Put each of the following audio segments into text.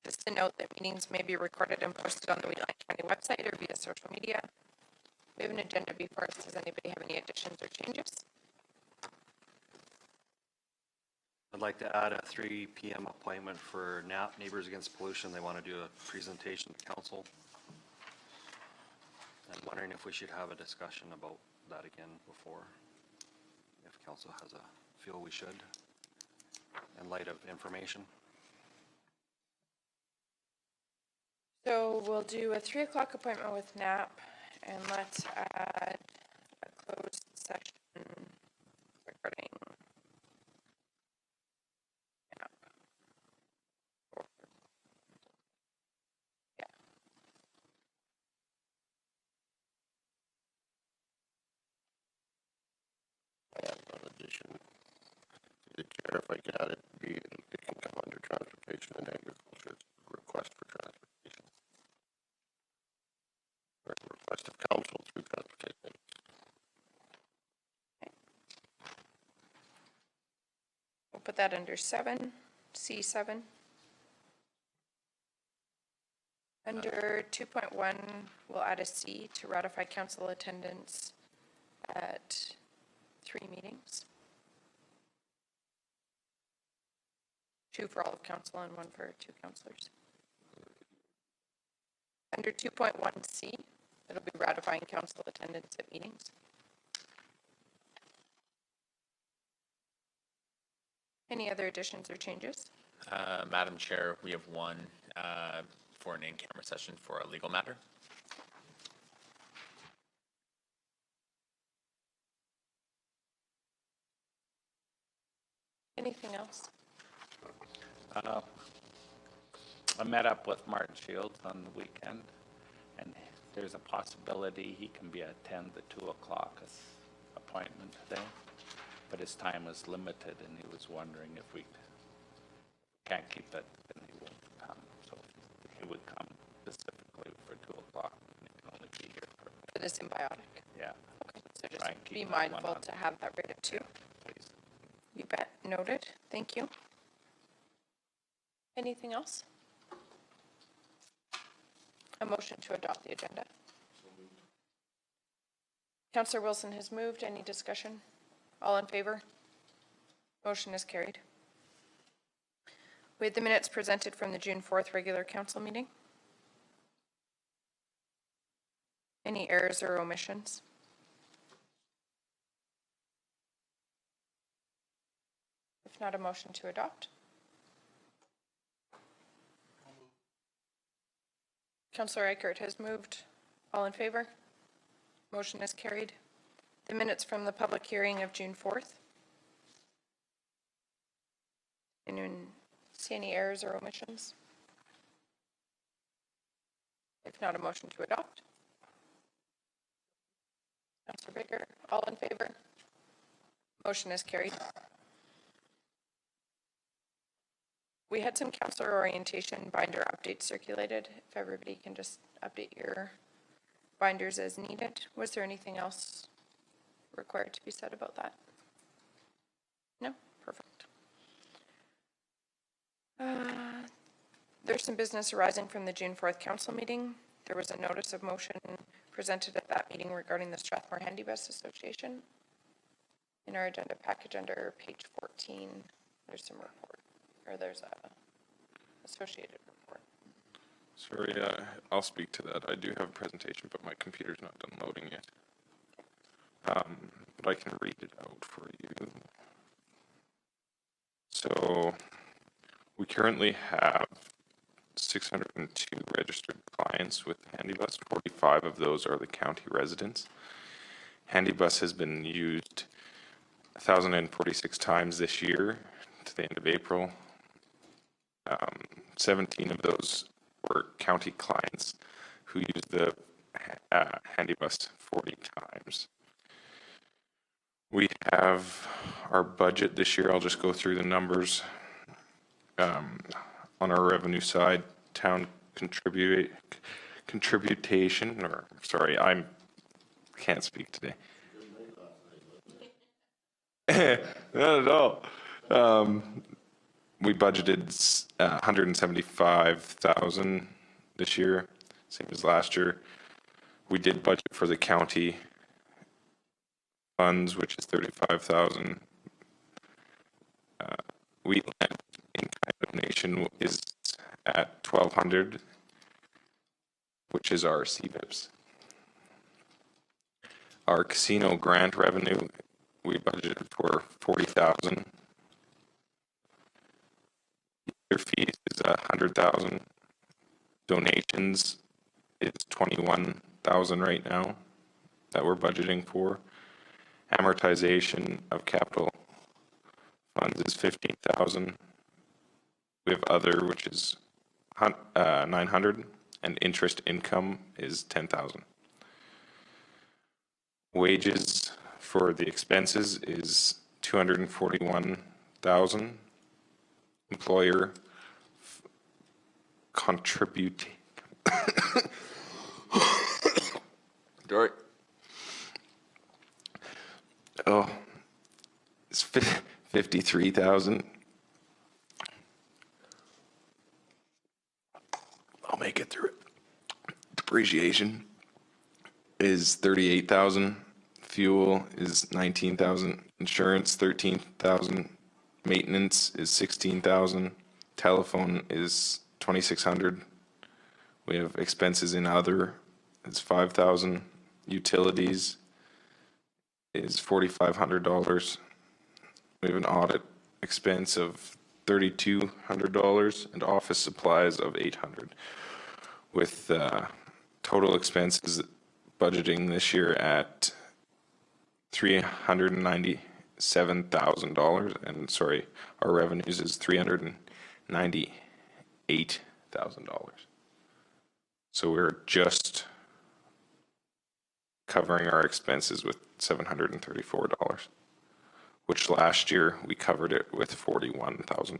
Just to note that meetings may be recorded and posted on the Wheatland County website or via social media. We have an agenda before us. Does anybody have any additions or changes? I'd like to add a 3 p.m. appointment for NAP, Neighbors Against Pollution. They want to do a presentation to council. I'm wondering if we should have a discussion about that again before, if council has a feel we should, in light of information. So we'll do a 3 o'clock appointment with NAP, and let's add a closed session regarding NAP. Yeah. I have one addition. The chair, if I could add it, it can come under transportation and agriculture. Request for transportation. Or request of council through transportation. We'll put that under 7, C7. Under 2.1, we'll add a C to ratify council attendance at 3 meetings. 2 for all of council and 1 for 2 councillors. Under 2.1C, it'll be ratifying council attendance at meetings. Any other additions or changes? Madam Chair, we have one for an in-camera session for a legal matter. Anything else? I met up with Martin Shields on the weekend, and there's a possibility he can be attend the 2 o'clock appointment today, but his time is limited, and he was wondering if we can't keep it, then he won't come. So he would come specifically for 2 o'clock, and he can only be here for the symbiotic. Yeah. Okay, so Try just and keep be that one mindful on. to have that rated too. Please. You bet. Noted. Thank you. Anything else? A motion to adopt the agenda. Councillor Wilson has moved. Any discussion? All in favor? Motion is carried. We had the minutes presented from the June 4th regular council meeting. Any errors or omissions? If not, a motion to adopt. Councillor Eichert has moved. All in favor? Motion is carried. The minutes from the public hearing of June 4th. Anyone see any errors or omissions? If not, a motion to adopt. Councillor Baker, all in favor? Motion is carried. We had some councillor orientation binder updates circulated. If everybody can just update your binders as needed. Was there anything else required to be said about that? No? Perfect. There's some business arising from the June 4th council meeting. There was a notice of motion presented at that meeting regarding the Strathmore Handy Bus Association. In our agenda package under page 14, there's some report, or there's a associated report. Sorry, I'll speak to that. I do have a presentation, but my computer's not done loading yet. But I can read it out for you. So we currently have 602 registered clients with Handybus. 45 of those are the county residents. Handybus has been used 1,046 times this year to the end of April. 17 of those were county clients who used the Handybus 40 times. We have our budget this year. I'll just go through the numbers. On our revenue side, town contribution, or sorry, I can't speak today. Not at all. we budgeted 175,000 this year, same as last year. We did budget for the county funds, which is 35,000. Wheatland in-kind donation is at 1,200, which is our CVIPs. Our casino grant revenue, we budgeted for 40,000. Their fees is 100,000. Donations is 21,000 right now that we're budgeting for. Amortization of capital funds is 15,000. We have other, which is 900, and interest income is 10,000. Wages for the expenses is 241,000. Employer contribute. Sorry. Oh, it's 53,000. I'll make it through it. Depreciation is 38,000. Fuel is 19,000. Insurance 13,000. Maintenance is 16,000. Telephone is 2,600. We have expenses in other, it's 5,000. Utilities is $4,500. We have an audit expense of $3,200 and office supplies of $800. With total expenses budgeting this year at $397,000, and sorry, our revenues is $398,000. So we're just covering our expenses with $734, which last year we covered it with $41,000.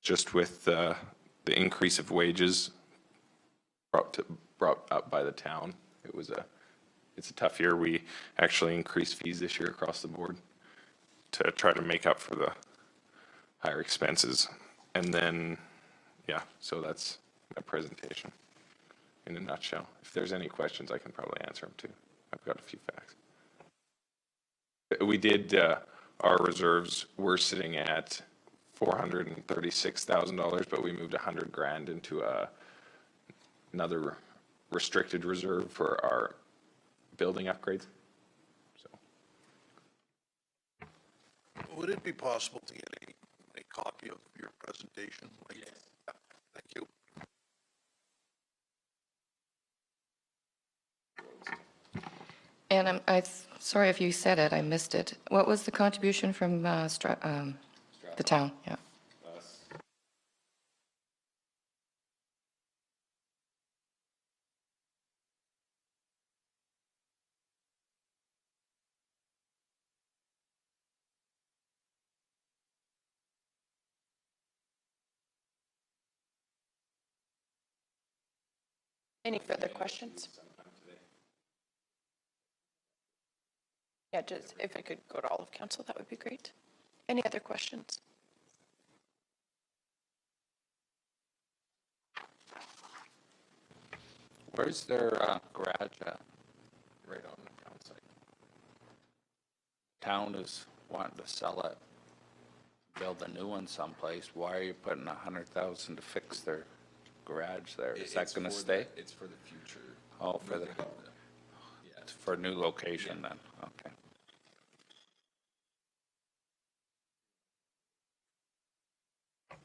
Just with the increase of wages brought up by the town, it's a tough year. We actually increased fees this year across the board to try to make up for the higher expenses. And then, yeah, so that's my presentation in a nutshell. If there's any questions, I can probably answer them too. I've got a few facts. We did, our reserves were sitting at $436,000, but we moved $100,000 into another restricted reserve for our building upgrades. So, Would it be possible to get a copy of your presentation? Yes. Thank you. And sorry if you said it, I missed it. What was the contribution from the town? Yeah. Any further questions? Yeah, just if it could go to all of council, that would be great. Any other questions? Where's their garage at? right on the town site. Town is wanting to sell it, build a new one someplace. Why are you putting 100,000 to fix their garage there? Is that going to stay? It's for the future. Oh, for the, Yeah. it's for a new location then, okay.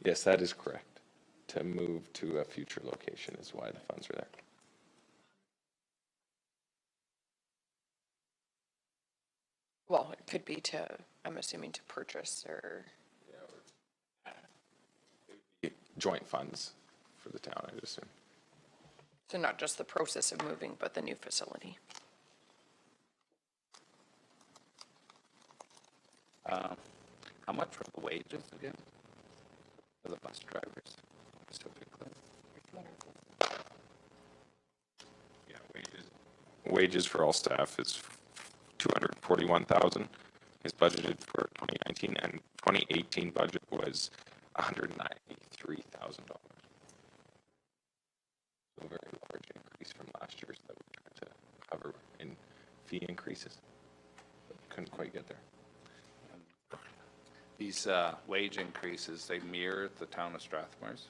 Yes, that is correct. To move to a future location is why the funds are there. Well, it could be to, I'm assuming to purchase or, Joint funds for the town, I'd assume. so not just the process of moving, but the new facility. How much were the wages again? For the bus drivers specifically? Yeah, wages for all staff is 241,000. is budgeted for 2019, and 2018 budget was $193,000. So a very large increase from last year's that we tried to cover in fee increases, but couldn't quite get there. These wage increases, they mirror the town of Strathmore's?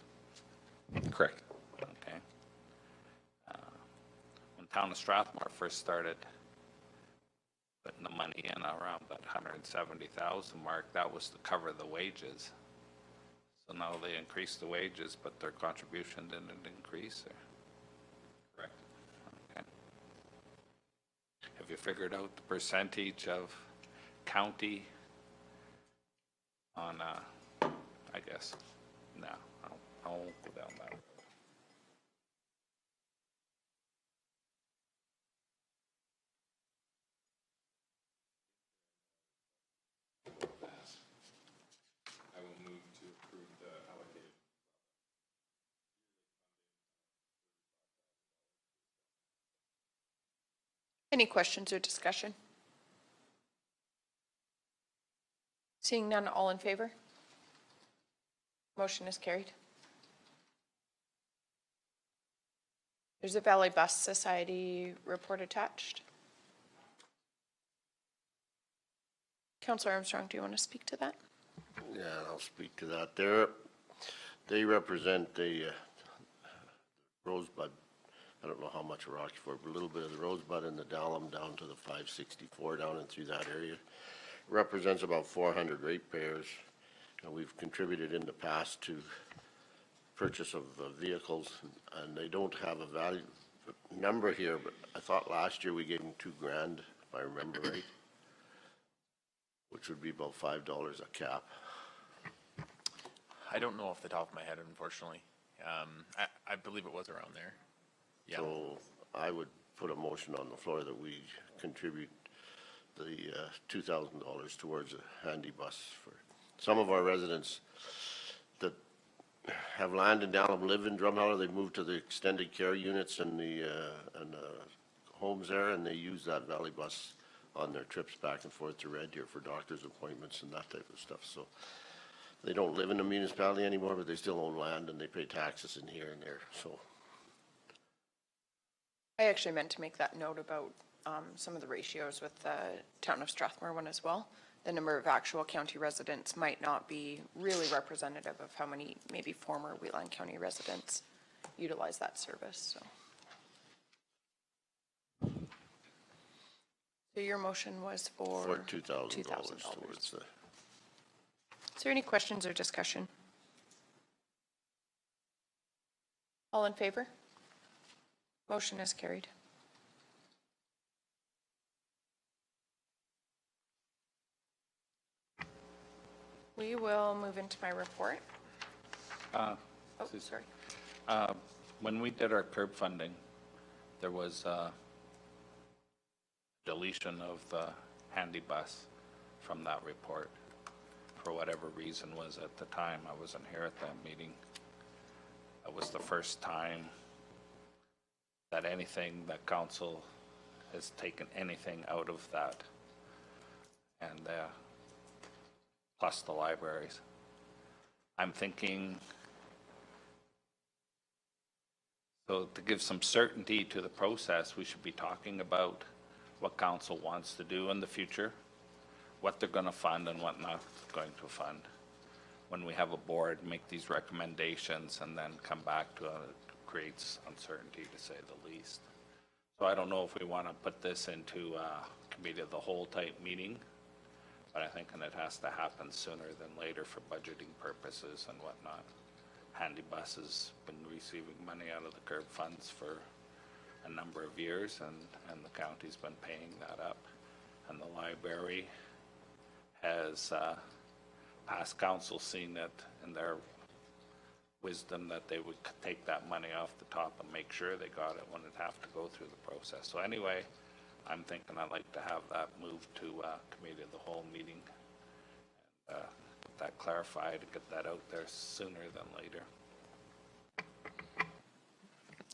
Correct. Okay. When town of Strathmore first started putting the money in around that 170,000 mark, that was to cover the wages. So now they increased the wages, but their contribution didn't increase, or? Correct. Okay. Have you figured out the percentage of county on, I guess, no, I won't go down that road. I will move to approve the allocated. Any questions or discussion? Seeing none, all in favor? Motion is carried. There's a Valley Bus Society report attached. Councillor Armstrong, do you want to speak to that? Yeah, I'll speak to that. They represent the Rosebud. I don't know how much we're occupied for, but a little bit of the Rosebud and the Dallam down to the 564 down and through that area. Represents about 400 ratepayers. And we've contributed in the past to purchase of vehicles, and they don't have a value number here, but I thought last year we gave them $2,000, if I remember right, which would be about $5 a cap. I don't know off the top of my head, unfortunately. I believe it was around there. Yeah. So I would put a motion on the floor that we contribute the $2,000 towards a handy bus for some of our residents that have land in Dallam, live in Drumheller. They've moved to the extended care units and the homes there, and they use that Valley bus on their trips back and forth to Red Deer for doctor's appointments and that type of stuff. So they don't live in the municipality anymore, but they still own land and they pay taxes in here and there. So I actually meant to make that note about some of the ratios with the town of Strathmore one as well. The number of actual county residents might not be really representative of how many maybe former Wheatland County residents utilize that service, so. So your motion was for $2,000 towards the. Is there any questions or discussion? All in favor? Motion is carried. We will move into my report. Oh, sorry. When we did our curb funding, there was a deletion of the handy bus from that report. For whatever reason was at the time, I wasn't here at that meeting. It was the first time that anything, that council has taken anything out of that. And plus the libraries. I'm thinking, so to give some certainty to the process, we should be talking about what council wants to do in the future, what they're going to fund and what not going to fund. When we have a board, make these recommendations and then come back to creates uncertainty, to say the least. So I don't know if we want to put this into a committee of the whole type meeting, but I think it has to happen sooner than later for budgeting purposes and whatnot. Handy Bus has been receiving money out of the curb funds for a number of years, and the county's been paying that up. And the library has past council seen it in their wisdom that they would take that money off the top and make sure they got it when it have to go through the process. So anyway, I'm thinking I'd like to have that moved to committee of the whole meeting. And get that clarified, get that out there sooner than later.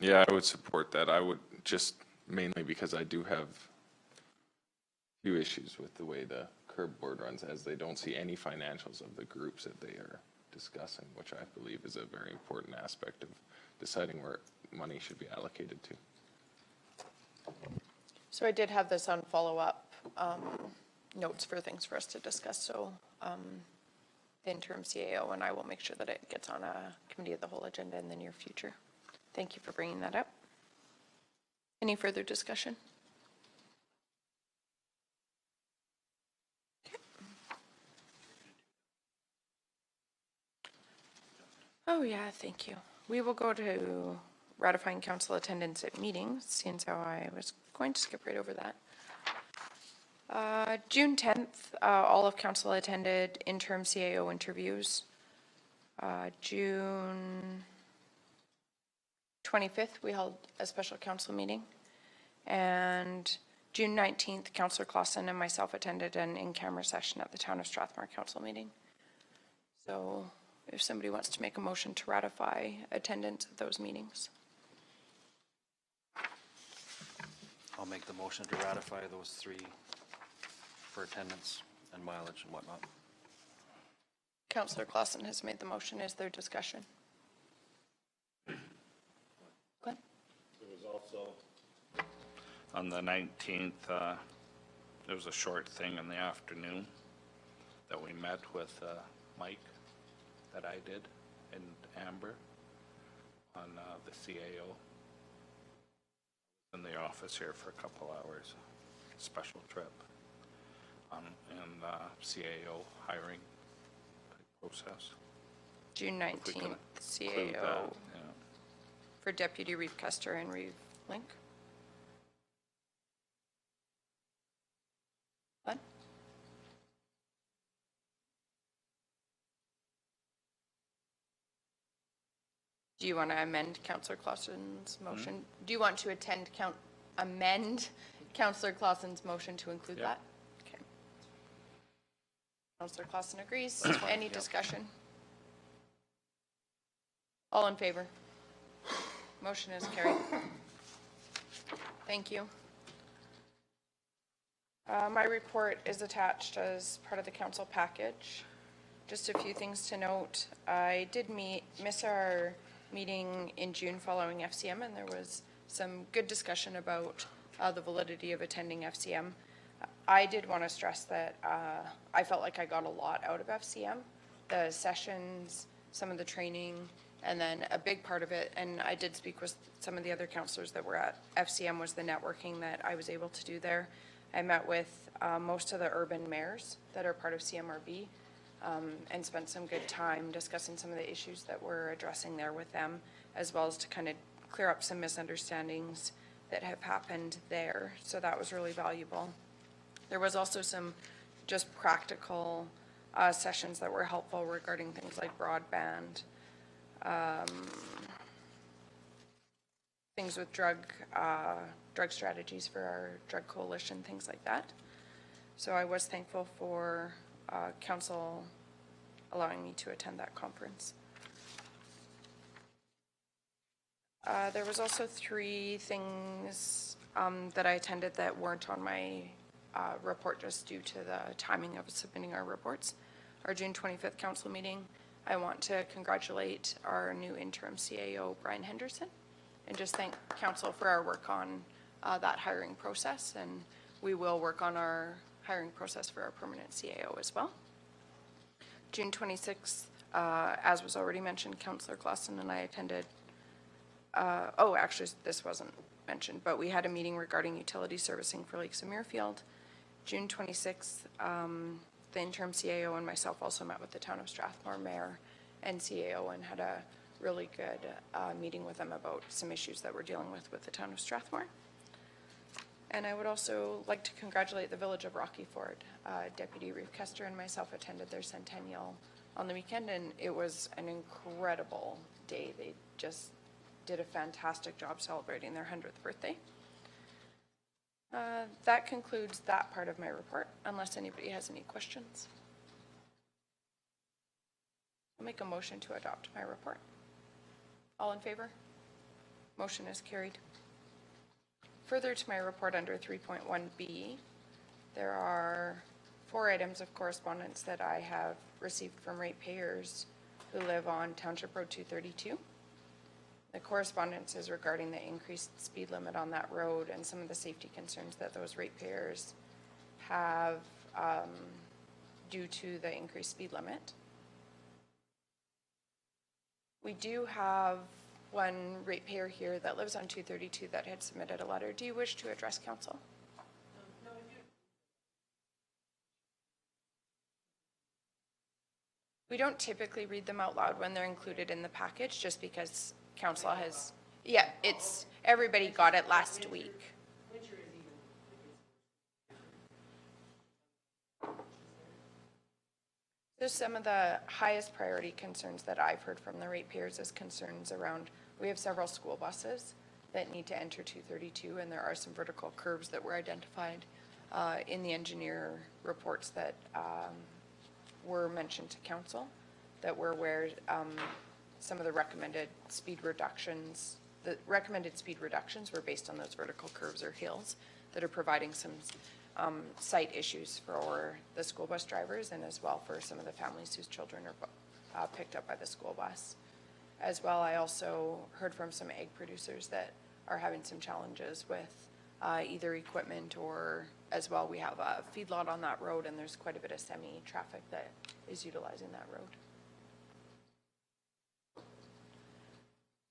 Yeah, I would support that. I would just mainly because I do have a few issues with the way the curb board runs, as they don't see any financials of the groups that they are discussing, which I believe is a very important aspect of deciding where money should be allocated to. So I did have this on follow-up notes for things for us to discuss, so the interim CAO and I will make sure that it gets on a committee of the whole agenda in the near future. Thank you for bringing that up. Any further discussion? Okay. Oh yeah, thank you. We will go to ratifying council attendance at meetings, seeing as how I was going to skip right over that. June 10th, all of council attended interim CAO interviews. June 25th, we held a special council meeting. And June 19th, Councillor Clausen and myself attended an in-camera session at the Town of Strathmore Council meeting. So if somebody wants to make a motion to ratify attendance at those meetings. I'll make the motion to ratify those 3 for attendance and mileage and whatnot. Councillor Clausen has made the motion. Is there discussion? Glenn? There was also, on the 19th, there was a short thing in the afternoon that we met with Mike, that I did, and Amber on the CAO. In the office here for a couple hours, special trip and CAO hiring process. June If we can 19th, include that, CAO yeah. for Deputy Reeve Custer and Reeve Link. Glenn? Do you want to amend Councillor Clausen's motion? Do you want to amend Councillor Clausen's motion to include Yeah. that? Okay. Councillor Clausen agrees. Any discussion? All in favor? Motion is carried. Thank you. My report is attached as part of the council package. Just a few things to note. I did miss our meeting in June following FCM, and there was some good discussion about the validity of attending FCM. I did want to stress that I felt like I got a lot out of FCM. The sessions, some of the training, and then a big part of it, and I did speak with some of the other councillors that were at FCM, was the networking that I was able to do there. I met with most of the urban mayors that are part of CMRB, and spent some good time discussing some of the issues that we're addressing there with them, as well as to kind of clear up some misunderstandings that have happened there. So that was really valuable. There was also some just practical sessions that were helpful regarding things like broadband, things with drug strategies for our drug coalition, things like that. So I was thankful for council allowing me to attend that conference. There was also 3 things that I attended that weren't on my report just due to the timing of submitting our reports. Our June 25th council meeting, I want to congratulate our new interim CAO, Brian Henderson, and just thank council for our work on that hiring process, and we will work on our hiring process for our permanent CAO as well. June 26th, as was already mentioned, Councillor Clausen and I attended, actually this wasn't mentioned, but we had a meeting regarding utility servicing for Lakes of Muirfield. June 26th, the interim CAO and myself also met with the Town of Strathmore Mayor and CAO and had a really good meeting with them about some issues that we're dealing with the Town of Strathmore. And I would also like to congratulate the Village of Rocky Ford. Deputy Reeve Custer and myself attended their centennial on the weekend, and it was an incredible day. They just did a fantastic job celebrating their 100th birthday. That concludes that part of my report, unless anybody has any questions. I'll make a motion to adopt my report. All in favor? Motion is carried. Further to my report under 3.1B, there are 4 items of correspondence that I have received from ratepayers who live on Township Road 232. The correspondence is regarding the increased speed limit on that road and some of the safety concerns that those ratepayers have due to the increased speed limit. We do have one ratepayer here that lives on 232 that had submitted a letter. Do you wish to address council? We don't typically read them out loud when they're included in the package, just because council has, yeah, it's, everybody got it last week. So some of the highest priority concerns that I've heard from the ratepayers is concerns around, we have several school buses that need to enter 232, and there are some vertical curves that were identified in the engineer reports that were mentioned to council, that were where some of the recommended speed reductions were based on those vertical curves or hills that are providing some site issues for the school bus drivers and as well for some of the families whose children are picked up by the school bus. As well, I also heard from some egg producers that are having some challenges with either equipment or as well, we have a feedlot on that road and there's quite a bit of semi-traffic that is utilizing that road.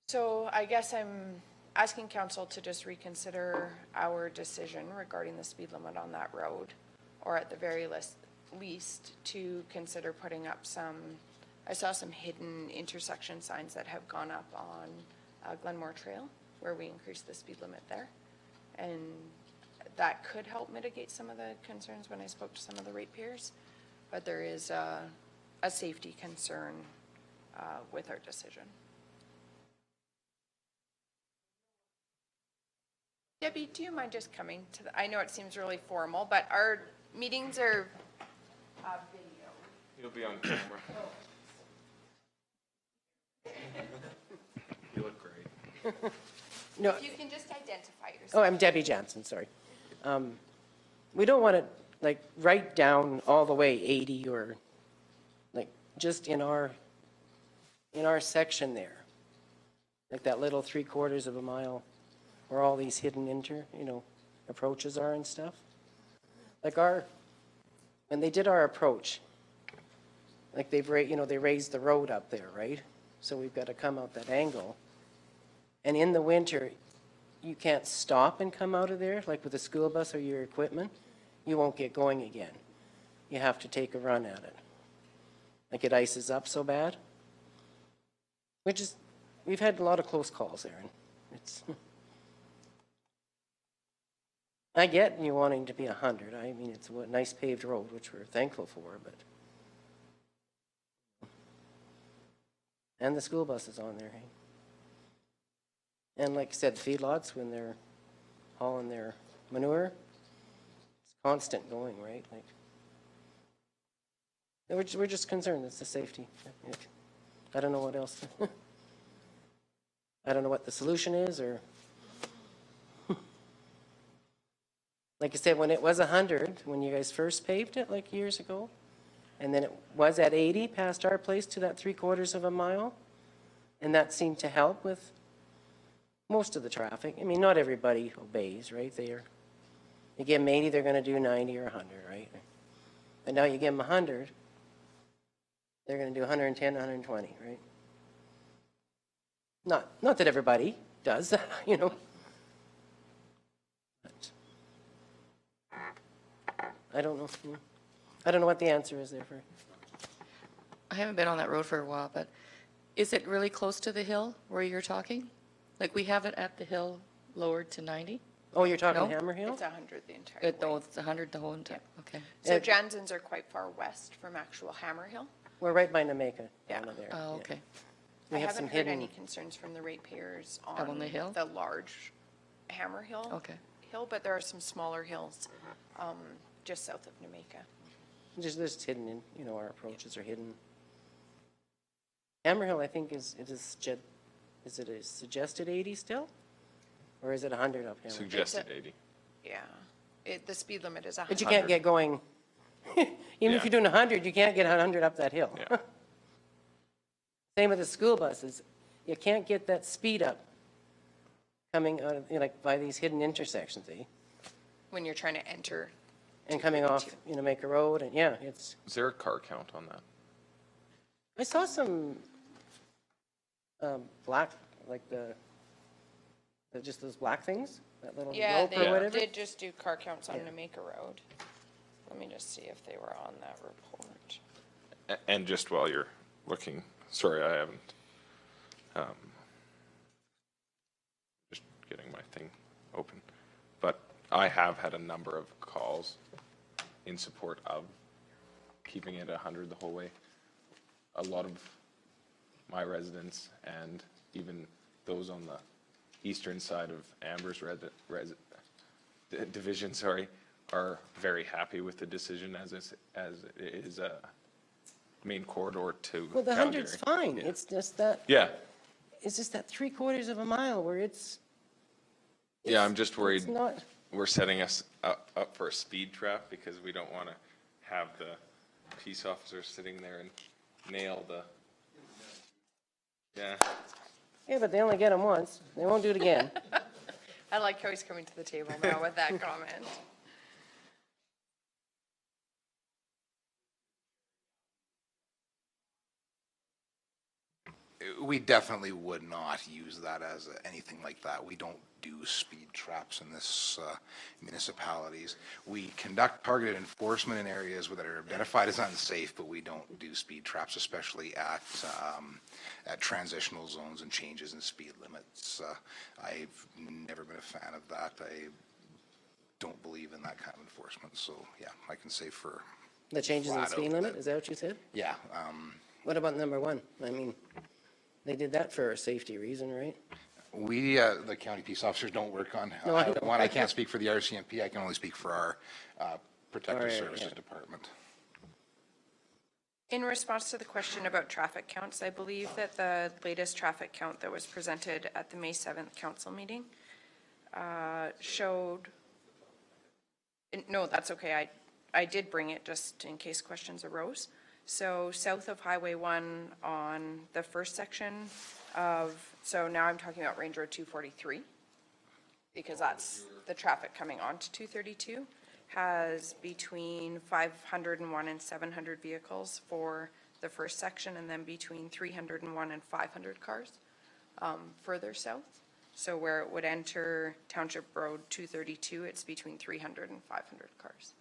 So I guess I'm asking council to just reconsider our decision regarding the speed limit on that road, or at the very least to consider putting up some, I saw some hidden intersection signs that have gone up on Glenmore Trail where we increased the speed limit there. And that could help mitigate some of the concerns when I spoke to some of the ratepayers, but there is a safety concern with our decision. Debbie, do you mind just coming to the, I know it seems really formal, but our meetings are video. You'll be on camera. You look great. No, If you can just identify yourself. oh, I'm Debbie Jansen, sorry. We don't want to, like, write down all the way 80 or, like, just in our section there. Like that little 3/4 of a mile where all these hidden approaches are and stuff. Like when they did our approach, like they raised the road up there, right? So we've got to come out that angle. And in the winter, you can't stop and come out of there, like with a school bus or your equipment. You won't get going again. You have to take a run at it. Like it ices up so bad. We've had a lot of close calls, Aaron. I get you wanting to be 100. I mean, it's a nice paved road, which we're thankful for, but. And the school bus is on there, hey? And like I said, feedlots, when they're hauling their manure, it's constant going, right? Like, we're just concerned, it's the safety. I don't know what else. I don't know what the solution is, or. Like I said, when it was 100, when you guys first paved it, like years ago, and then it was at 80 past our place to that 3/4 of a mile, and that seemed to help with most of the traffic. I mean, not everybody obeys, right? You give them 80, they're going to do 90 or 100, right? But now you give them 100, they're going to do 110, 120, right? Not that everybody does, But I don't know. I don't know what the answer is there for. I haven't been on that road for a while, but is it really close to the hill where you're talking? Like we have it at the hill lowered to 90? Oh, you're talking No? Hammer Hill? It's 100 the entire way. No, it's 100 the whole time, okay. So Jansens are quite far west from actual Hammer Hill. We're right by Nameka. Yeah. down there. Oh, okay. We I have haven't some heard any hidden, concerns from the ratepayers Up on the hill? the large Hammer Hill. Okay. Hill, but there are some smaller hills just south of Nameka. just hidden in, our approaches are hidden. Hammer Hill, I think, is it a suggested 80 still? Or is it 100 up Hammer? Suggested 80. Yeah, the speed limit is 100. But you can't get going Even if Yeah. you're doing 100, you can't get 100 up that hill. Yeah. Same with the school buses. You can't get that speed up coming out of, like, by these hidden intersections, eh? When you're trying to enter. And coming off, Maker Road, and yeah, it's, Is there a car count on that? I saw some black, like just those black things, that little Yeah, rope or they whatever. did just do car counts on Jamaica Road. Let me just see if they were on that report. And just while you're looking, sorry, I haven't, just getting my thing open. But I have had a number of calls in support of keeping it 100 the whole way. A lot of my residents and even those on the eastern side of Amber's division, are very happy with the decision as it is a main corridor to Well, the Calgary. 100's fine. Yeah. It's just that, Yeah, it's just that 3/4 of a mile where it's yeah, I'm just worried it's not, we're setting us up for a speed trap because we don't want to have the peace officers sitting there and nail the, yeah. yeah, but they only get them once. They won't do it again. I like how he's coming to the table now with that comment. We definitely would not use that as anything like that. We don't do speed traps in this municipalities. We conduct targeted enforcement in areas that are identified as unsafe, but we don't do speed traps, especially at transitional zones and changes in speed limits. I've never been a fan of that. I don't believe in that kind of enforcement. So yeah, I can say for The changes in the flat out speed limit, that- is that what you said? yeah. What about number 1? I mean, they did that for a safety reason, right? We, the county peace officers, don't work on No, I Highway know. 1. I can't speak for the RCMP. I can only speak for our Protective yeah, Services yeah. Department. In response to the question about traffic counts, I believe that the latest traffic count that was presented at the May 7th council meeting showed, no, that's okay, I did bring it just in case questions arose. So south of Highway 1 on the first section so now I'm talking about Range Road 243, because that's the traffic coming onto 232, has between 501 and 700 vehicles for the first section, and then between 301 and 500 cars further south. So where it would enter Township Road 232, it's between 300 and 500 cars.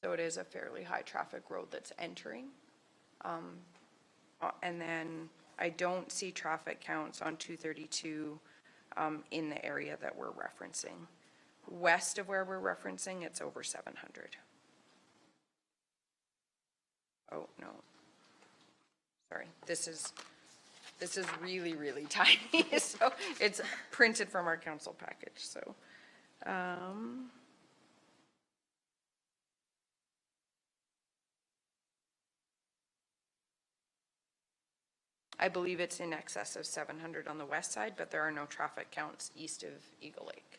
So it is a fairly high traffic road that's entering. And then I don't see traffic counts on 232 in the area that we're referencing. West of where we're referencing, it's over 700. Oh, no. Sorry, this is really, really tiny, so it's printed from our council package, so. I believe it's in excess of 700 on the west side, but there are no traffic counts east of Eagle Lake,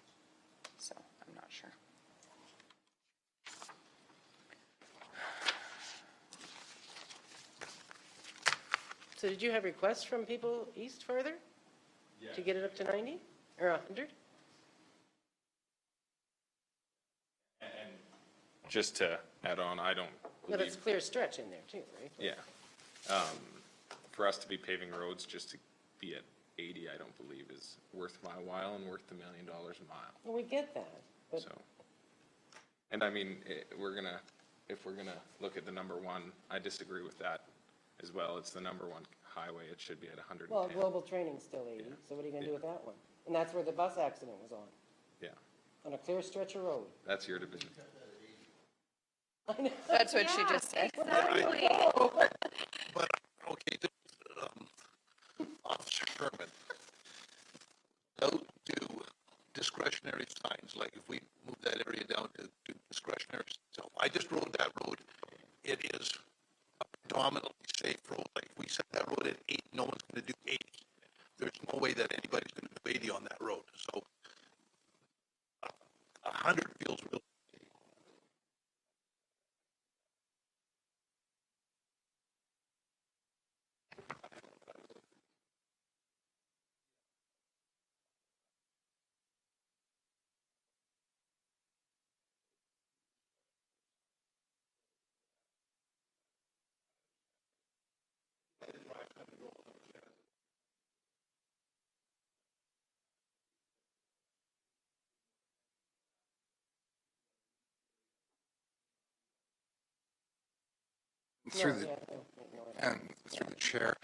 so I'm not sure. So did you have requests from people east further? To get it up to 90 or 100? Just to add on, I don't But it's believe, clear stretch in there too, right? yeah. For us to be paving roads just to be at 80, I don't believe is worth my while and worth $1 million a mile, Well, we get that, but so. And I mean, if we're gonna look at the number 1, I disagree with that as well. It's the number 1 highway. It should be at 110. well, global training's still 80, so what are you gonna do with that one? And that's where the bus accident was on, Yeah, on a clear stretch of road. that's your division. That's what she just said. But, okay, Officer Sherman, don't do discretionary signs, like if we move that area down to discretionary. So I just rode that road. It is a predominantly safe road. Like if we set that road at 8, no one's gonna do 80. There's no way that anybody's gonna do 80 on that road. So 100 feels real. Through the, Yeah, and through the chair,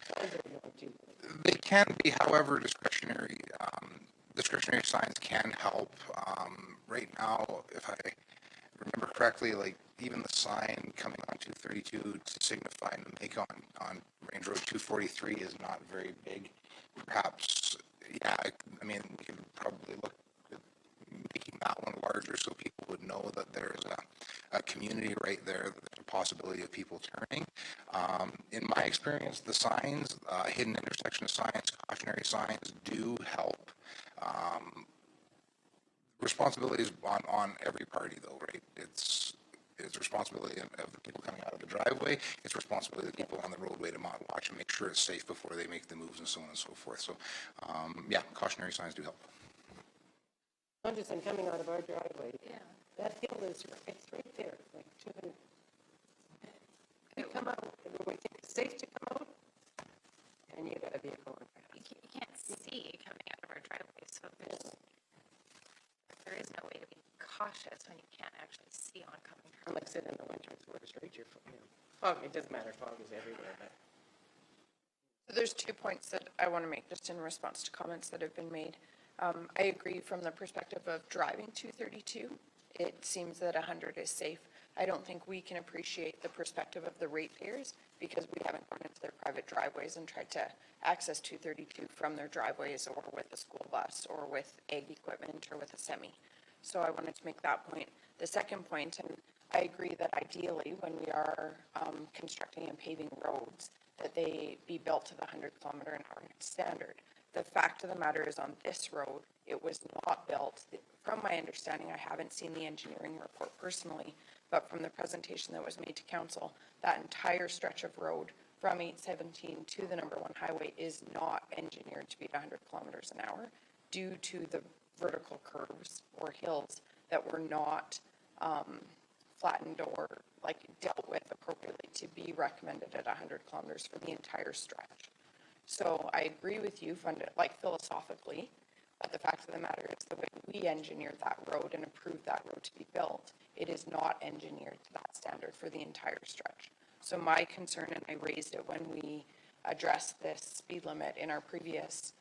they can be, however, discretionary. Discretionary signs can help. Right now, if I remember correctly, like even the sign coming on 232 to signify and make on Range Road 243 is not very big. Perhaps, yeah, I mean, we could probably look at making that one larger so people would know that there's a community right there, that there's a possibility of people turning. In my experience, the signs, hidden intersection signs, cautionary signs do help. Responsibility is on every party though, right? It's responsibility of the people coming out of the driveway. It's responsibility of the people on the roadway to watch and make sure it's safe before they make the moves and so on and so forth. So, yeah, cautionary signs do help. I'm just, I'm coming out of our driveway. Yeah. That hill is, it's right there, like 200. You come out, when we think it's safe to come out, and you got a vehicle in front. You can't see coming out of our driveway, so there is no way to be cautious when you can't actually see oncoming traffic. Like I said, in the winter, it's worse, right? Fog, it doesn't matter, fog is everywhere, but. There's 2 points that I want to make just in response to comments that have been made. I agree from the perspective of driving 232. It seems that 100 is safe. I don't think we can appreciate the perspective of the ratepayers because we haven't gone into their private driveways and tried to access 232 from their driveways or with a school bus or with ag equipment or with a semi. So I wanted to make that point. The second point, and I agree that ideally when we are constructing and paving roads, that they be built to the 100-kilometer-an-hour standard. The fact of the matter is on this road, it was not built. From my understanding, I haven't seen the engineering report personally, but from the presentation that was made to council, that entire stretch of road from 817 to the number 1 highway is not engineered to be at 100 kilometers an hour due to the vertical curves or hills that were not flattened or like dealt with appropriately to be recommended at 100 kilometers for the entire stretch. So I agree with you, like philosophically, but the fact of the matter is the way we engineered that road and approved that road to be built, it is not engineered to that standard for the entire stretch. So my concern, and I raised it when we addressed this speed limit in our previous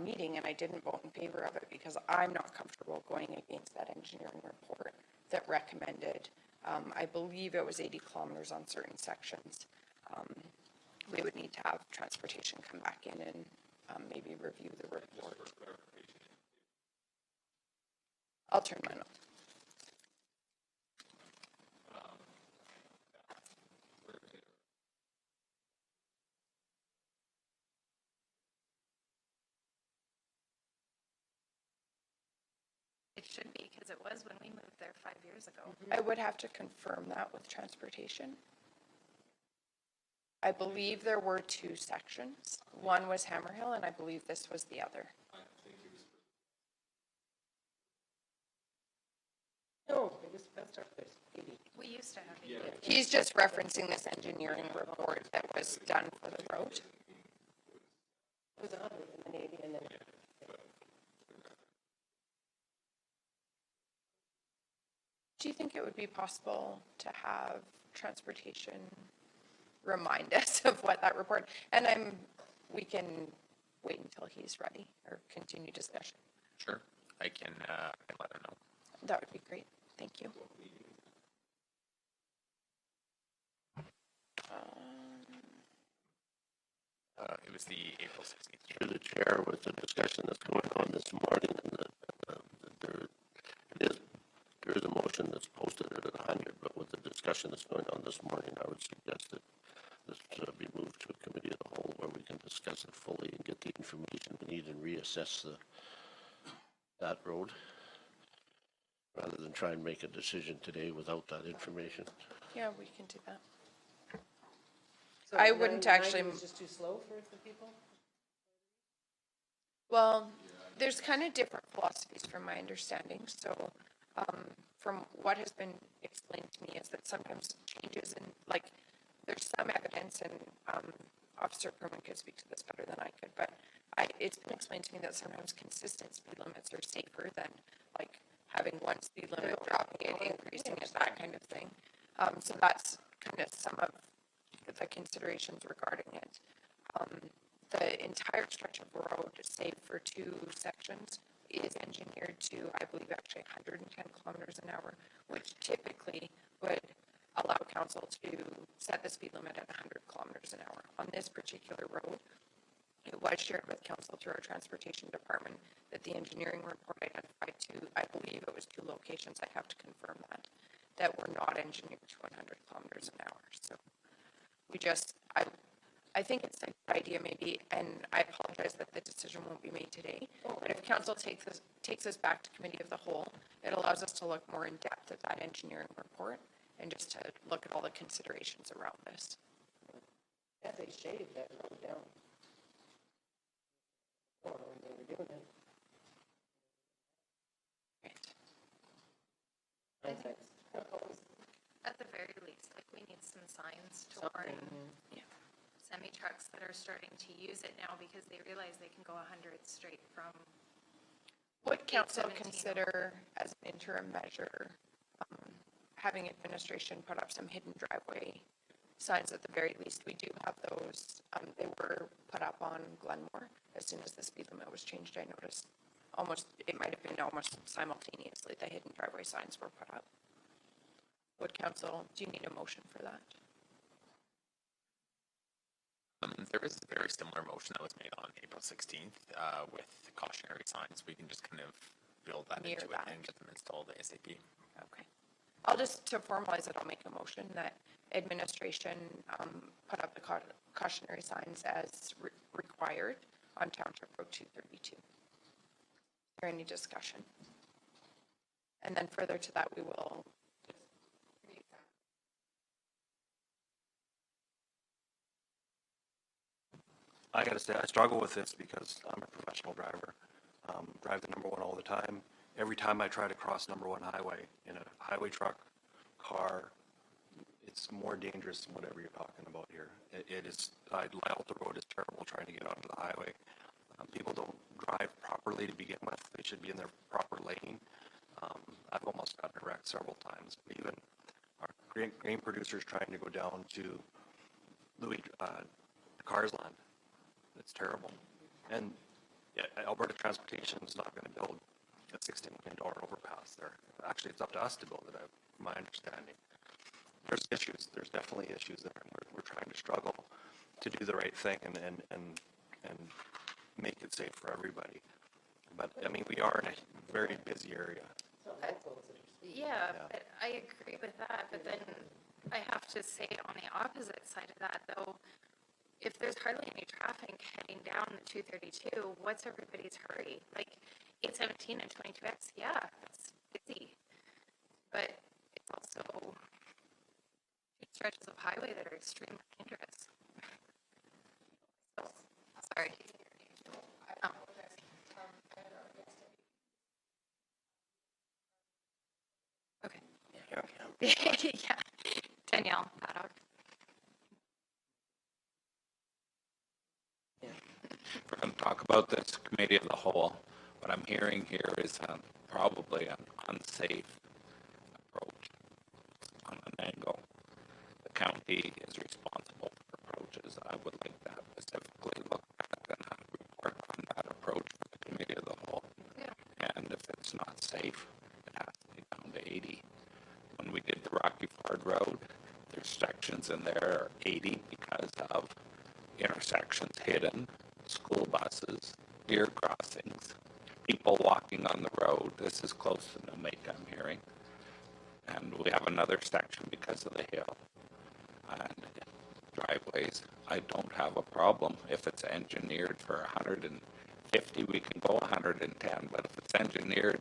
meeting, and I didn't vote in favor of it because I'm not comfortable going against that engineering report that recommended, I believe it was 80 kilometers on certain sections. We would need to have transportation come back in and maybe review the report. I'll turn mine off. It should be, because it was when we moved there 5 years ago. I would have to confirm that with transportation. I believe there were 2 sections. One was Hammerhill, and I believe this was the other. No, it was past our place, 80. We used to have it. He's just referencing this engineering report that was done for the road. It was 100 and then 80 and then. Do you think it would be possible to have transportation remind us of what that report, and we can wait until he's ready or continue discussion. Sure, I can let her know. That would be great. Thank you. It was the April 16th. Through the chair, with the discussion that's going on this morning, and there is a motion that's posted at 100, but with the discussion that's going on this morning, I would suggest that this be moved to a committee of the whole where we can discuss it fully and get the information we need and reassess that road, rather than try and make a decision today without that information. Yeah, we can do that. So I wouldn't 90 actually. was just too slow for the people? Well, there's kind of different philosophies from my understanding. So from what has been explained to me is that sometimes changes in, like, there's some evidence, and Officer Kerman could speak to this better than I could, but it's been explained to me that sometimes consistent speed limits are safer than like having one speed limit, dropping it, increasing it, that kind of thing. So that's kind of some of the considerations regarding it. The entire stretch of road, save for two sections, is engineered to, I believe, actually 110 kilometers an hour, which typically would allow council to set the speed limit at 100 kilometers an hour. On this particular road, it was shared with council through our transportation department that the engineering report identified two, I believe it was two locations, I have to confirm that were not engineered to 100 kilometers an hour. So we just, I think it's a good idea maybe, and I apologize that the decision won't be made today, but if council takes this back to committee of the whole, it allows us to look more in depth at that engineering report and just to look at all the considerations around this. Yeah, they shaved that road down. Or when they were doing it. Right. I think at the very least, like, we need some signs to warn semi-trucks that are starting to use it now because they realize they can go 100 straight from. Would council 817. consider as an interim measure having administration put up some hidden driveway signs at the very least? We do have those. They were put up on Glenmore as soon as the speed limit was changed. I noticed it might have been almost simultaneously the hidden driveway signs were put up. Would council, do you need a motion for that? There is a very similar motion that was made on April 16th with cautionary signs. We can just kind of build that Mirror into that. it and get them installed ASAP. Okay. I'll just, to formalize it, I'll make a motion that administration put up the cautionary signs as required on Township Road 232. Is there any discussion? And then further to that, we will I gotta say, I struggle with this because I'm a professional driver. Drive the number one all the time. Every time I try to cross number one highway in a highway truck, car, it's more dangerous than whatever you're talking about here. It is, Alta Road is terrible trying to get onto the highway. People don't drive properly to begin with. They should be in their proper lane. I've almost gotten wrecked several times. Even our grain producers trying to go down to Louis, Carsland. It's terrible. And Alberta Transportation is not going to build a $16 million overpass there. Actually, it's up to us to build it, my understanding. There's issues. There's definitely issues there. And we're trying to struggle to do the right thing and make it safe for everybody. But, I mean, we are in a very busy area. Yeah, but I agree with that, but then I have to say on the opposite side of that, though, if there's hardly any traffic heading down the 232, what's everybody's hurry? Like, 817 and 22X, yeah, it's busy, but it's also stretches of highway that are extremely dangerous. So, sorry. Oh. Okay. Yeah, Danielle Paddock. We're going to talk about this committee of the whole. What I'm hearing here is probably an unsafe approach on an angle. The county is responsible for approaches. I would like to specifically look at and report on that approach for the committee of the whole. Yeah. And if it's not safe, it has to be down to 80. When we did the Rocky Ford Road, there's sections in there are 80 because of intersections hidden, school buses, deer crossings, people walking on the road. This is close to New Make, I'm hearing. And we have another section because of the hill. And driveways, I don't have a problem. If it's engineered for 150, we can go 110. But if it's engineered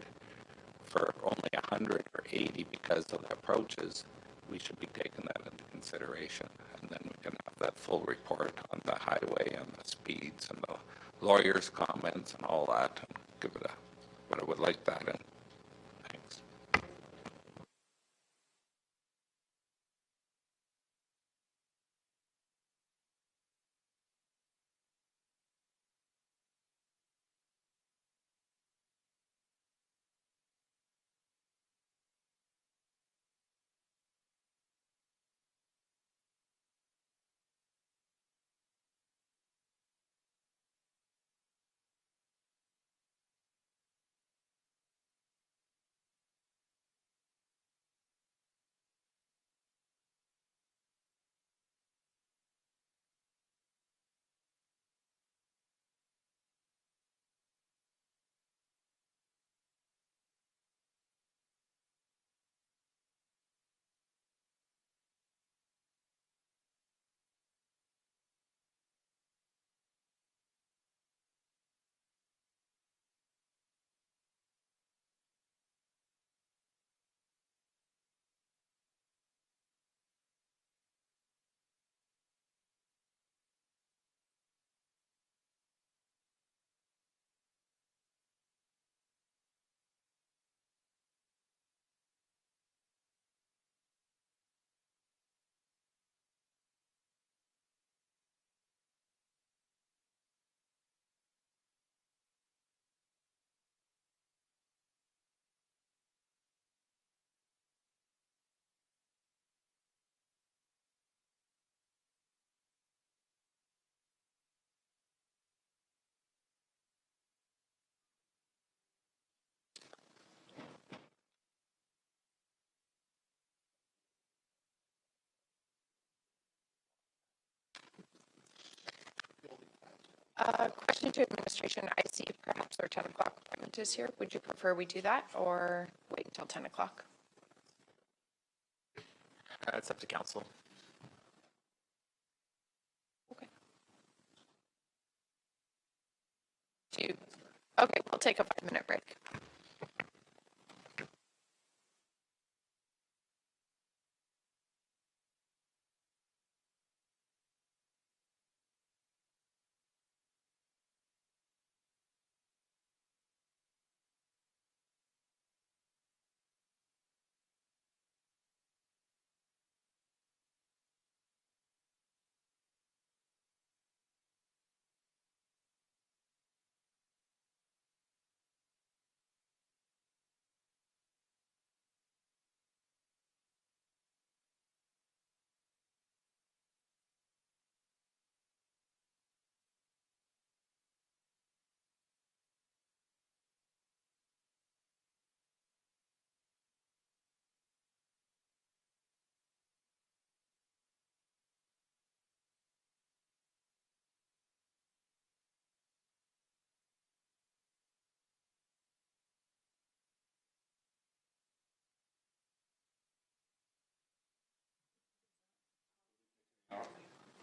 for only 100 or 80 because of the approaches, we should be taking that into consideration. And then we can have that full report on the highway and the speeds and the lawyers' comments and all that, and give it a, but I would like that in. Thanks. Question to administration. I see perhaps our 10 o'clock appointment is here. Would you prefer we do that or wait until 10 o'clock? It's up to council. Okay. Okay, we'll take a 5-minute break.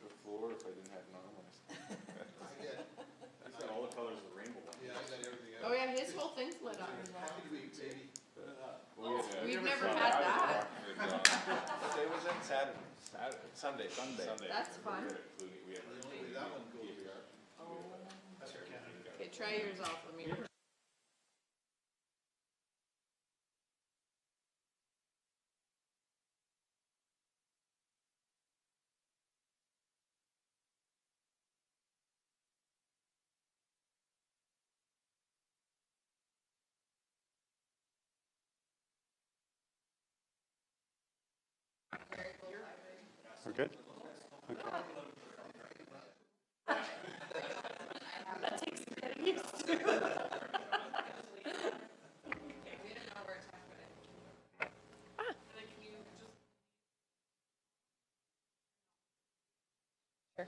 The floor if I didn't have normals. He's got all the colors of the rainbow. Oh, yeah, his whole thing's lit up. Well, We've never had that. What day was it? Saturday. Sunday. That's fun. We had Okay, try yours off. Let me. We're good? Sure.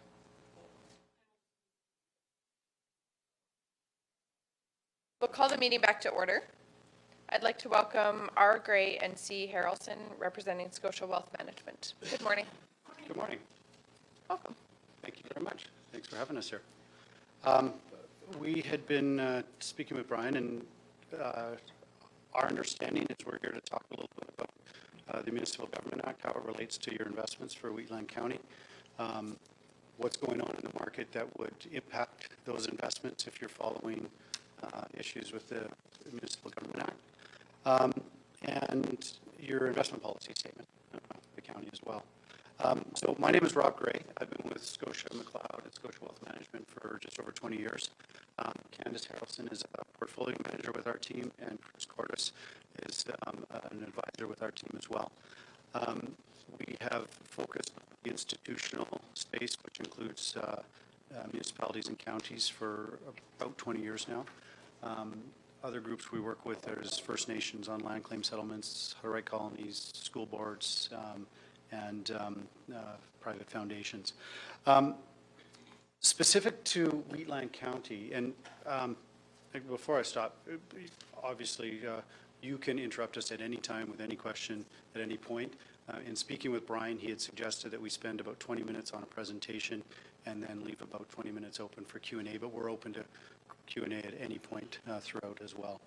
We'll call the meeting back to order. I'd like to welcome R. Gray and C. Harrelson, representing Scotia Wealth Management. Good morning. Good morning. Welcome. Thank you very much. Thanks for having us here. We had been speaking with Brian, and our understanding is we're here to talk a little bit about the Municipal Government Act, how it relates to your investments for Wheatland County, what's going on in the market that would impact those investments if you're following issues with the Municipal Government Act, and your investment policy statement, the county as well. So my name is Rob Gray. I've been with Scotia McLeod and Scotia Wealth Management for just over 20 years. Candace Harrelson is a portfolio manager with our team, and Chris Cordes is an advisor with our team as well. We have focused on the institutional space, which includes municipalities and counties, for about 20 years now. Other groups we work with, there's First Nations on land claim settlements, Hawaii colonies, school boards, and private foundations. Specific to Wheatland County, and before I stop, obviously you can interrupt us at any time with any question at any point. In speaking with Brian, he had suggested that we spend about 20 minutes on a presentation and then leave about 20 minutes open for Q&A, but we're open to Q&A at any point throughout as well.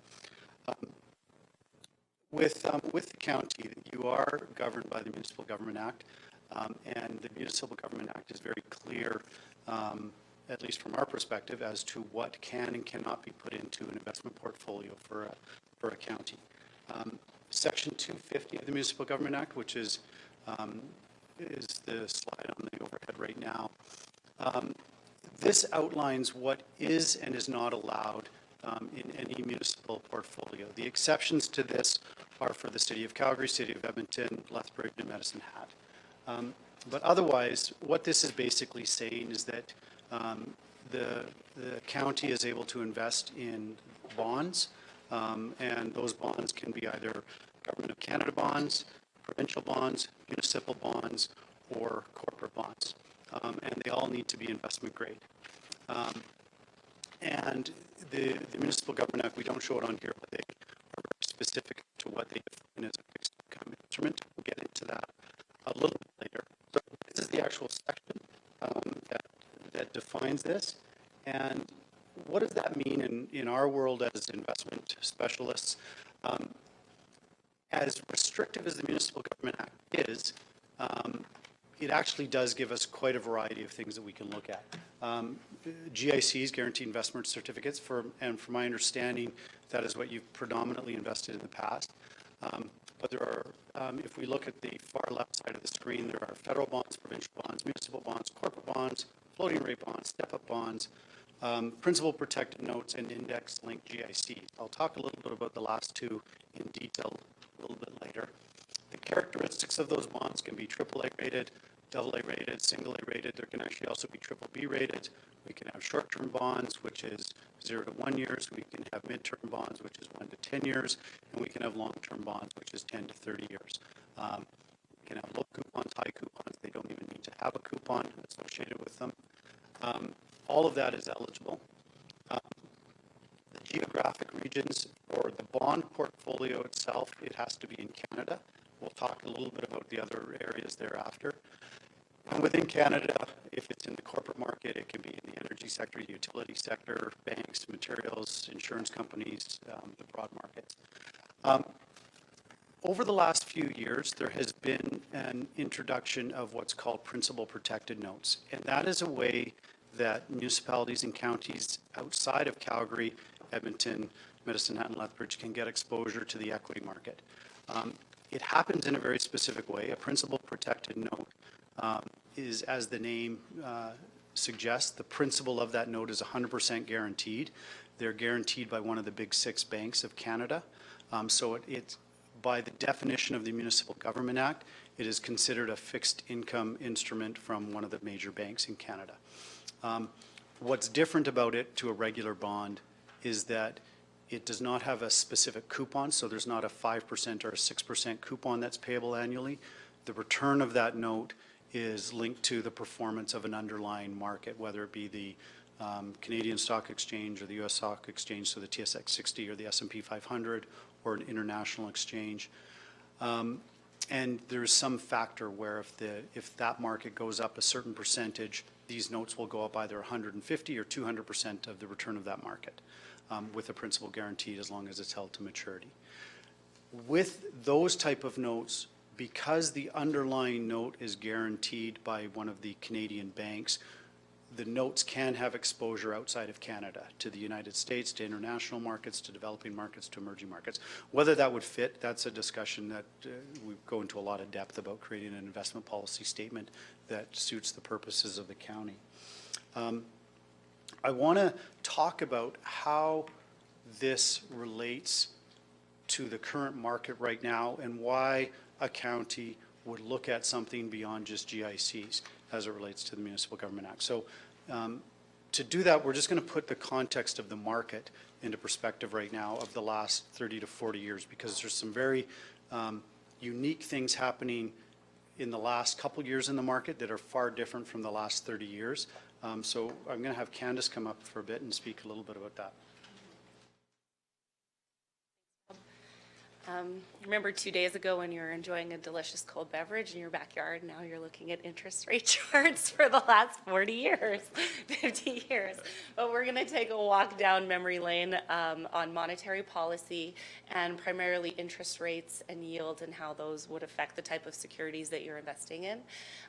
With the county, you are governed by the Municipal Government Act, and the Municipal Government Act is very clear, at least from our perspective, as to what can and cannot be put into an investment portfolio for a county. Section 250 of the Municipal Government Act, which is the slide on the overhead right now, this outlines what is and is not allowed in any municipal portfolio. The exceptions to this are for the City of Calgary, City of Edmonton, Lethbridge, and Medicine Hat. But otherwise, what this is basically saying is that the county is able to invest in bonds, and those bonds can be either Government of Canada bonds, provincial bonds, municipal bonds, or corporate bonds. And they all need to be investment grade. And the Municipal Government Act, we don't show it on here, but they are very specific to what they define as a fixed income instrument. We'll get into that a little bit later. So this is the actual section that defines this. And what does that mean in our world as investment specialists? As restrictive as the Municipal Government Act is, it actually does give us quite a variety of things that we can look at. GICs, Guaranteed Investment Certificates, and from my understanding, that is what you've predominantly invested in the past. But there are, if we look at the far left side of the screen, there are federal bonds, provincial bonds, municipal bonds, corporate bonds, floating rate bonds, step-up bonds, principal protected notes, and index-linked GICs. I'll talk a little bit about the last two in detail a little bit later. The characteristics of those bonds can be AAA rated, AA rated, single A rated. There can actually also be BBB rated. We can have short-term bonds, which is 0 to 1 years. We can have mid-term bonds, which is 1 to 10 years. And we can have long-term bonds, which is 10 to 30 years. We can have low coupons, high coupons. They don't even need to have a coupon associated with them. All of that is eligible. The geographic regions or the bond portfolio itself, it has to be in Canada. We'll talk a little bit about the other areas thereafter. And within Canada, if it's in the corporate market, it can be in the energy sector, utility sector, banks, materials, insurance companies, the broad markets. Over the last few years, there has been an introduction of what's called principal protected notes. And that is a way that municipalities and counties outside of Calgary, Edmonton, Medicine Hat, and Lethbridge can get exposure to the equity market. It happens in a very specific way. A principal protected note is, as the name suggests, the principal of that note is 100% guaranteed. They're guaranteed by one of the big 6 banks of Canada. So it's, by the definition of the Municipal Government Act, it is considered a fixed income instrument from one of the major banks in Canada. What's different about it to a regular bond is that it does not have a specific coupon, so there's not a 5% or a 6% coupon that's payable annually. The return of that note is linked to the performance of an underlying market, whether it be the Canadian Stock Exchange or the U.S. Stock Exchange, so the TSX 60 or the S&P 500 or an international exchange. And there's some factor where if that market goes up a certain percentage, these notes will go up either 150 or 200% of the return of that market. With a principal guaranteed as long as it's held to maturity. With those type of notes, because the underlying note is guaranteed by one of the Canadian banks, the notes can have exposure outside of Canada to the United States, to international markets, to developing markets, to emerging markets. Whether that would fit, that's a discussion that we go into a lot of depth about creating an investment policy statement that suits the purposes of the county. I want to talk about how this relates to the current market right now and why a county would look at something beyond just GICs as it relates to the Municipal Government Act. So to do that, we're just going to put the context of the market into perspective right now of the last 30 to 40 years, because there's some very unique things happening in the last couple years in the market that are far different from the last 30 years. So I'm going to have Candace come up for a bit and speak a little bit about that. Remember 2 days ago when you were enjoying a delicious cold beverage in your backyard, now you're looking at interest rate charts for the last 40 years, 50 years. But we're going to take a walk down memory lane on monetary policy and primarily interest rates and yield and how those would affect the type of securities that you're investing in.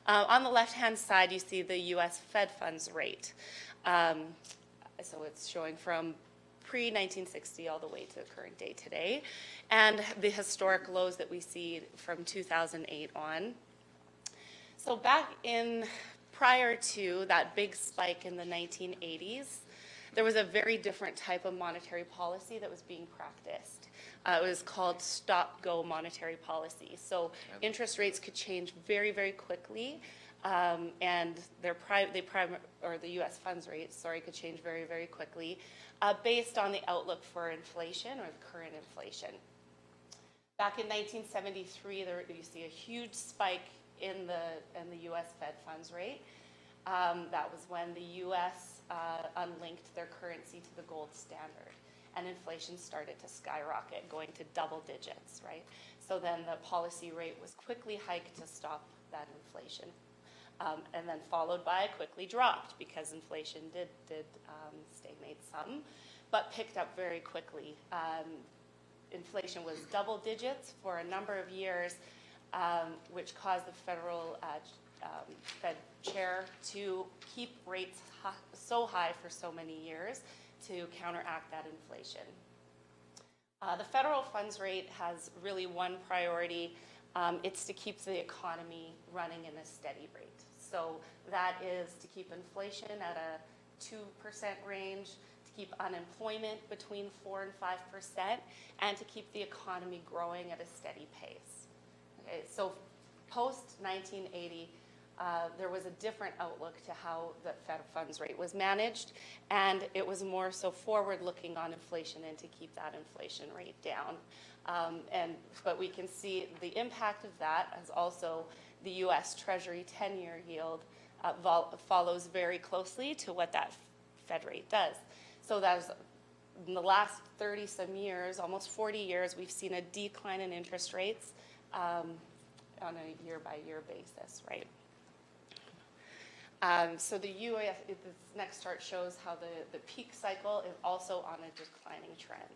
On the left-hand side, you see the U.S. Fed funds rate. So it's showing from pre-1960 all the way to the current day today, and the historic lows that we see from 2008 on. So back in, prior to that big spike in the 1980s, there was a very different type of monetary policy that was being practiced. It was called stop-go monetary policy. So interest rates could change very, very quickly, and the U.S. funds rate, could change very, very quickly based on the outlook for inflation or the current inflation. Back in 1973, you see a huge spike in the U.S. Fed funds rate. That was when the U.S. unlinked their currency to the gold standard. And inflation started to skyrocket, going to double digits, right? So then the policy rate was quickly hiked to stop that inflation. And then followed by quickly dropped because inflation did stagnate some, but picked up very quickly. Inflation was double digits for a number of years, which caused the federal Fed chair to keep rates so high for so many years to counteract that inflation. The federal funds rate has really one priority. It's to keep the economy running in a steady rate. So that is to keep inflation at a 2% range, to keep unemployment between 4 and 5%, and to keep the economy growing at a steady pace. Okay, so post-1980, there was a different outlook to how the Fed funds rate was managed, and it was more so forward-looking on inflation and to keep that inflation rate down. But we can see the impact of that as also the U.S. Treasury 10-year yield follows very closely to what that Fed rate does. So that's in the last 30-some years, almost 40 years, we've seen a decline in interest rates on a year-by-year basis, right? So the U.S., this next chart shows how the peak cycle is also on a declining trend.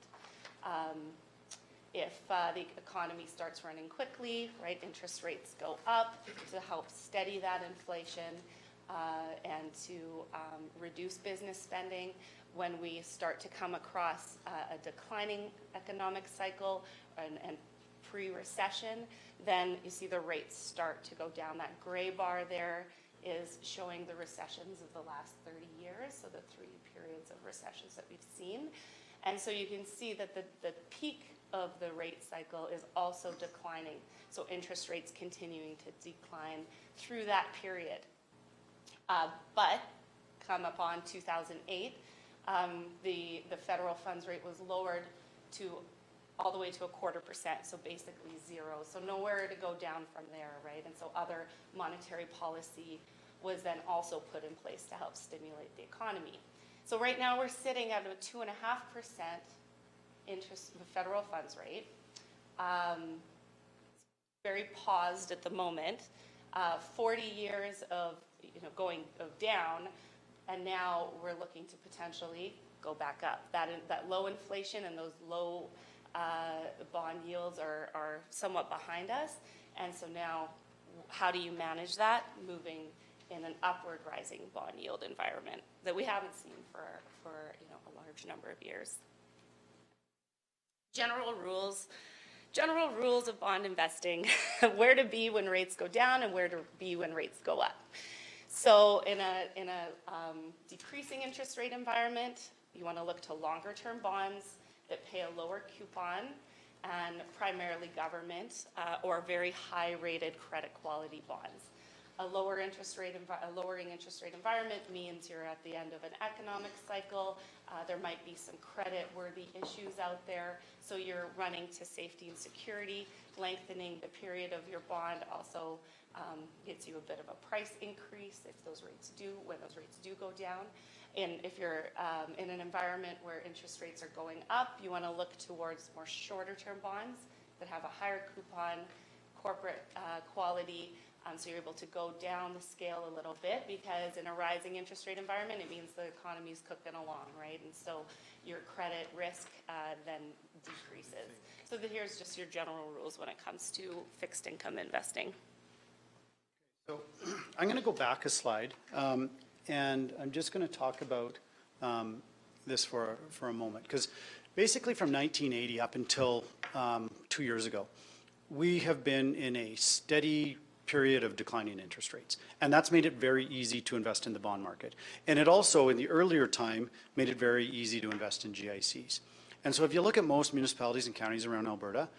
If the economy starts running quickly, right, interest rates go up to help steady that inflation and to reduce business spending. When we start to come across a declining economic cycle and pre-recession, then you see the rates start to go down. That gray bar there is showing the recessions of the last 30 years, so the 3 periods of recessions that we've seen. And so you can see that the peak of the rate cycle is also declining. So interest rates continuing to decline through that period. But come upon 2008, the federal funds rate was lowered to all the way to 0.25%, so basically zero. So nowhere to go down from there, right? And so other monetary policy was then also put in place to help stimulate the economy. So right now we're sitting at a 2.5% interest, the federal funds rate. Very paused at the moment. 40 years of going down, and now we're looking to potentially go back up. That low inflation and those low bond yields are somewhat behind us, and so now how do you manage that moving in an upward rising bond yield environment that we haven't seen for a large number of years? General rules of bond investing, where to be when rates go down and where to be when rates go up. So in a decreasing interest rate environment, you want to look to longer term bonds that pay a lower coupon and primarily government or very high rated credit quality bonds. A lowering interest rate environment means you're at the end of an economic cycle. There might be some credit-worthy issues out there, so you're running to safety and security. Lengthening the period of your bond also gets you a bit of a price increase when those rates do go down. And if you're in an environment where interest rates are going up, you want to look towards more shorter-term bonds that have a higher coupon, corporate quality. So you're able to go down the scale a little bit, because in a rising interest rate environment, it means the economy's cooking along, right? And so your credit risk then decreases. So here's just your general rules when it comes to fixed income investing. So I'm going to go back a slide, and I'm just going to talk about this for a moment, because basically from 1980 up until 2 years ago, we have been in a steady period of declining interest rates. And that's made it very easy to invest in the bond market. And it also, in the earlier time, made it very easy to invest in GICs. And so if you look at most municipalities and counties around Alberta,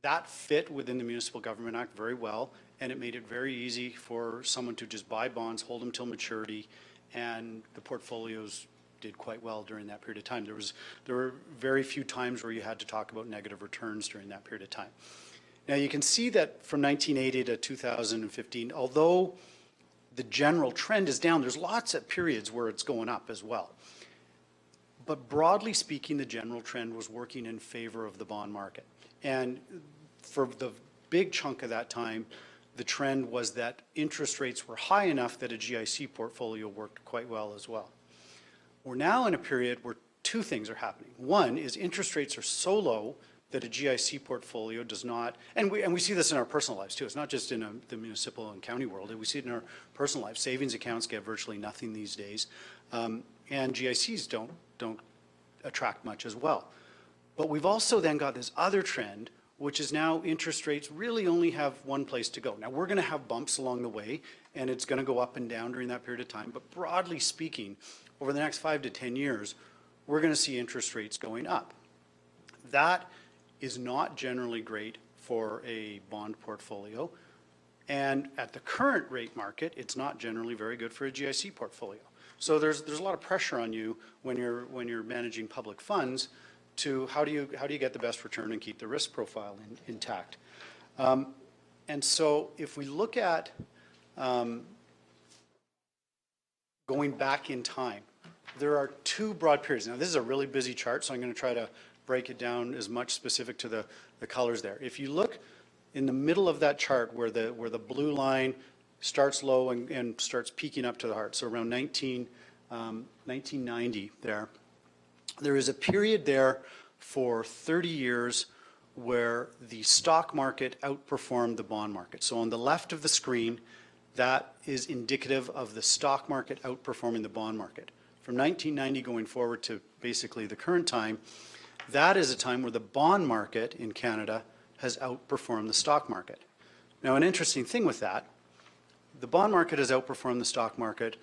that fit within the Municipal Government Act very well, and it made it very easy for someone to just buy bonds, hold them till maturity, and the portfolios did quite well during that period of time. There were very few times where you had to talk about negative returns during that period of time. Now you can see that from 1980 to 2015, although the general trend is down. There's lots of periods where it's going up as well. But broadly speaking, the general trend was working in favor of the bond market. And for the big chunk of that time, the trend was that interest rates were high enough that a GIC portfolio worked quite well as well. We're now in a period where two things are happening. One is interest rates are so low that a GIC portfolio does not, and we see this in our personal lives too. It's not just in the municipal and county world. We see it in our personal lives. Savings accounts get virtually nothing these days, and GICs don't attract much as well. But we've also then got this other trend, which is now interest rates really only have one place to go. Now, we're going to have bumps along the way, and it's going to go up and down during that period of time. But broadly speaking, over the next 5 to 10 years, we're going to see interest rates going up. That is not generally great for a bond portfolio. And at the current rate market, it's not generally very good for a GIC portfolio. So there's a lot of pressure on you when you're managing public funds to how do you get the best return and keep the risk profile intact. And so if we look at going back in time, there are two broad periods. Now, this is a really busy chart, so I'm going to try to break it down as much specific to the colors there. If you look in the middle of that chart where the blue line starts low and starts peaking up to the heart, so around 1990 there is a period there for 30 years where the stock market outperformed the bond market. So on the left of the screen, that is indicative of the stock market outperforming the bond market. From 1990 going forward to basically the current time, that is a time where the bond market in Canada has outperformed the stock market. Now, an interesting thing with that, the bond market has outperformed the stock market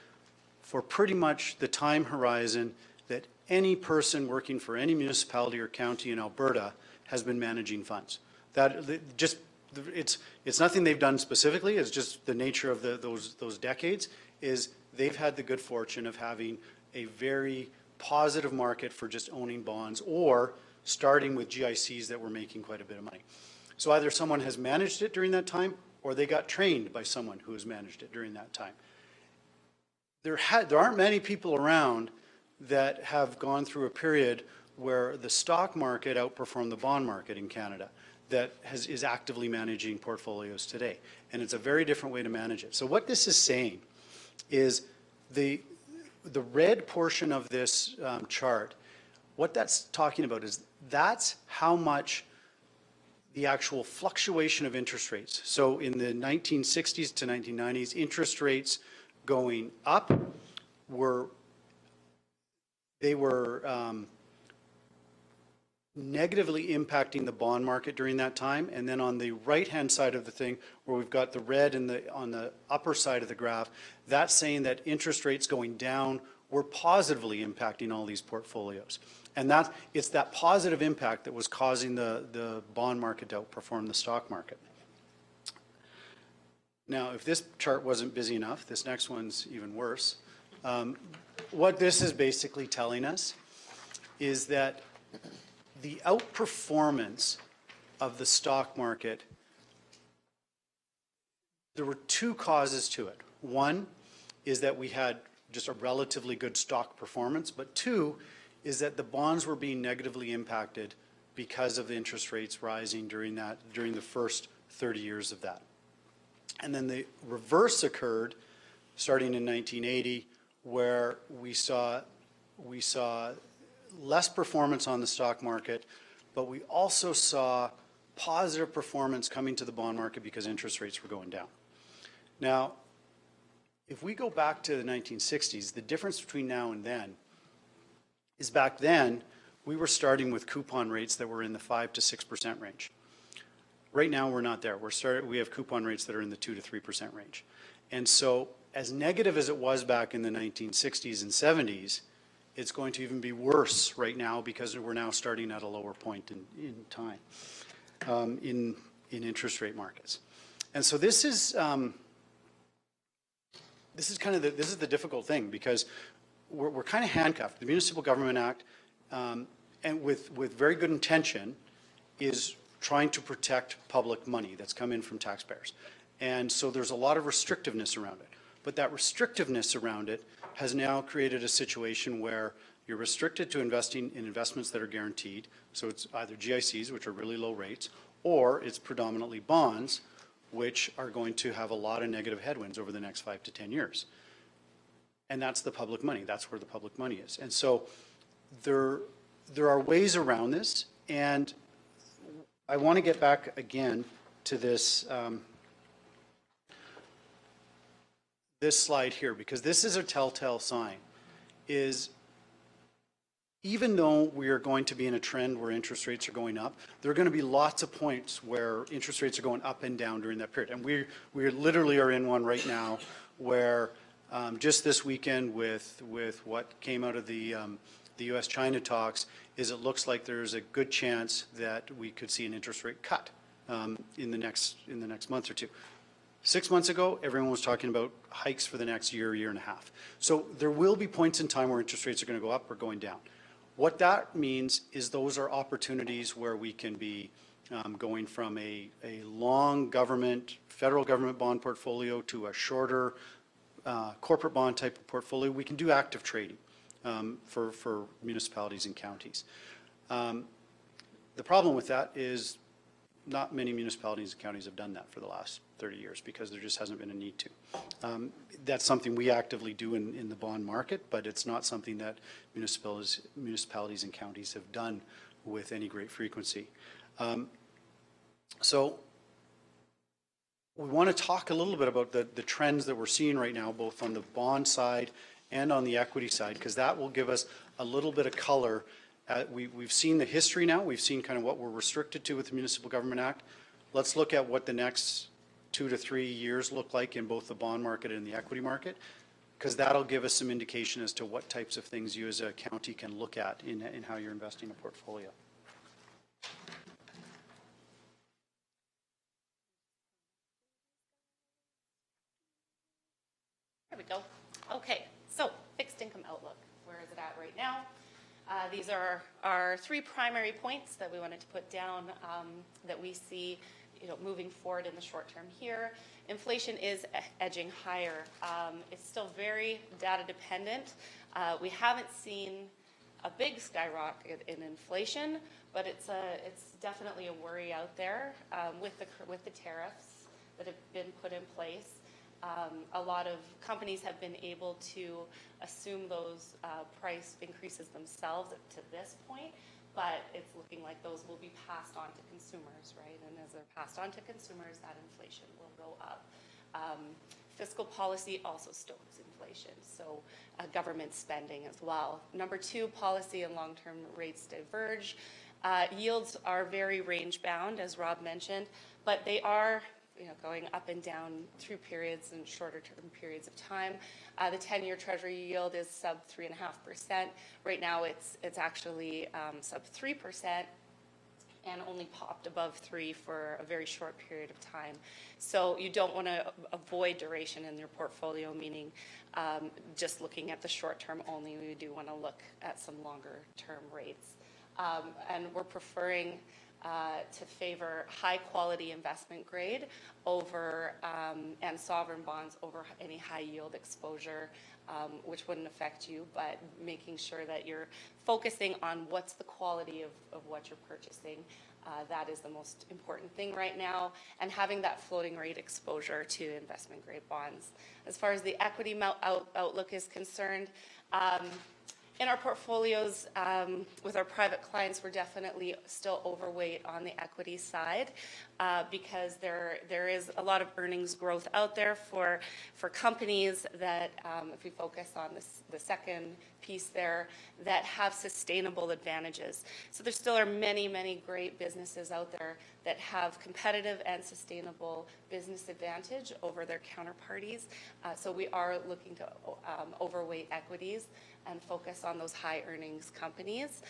for pretty much the time horizon that any person working for any municipality or county in Alberta has been managing funds. It's nothing they've done specifically. It's just the nature of those decades. Is they've had the good fortune of having a very positive market for just owning bonds, or starting with GICs that were making quite a bit of money. So either someone has managed it during that time, or they got trained by someone who has managed it during that time. There aren't many people around that have gone through a period where the stock market outperformed the bond market in Canada that is actively managing portfolios today. And it's a very different way to manage it. So what this is saying is the red portion of this chart, what that's talking about is that's how much the actual fluctuation of interest rates. So in the 1960s to 1990s, interest rates going up were negatively impacting the bond market during that time. And then on the right-hand side of the thing, where we've got the red on the upper side of the graph, that's saying that interest rates going down were positively impacting all these portfolios. And it's that positive impact that was causing the bond market to outperform the stock market. Now, if this chart wasn't busy enough, this next one's even worse. What this is basically telling us is that the outperformance of the stock market, there were two causes to it. One is that we had just a relatively good stock performance, but two is that the bonds were being negatively impacted because of the interest rates rising during the first 30 years of that. And then the reverse occurred starting in 1980, where we saw less performance on the stock market, but we also saw positive performance coming to the bond market because interest rates were going down. Now, if we go back to the 1960s, the difference between now and then is back then we were starting with coupon rates that were in the 5 to 6% range. Right now we're not there. We have coupon rates that are in the 2 to 3% range. And so as negative as it was back in the 1960s and 70s, it's going to even be worse right now because we're now starting at a lower point in time in interest rate markets. And so this is the difficult thing, because we're kind of handcuffed. The Municipal Government Act, and with very good intention, is trying to protect public money that's come in from taxpayers. And so there's a lot of restrictiveness around it. But that restrictiveness around it has now created a situation where you're restricted to investing in investments that are guaranteed. So it's either GICs, which are really low rates, or it's predominantly bonds, which are going to have a lot of negative headwinds over the next 5 to 10 years. And that's the public money. That's where the public money is. And so there are ways around this. And I want to get back again to this, this slide here, because this is a telltale sign, is even though we are going to be in a trend where interest rates are going up, there are going to be lots of points where interest rates are going up and down during that period. And we literally are in one right now where just this weekend with what came out of the U.S.-China talks is it looks like there's a good chance that we could see an interest rate cut in the next month or two. 6 months ago, everyone was talking about hikes for the next year and a half. So there will be points in time where interest rates are going to go up or going down. What that means is those are opportunities where we can be going from a long government, federal government bond portfolio to a shorter corporate bond type of portfolio. We can do active trading for municipalities and counties. The problem with that is not many municipalities and counties have done that for the last 30 years because there just hasn't been a need to. That's something we actively do in the bond market, but it's not something that municipalities and counties have done with any great frequency. So we want to talk a little bit about the trends that we're seeing right now, both on the bond side and on the equity side, because that will give us a little bit of color. We've seen the history now. We've seen kind of what we're restricted to with the Municipal Government Act. Let's look at what the next 2 to 3 years look like in both the bond market and the equity market, because that'll give us some indication as to what types of things you as a county can look at in how you're investing a portfolio. There we go. Okay, so fixed income outlook. Where is it at right now? These are our 3 primary points that we wanted to put down that we see, moving forward in the short term here. Inflation is edging higher. It's still very data dependent. We haven't seen a big skyrocket in inflation, but it's definitely a worry out there with the tariffs that have been put in place. A lot of companies have been able to assume those price increases themselves to this point, but it's looking like those will be passed on to consumers, right? And as they're passed on to consumers, that inflation will go up. Fiscal policy also stokes inflation, so government spending as well. Number 2, policy and long-term rates diverge. Yields are very range-bound, as Rob mentioned, but they are going up and down through periods and shorter term periods of time. The 10-year Treasury yield is sub 3.5%. Right now it's actually sub 3% and only popped above 3 for a very short period of time. So you don't want to avoid duration in your portfolio, meaning just looking at the short term only. We do want to look at some longer term rates. And we're preferring to favor high quality investment grade over and sovereign bonds over any high yield exposure, which wouldn't affect you, but making sure that you're focusing on what's the quality of what you're purchasing. That is the most important thing right now, and having that floating rate exposure to investment grade bonds. As far as the equity outlook is concerned, in our portfolios, with our private clients, we're definitely still overweight on the equity side because there is a lot of earnings growth out there for companies that, if we focus on the second piece there, that have sustainable advantages. So there still are many, many great businesses out there that have competitive and sustainable business advantage over their counterparties. So we are looking to overweight equities and focus on those high earnings companies,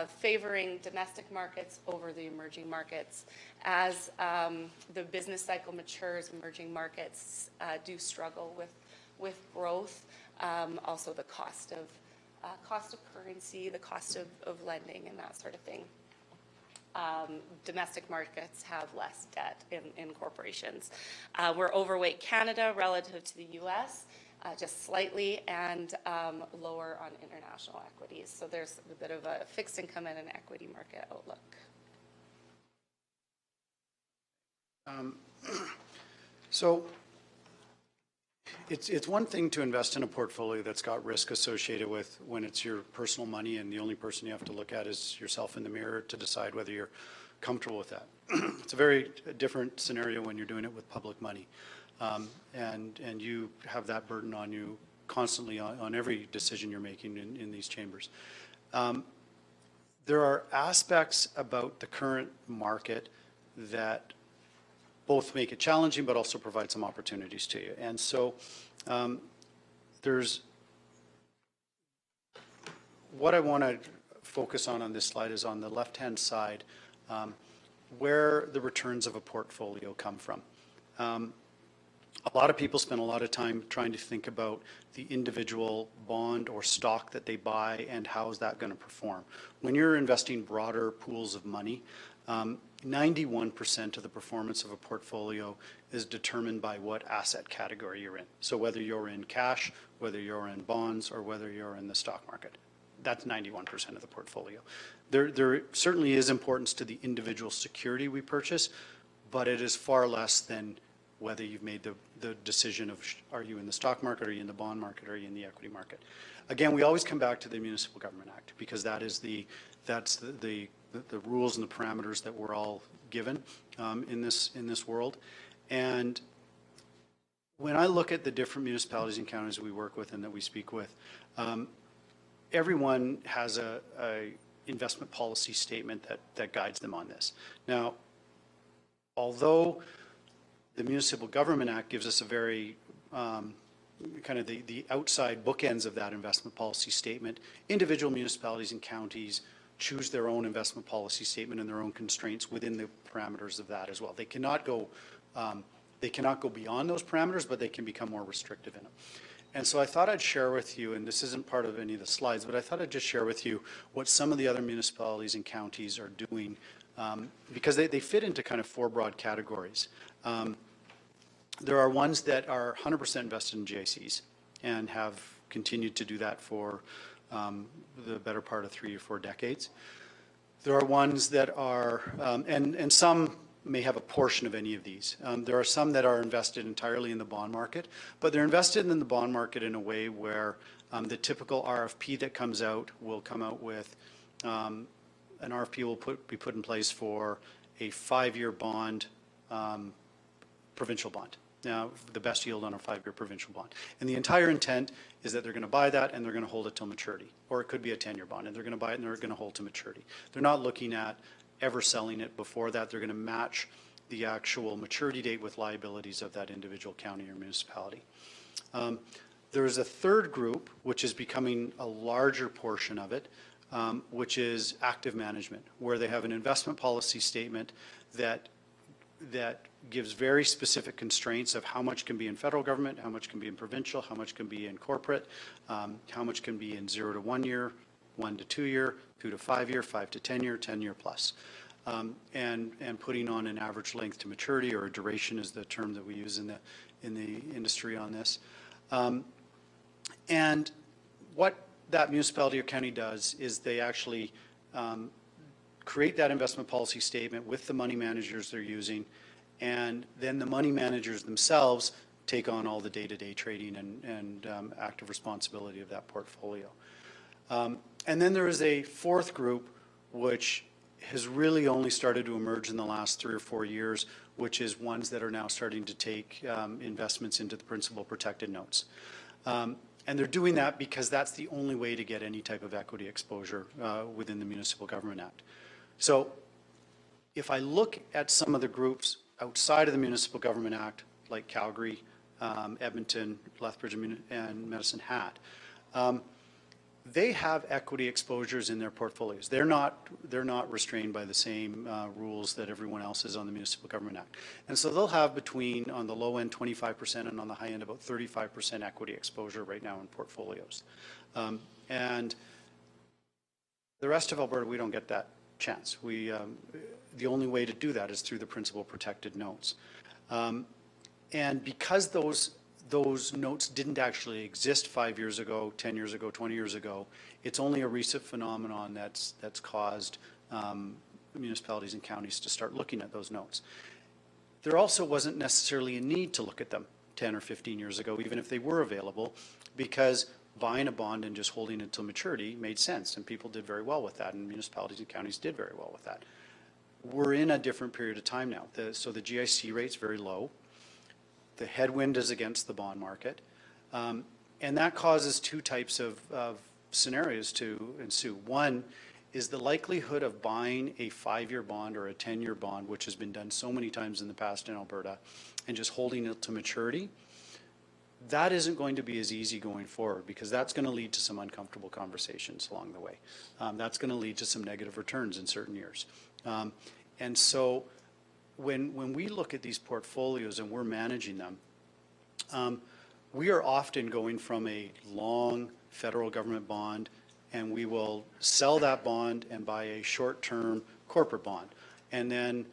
favoring domestic markets over the emerging markets. As the business cycle matures, emerging markets do struggle with growth, also the cost of currency, the cost of lending, and that sort of thing. domestic markets have less debt in corporations. We're overweight Canada relative to the US, just slightly, and lower on international equities. So there's a bit of a fixed income and an equity market outlook. So it's one thing to invest in a portfolio that's got risk associated with when it's your personal money and the only person you have to look at is yourself in the mirror to decide whether you're comfortable with that. It's a very different scenario when you're doing it with public money. And you have that burden on you constantly on every decision you're making in these chambers. There are aspects about the current market that both make it challenging but also provide some opportunities to you. And so there's what I want to focus on this slide is on the left-hand side where the returns of a portfolio come from. A lot of people spend a lot of time trying to think about the individual bond or stock that they buy and how is that going to perform. When you're investing broader pools of money, 91% of the performance of a portfolio is determined by what asset category you're in. So whether you're in cash, whether you're in bonds, or whether you're in the stock market. That's 91% of the portfolio. There certainly is importance to the individual security we purchase, but it is far less than whether you've made the decision of are you in the stock market, are you in the bond market, are you in the equity market. Again, we always come back to the Municipal Government Act because that's the rules and the parameters that we're all given in this world. And when I look at the different municipalities and counties we work with and that we speak with, everyone has a investment policy statement that guides them on this. Now, although the Municipal Government Act gives us a very kind of the outside bookends of that investment policy statement, individual municipalities and counties choose their own investment policy statement and their own constraints within the parameters of that as well. They cannot go beyond those parameters, but they can become more restrictive in them. And so I thought I'd share with you, and this isn't part of any of the slides, but I thought I'd just share with you what some of the other municipalities and counties are doing because they fit into kind of four broad categories. There are ones that are 100% invested in GICs and have continued to do that for the better part of 3 or 4 decades. There are ones that are, and some may have a portion of any of these. There are some that are invested entirely in the bond market, but they're invested in the bond market in a way where the typical RFP that comes out will come out with, an RFP will be put in place for a 5-year bond, provincial bond. Now, the best yield on a 5-year provincial bond. And the entire intent is that they're going to buy that and they're going to hold it till maturity. Or it could be a 10-year bond and they're going to buy it and they're going to hold to maturity. They're not looking at ever selling it before that. They're going to match the actual maturity date with liabilities of that individual county or municipality. There is a third group, which is becoming a larger portion of it, which is active management, where they have an investment policy statement that gives very specific constraints of how much can be in federal government, how much can be in provincial, how much can be in corporate, how much can be in 0 to 1 year, 1 to 2 year, 2 to 5 year, 5 to 10 year, 10 year plus. And putting on an average length to maturity, or a duration is the term that we use in the industry on this. And what that municipality or county does is they actually create that investment policy statement with the money managers they're using, and then the money managers themselves take on all the day-to-day trading and active responsibility of that portfolio. And then there is a fourth group, which has really only started to emerge in the last 3 or 4 years, which is ones that are now starting to take investments into the principal protected notes. And they're doing that because that's the only way to get any type of equity exposure within the Municipal Government Act. So if I look at some of the groups outside of the Municipal Government Act, like Calgary, Edmonton, Lethbridge, and Medicine Hat, they have equity exposures in their portfolios. They're not restrained by the same rules that everyone else is on the Municipal Government Act. And so they'll have between, on the low end, 25%, and on the high end, about 35% equity exposure right now in portfolios. And the rest of Alberta, we don't get that chance. The only way to do that is through the principal protected notes. And because those notes didn't actually exist 5 years ago, 10 years ago, 20 years ago, it's only a recent phenomenon that's caused municipalities and counties to start looking at those notes. There also wasn't necessarily a need to look at them 10 or 15 years ago, even if they were available, because buying a bond and just holding it till maturity made sense, and people did very well with that, and municipalities and counties did very well with that. We're in a different period of time now. So the GIC rate's very low. The headwind is against the bond market. And that causes two types of scenarios to ensue. One is the likelihood of buying a 5-year bond or a 10-year bond, which has been done so many times in the past in Alberta, and just holding it to maturity. That isn't going to be as easy going forward, because that's going to lead to some uncomfortable conversations along the way. That's going to lead to some negative returns in certain years. And so when we look at these portfolios and we're managing them, we are often going from a long federal government bond, and we will sell that bond and buy a short-term corporate bond. And then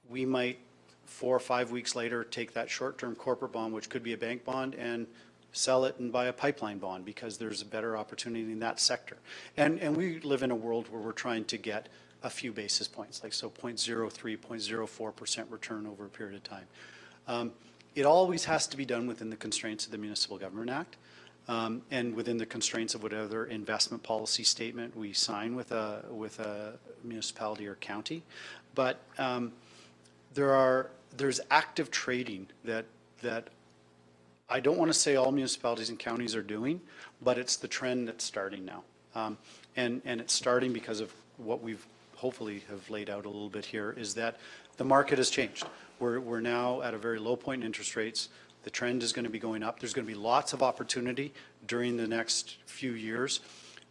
we might 4 or 5 weeks later take that short-term corporate bond, which could be a bank bond, and sell it and buy a pipeline bond, because there's a better opportunity in that sector. And we live in a world where we're trying to get a few basis points, like so 0.03, 0.04% return over a period of time. It always has to be done within the constraints of the Municipal Government Act, and within the constraints of whatever investment policy statement we sign with a municipality or county. But there's active trading that I don't want to say all municipalities and counties are doing, but it's the trend that's starting now. And it's starting because of what we've hopefully have laid out a little bit here, is that the market has changed. We're now at a very low point in interest rates. The trend is going to be going up. There's going to be lots of opportunity during the next few years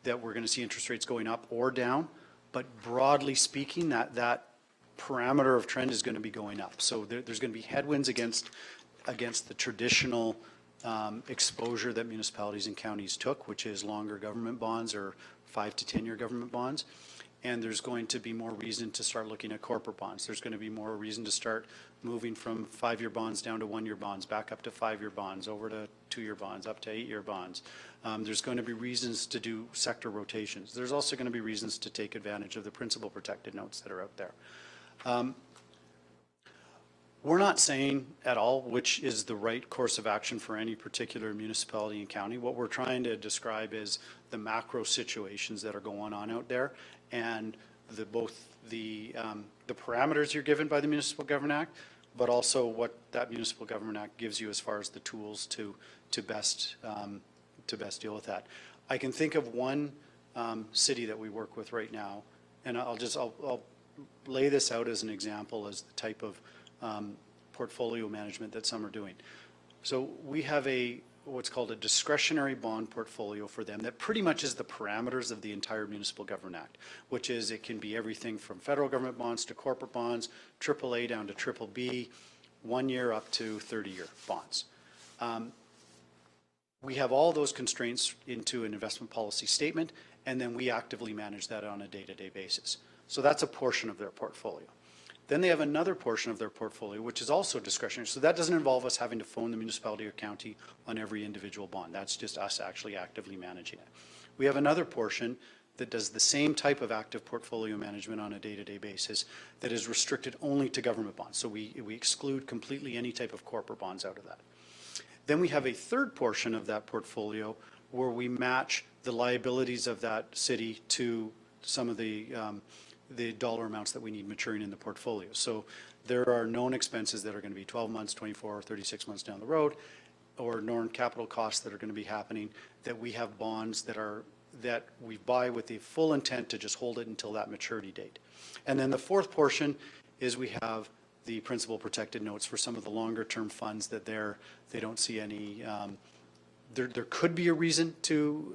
that we're going to see interest rates going up or down. But broadly speaking, that parameter of trend is going to be going up. So there's going to be headwinds against the traditional exposure that municipalities and counties took, which is longer government bonds or 5 to 10-year government bonds. And there's going to be more reason to start looking at corporate bonds. There's going to be more reason to start moving from 5-year bonds down to 1-year bonds, back up to 5-year bonds, over to 2-year bonds, up to 8-year bonds. There's going to be reasons to do sector rotations. There's also going to be reasons to take advantage of the principal protected notes that are out there. We're not saying at all which is the right course of action for any particular municipality and county. What we're trying to describe is the macro situations that are going on out there, and both the parameters you're given by the Municipal Government Act, but also what that Municipal Government Act gives you as far as the tools to best deal with that. I can think of one city that we work with right now, and I'll lay this out as an example as the type of portfolio management that some are doing. So we have what's called a discretionary bond portfolio for them that pretty much is the parameters of the entire Municipal Government Act, which is it can be everything from federal government bonds to corporate bonds, AAA down to BBB, 1 year up to 30-year bonds. We have all those constraints into an investment policy statement, and then we actively manage that on a day-to-day basis. So that's a portion of their portfolio. Then they have another portion of their portfolio, which is also discretionary. So that doesn't involve us having to phone the municipality or county on every individual bond. That's just us actually actively managing it. We have another portion that does the same type of active portfolio management on a day-to-day basis that is restricted only to government bonds. So we exclude completely any type of corporate bonds out of that. Then we have a third portion of that portfolio where we match the liabilities of that city to some of the dollar amounts that we need maturing in the portfolio. So there are known expenses that are going to be 12 months, 24, or 36 months down the road, or known capital costs that are going to be happening, that we have bonds that we buy with the full intent to just hold it until that maturity date. And then the fourth portion is we have the principal protected notes for some of the longer term funds that they don't see any, there could be a reason to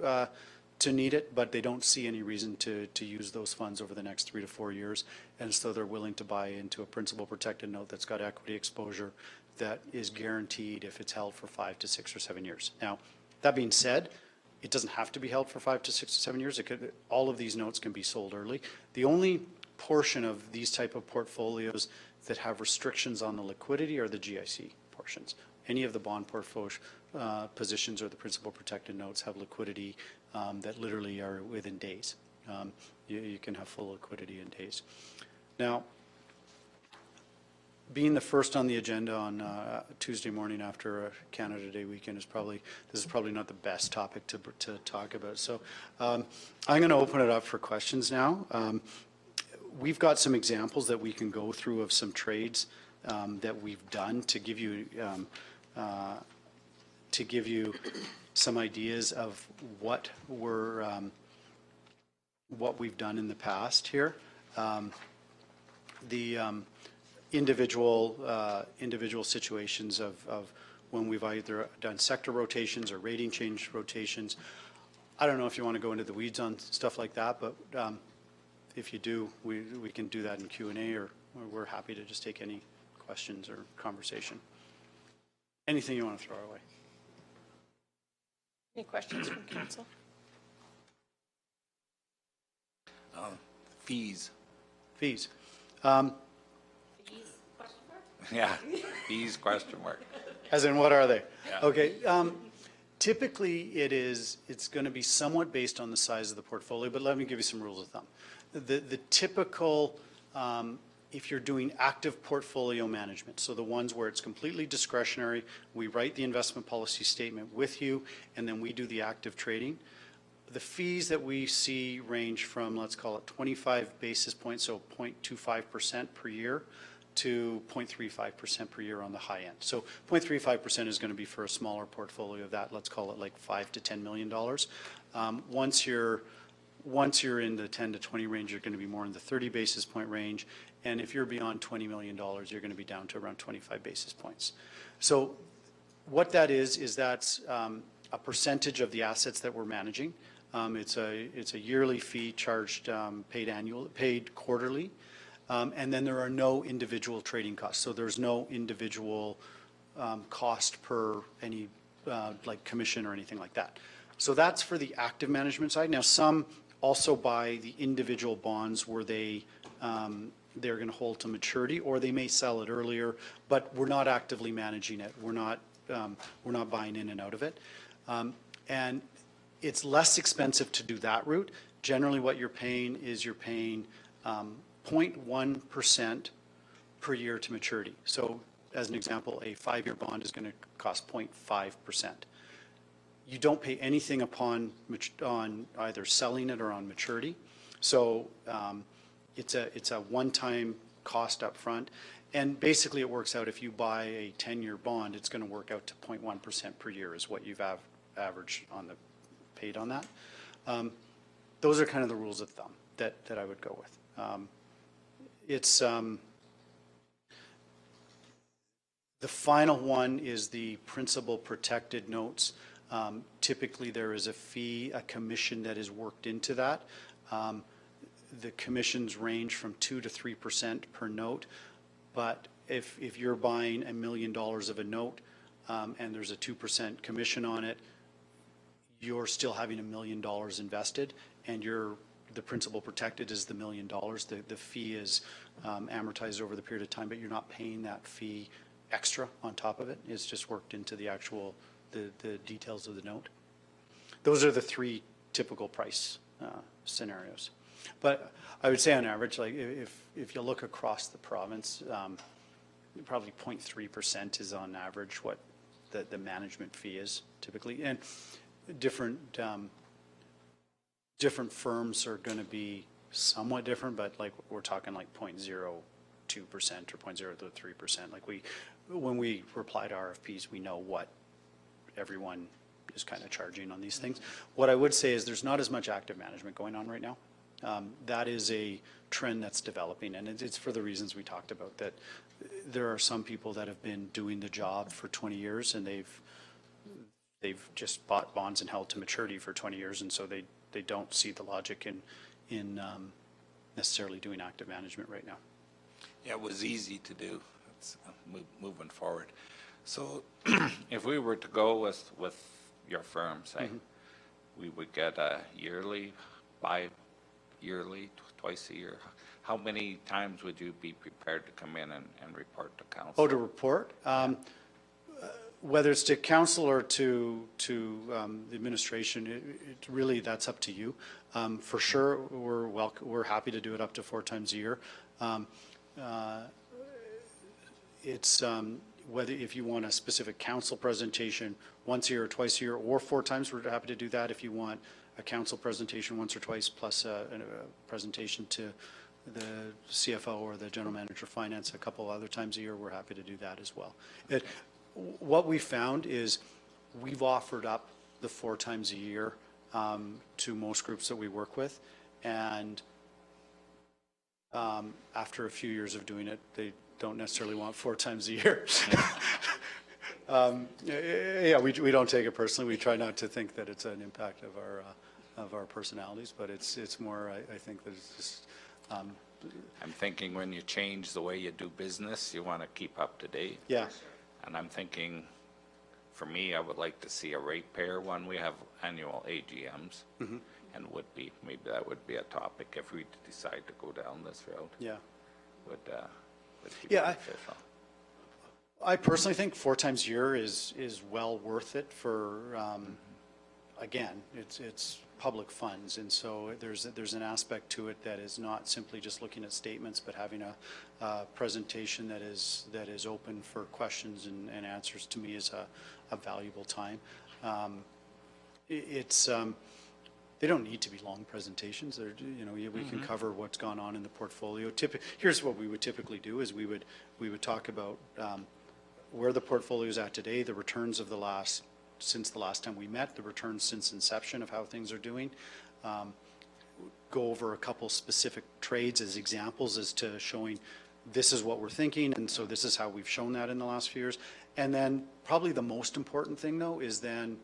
need it, but they don't see any reason to use those funds over the next 3 to 4 years. And so they're willing to buy into a principal protected note that's got equity exposure that is guaranteed if it's held for 5 to 6 or 7 years. Now, that being said, It doesn't have to be held for 5 to 6 to 7 years. It could, all of these notes can be sold early. The only portion of these type of portfolios that have restrictions on the liquidity are the GIC portions. Any of the bond portfolio positions or the principal protected notes have liquidity that literally are within days. You can have full liquidity in days. Now, being the first on the agenda on Tuesday morning after a Canada Day weekend is probably not the best topic to talk about. So I'm going to open it up for questions now. We've got some examples that we can go through of some trades that we've done to give you some ideas of what we've done in the past here. Individual situations of when we've either done sector rotations or rating change rotations. I don't know if you want to go into the weeds on stuff like that, but if you do, we can do that in Q&A, or we're happy to just take any questions or conversation. Anything you want to throw our way. Any questions from council? Fees. Fees. Yeah, fees, question mark. As in, what are they? Yeah. Okay. Typically, it's going to be somewhat based on the size of the portfolio, but let me give you some rules of thumb. The typical, if you're doing active portfolio management, so the ones where it's completely discretionary, we write the investment policy statement with you, and then we do the active trading. The fees that we see range from, let's call it 25 basis points, so 0.25% per year, to 0.35% per year on the high end. So 0.35% is going to be for a smaller portfolio of that, let's call it like $5 to $10 million. Once you're in the 10 to 20 range, you're going to be more in the 30 basis point range. And if you're beyond $20 million, you're going to be down to around 25 basis points. So what that is that's a percentage of the assets that we're managing. It's a yearly fee charged, paid quarterly. And then there are no individual trading costs. So there's no individual cost per any like commission or anything like that. So that's for the active management side. Now, some also buy the individual bonds where they're going to hold to maturity, or they may sell it earlier, but we're not actively managing it. We're not buying in and out of it. And it's less expensive to do that route. Generally, what you're paying is 0.1% per year to maturity. So as an example, a 5-year bond is going to cost 0.5%. You don't pay anything on either selling it or on maturity. So it's a one-time cost up front. And basically it works out, if you buy a 10-year bond, it's going to work out to 0.1% per year is what you've averaged on the paid on that. Those are kind of the rules of thumb that I would go with. The final one is the principal protected notes. Typically there is a fee, a commission that is worked into that. The commissions range from 2 to 3% per note, but if you're buying $1 million of a note and there's a 2% commission on it, you're still having $1 million invested, and the principal protected is the $1 million. The fee is amortized over the period of time, but you're not paying that fee extra on top of it. It's just worked into the actual the details of the note. Those are the 3 typical price scenarios. But I would say on average, like if you look across the province, probably 0.3% is on average what the management fee is typically. And different firms are going to be somewhat different, but like we're talking like 0.02% or 0.03%. Like when we reply to RFPs, we know what everyone is kind of charging on these things. What I would say is there's not as much active management going on right now. That is a trend that's developing, and it's for the reasons we talked about, that there are some people that have been doing the job for 20 years and they've just bought bonds and held to maturity for 20 years, and so they don't see the logic in necessarily doing active management right now. Yeah, it was easy to do. It's moving forward. So if we were to go with your firm, say, we would get a yearly, bi-yearly, twice a year? How many times would you be prepared to come in and report to council? Oh, to report? Whether it's to council or to the administration, it really, that's up to you. For sure, we're happy to do it up to 4 times a year. It's whether if you want a specific council presentation once a year or twice a year or 4 times, we're happy to do that. If you want a council presentation once or twice plus a presentation to the CFO or the general manager of finance a couple other times a year, we're happy to do that as well. What we found is we've offered up the 4 times a year to most groups that we work with, and after a few years of doing it, they don't necessarily want 4 times a year. Yeah, we don't take it personally. We try not to think that it's an impact of our personalities, but it's more, I think that it's just. I'm thinking when you change the way you do business, you want to keep up to date. Yeah. And I'm thinking, for me, I would like to see a ratepayer one. We have annual AGMs, and maybe that would be a topic if we decide to go down this road. Yeah. Would be beneficial. I personally think 4 times a year is well worth it for, again, it's public funds, and so there's an aspect to it that is not simply just looking at statements, but having a presentation that is open for questions and answers. To me, is a valuable time. They don't need to be long presentations. We can cover what's gone on in the portfolio. Here's what we would typically do: is we would talk about where the portfolio is at today, the returns of since the last time we met, the returns since inception of how things are doing. Go over a couple specific trades as examples as to showing this is what we're thinking, and so this is how we've shown that in the last few years. And then probably the most important thing, though, is then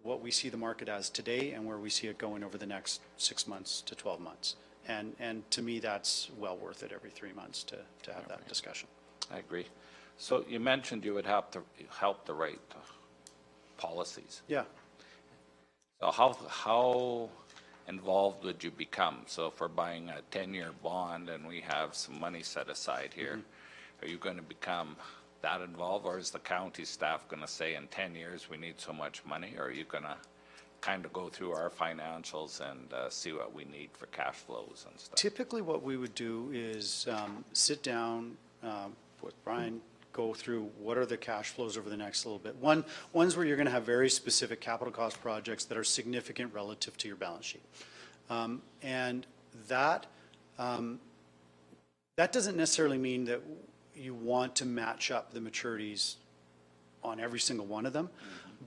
what we see the market as today and where we see it going over the next 6 months to 12 months. And to me, that's well worth it every 3 months to have that discussion. I agree. So you mentioned you would have to help the right policies. Yeah. So how involved would you become? So if we're buying a 10-year bond and we have some money set aside here, are you going to become that involved, or is the county staff going to say in 10 years we need so much money, or are you going to kind of go through our financials and see what we need for cash flows and stuff? Typically what we would do is sit down with Brian, go through what are the cash flows over the next little bit. One's where you're going to have very specific capital cost projects that are significant relative to your balance sheet. And that doesn't necessarily mean that you want to match up the maturities on every single one of them,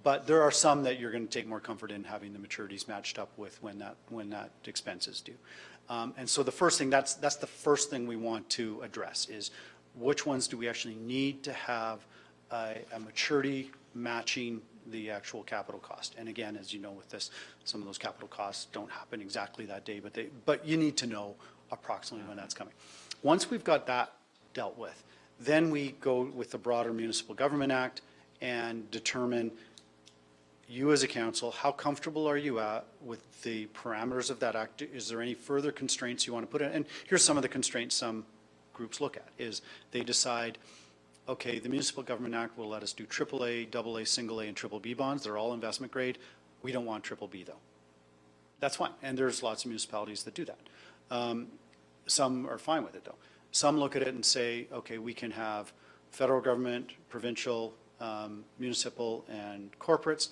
but there are some that you're going to take more comfort in having the maturities matched up with when that expense is due. And so the first thing, that's the first thing we want to address is which ones do we actually need to have a maturity matching the actual capital cost. And again, as you know with this, some of those capital costs don't happen exactly that day, but you need to know approximately when that's coming. Once we've got that dealt with, then we go with the broader Municipal Government Act and determine, you as a council, how comfortable are you at with the parameters of that act? Is there any further constraints you want to put in? And here's some of the constraints some groups look at, is they decide, okay, the Municipal Government Act will let us do AAA, AA, single A, and triple B bonds. They're all investment grade. We don't want triple B, though. That's fine, and there's lots of municipalities that do that. Some are fine with it, though. Some look at it and say, okay, we can have federal government, provincial, municipal, and corporates.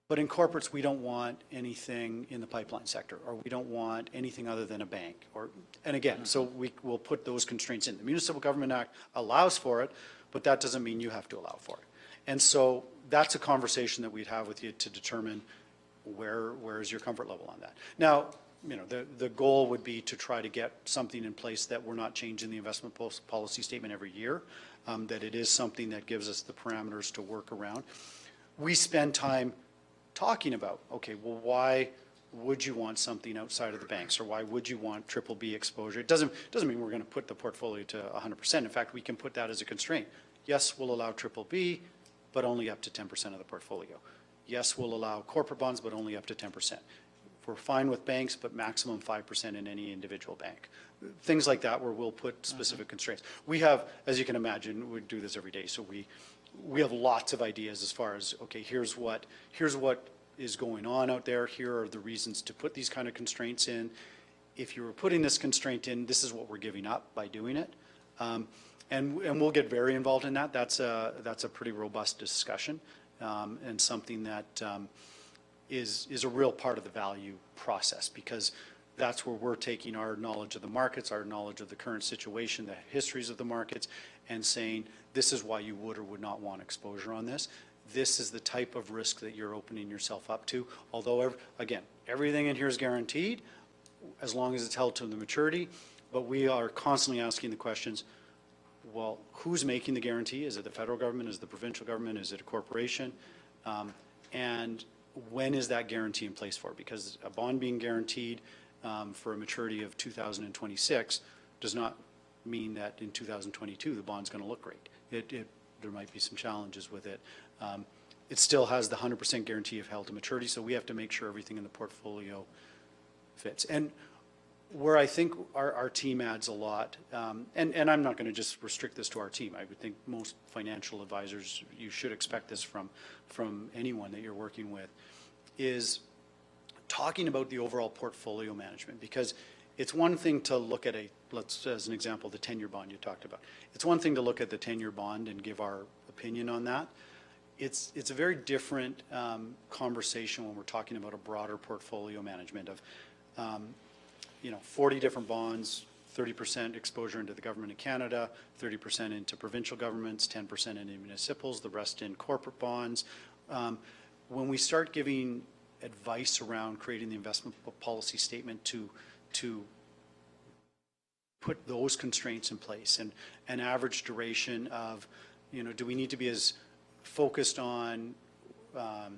But in corporates, we don't want anything in the pipeline sector, or we don't want anything other than a bank. And again, so we'll put those constraints in. The Municipal Government Act allows for it, but that doesn't mean you have to allow for it. And so that's a conversation that we'd have with you to determine where is your comfort level on that. Now, the goal would be to try to get something in place that we're not changing the investment policy statement every year, that it is something that gives us the parameters to work around. We spend time talking about, okay, well, why would you want something outside of the banks, or why would you want triple B exposure? It doesn't mean we're going to put the portfolio to 100%. In fact, we can put that as a constraint. Yes, we'll allow triple B, but only up to 10% of the portfolio. yes, we'll allow corporate bonds, but only up to 10%. We're fine with banks, but maximum 5% in any individual bank. Things like that where we'll put specific constraints. We have, as you can imagine, we do this every day, so we have lots of ideas as far as, okay, here's what is going on out there, here are the reasons to put these kind of constraints in. If you were putting this constraint in, this is what we're giving up by doing it. And we'll get very involved in that. That's a pretty robust discussion, and something that is a real part of the value process, because that's where we're taking our knowledge of the markets, our knowledge of the current situation, the histories of the markets, and saying, this is why you would or would not want exposure on this. This is the type of risk that you're opening yourself up to. Although, again, everything in here is guaranteed as long as it's held to the maturity, but we are constantly asking the questions, well, who's making the guarantee? Is it the federal government? Is it the provincial government? Is it a corporation? And when is that guarantee in place for? Because a bond being guaranteed for a maturity of 2026 does not mean that in 2022 the bond's going to look great. There might be some challenges with it. It still has the 100% guarantee of held to maturity, so we have to make sure everything in the portfolio fits. And where I think our team adds a lot, and I'm not going to just restrict this to our team. I would think most financial advisors, you should expect this from anyone that you're working with, is talking about the overall portfolio management. Because it's one thing to look at let's, as an example, the 10-year bond you talked about. It's one thing to look at the 10-year bond and give our opinion on that. It's a very different conversation when we're talking about a broader portfolio management of 40 different bonds, 30% exposure into the government of Canada, 30% into provincial governments, 10% into municipals, the rest in corporate bonds. When we start giving advice around creating the investment policy statement to put those constraints in place, and an average duration of, do we need to be as focused on a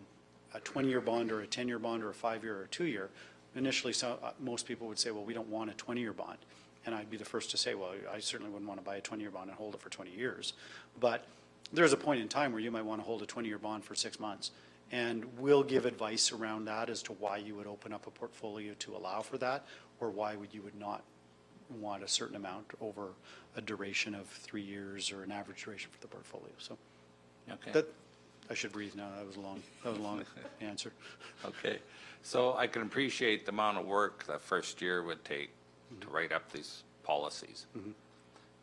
20-year bond or a 10-year bond or a 5-year or a 2-year? Initially, most people would say, well, we don't want a 20-year bond. And I'd be the first to say, well, I certainly wouldn't want to buy a 20-year bond and hold it for 20 years. But there's a point in time where you might want to hold a 20-year bond for 6 months. And we'll give advice around that as to why you would open up a portfolio to allow for that, or why you would not want a certain amount over a duration of 3 years or an average duration for the portfolio. So Okay. I should breathe now. That was a long answer. Okay. So I can appreciate the amount of work that first year would take to write up these policies.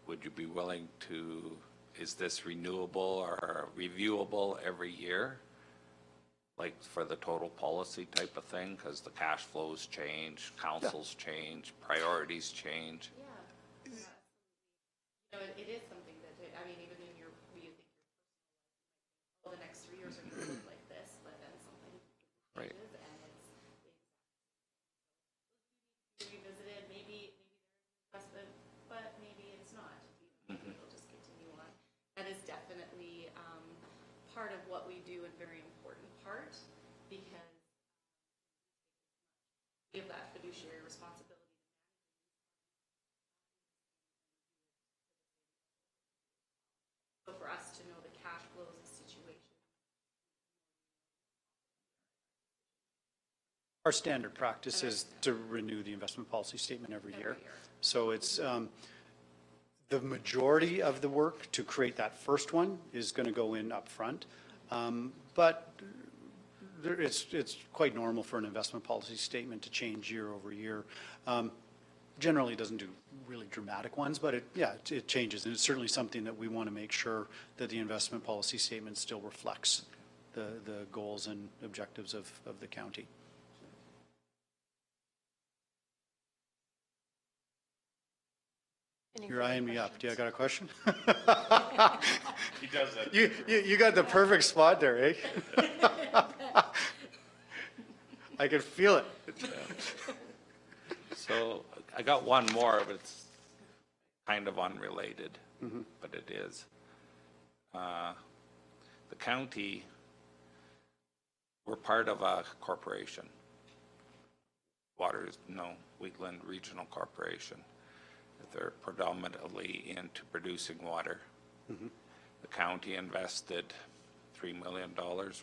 Would you be willing to, is this renewable or reviewable every year? Like for the total policy type of thing? Because the cash flows change, councils change, priorities change. Yeah. It is something that, even in you think the next 3 years are going to look like this, but then something Right. changes and it's revisited. Maybe there's investment, but maybe it's not. Maybe it'll just continue on. That is definitely part of what we do, and very important part, because we have that fiduciary responsibility. So for us to know the cash flows, the situation. Our standard practice is to renew the investment policy statement every year. So it's the majority of the work to create that first one is going to go in up front. But it's quite normal for an investment policy statement to change year over year. Generally, it doesn't do really dramatic ones, but it changes. And it's certainly something that we want to make sure that the investment policy statement still reflects the goals and objectives of the county. You're eyeing me up. Do you got a question? He does that. You got the perfect spot there, eh? I can feel it. So I got one more, but it's kind of unrelated, but it is. The county, we're part of a corporation. Wheatland Regional Corporation. They're predominantly into producing water. The county invested $3 million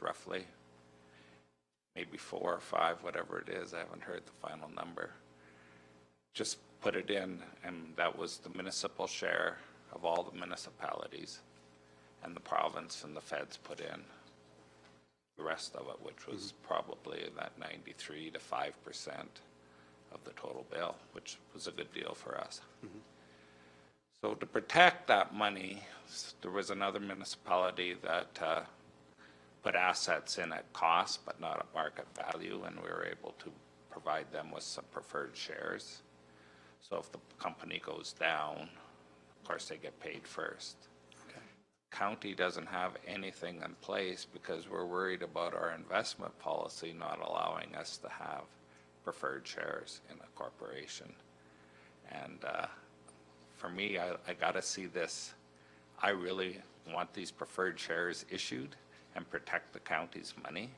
roughly maybe 4 or 5, whatever it is, I haven't heard the final number. Just put it in, and that was the municipal share of all the municipalities, and the province and the feds put in the rest of it, which was probably that 93 to 5% of the total bill, which was a good deal for us. So to protect that money, there was another municipality that put assets in at cost but not at market value, and we were able to provide them with some preferred shares. So if the company goes down, of course they get paid first. County doesn't have anything in place because we're worried about our investment policy not allowing us to have preferred shares in a corporation. And for me, I got to see this. I really want these preferred shares issued and protect the county's money.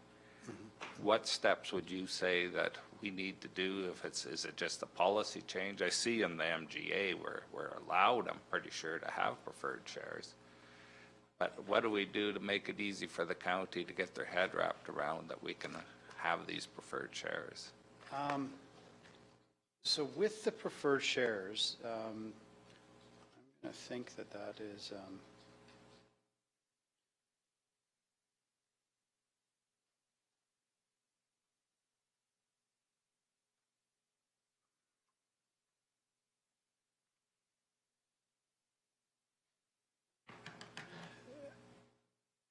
What steps would you say that we need to do? If is it just a policy change? I see in the MGA we're allowed, I'm pretty sure, to have preferred shares. But what do we do to make it easy for the county to get their head wrapped around that we can have these preferred shares? So with the preferred shares, I'm going to think that that is,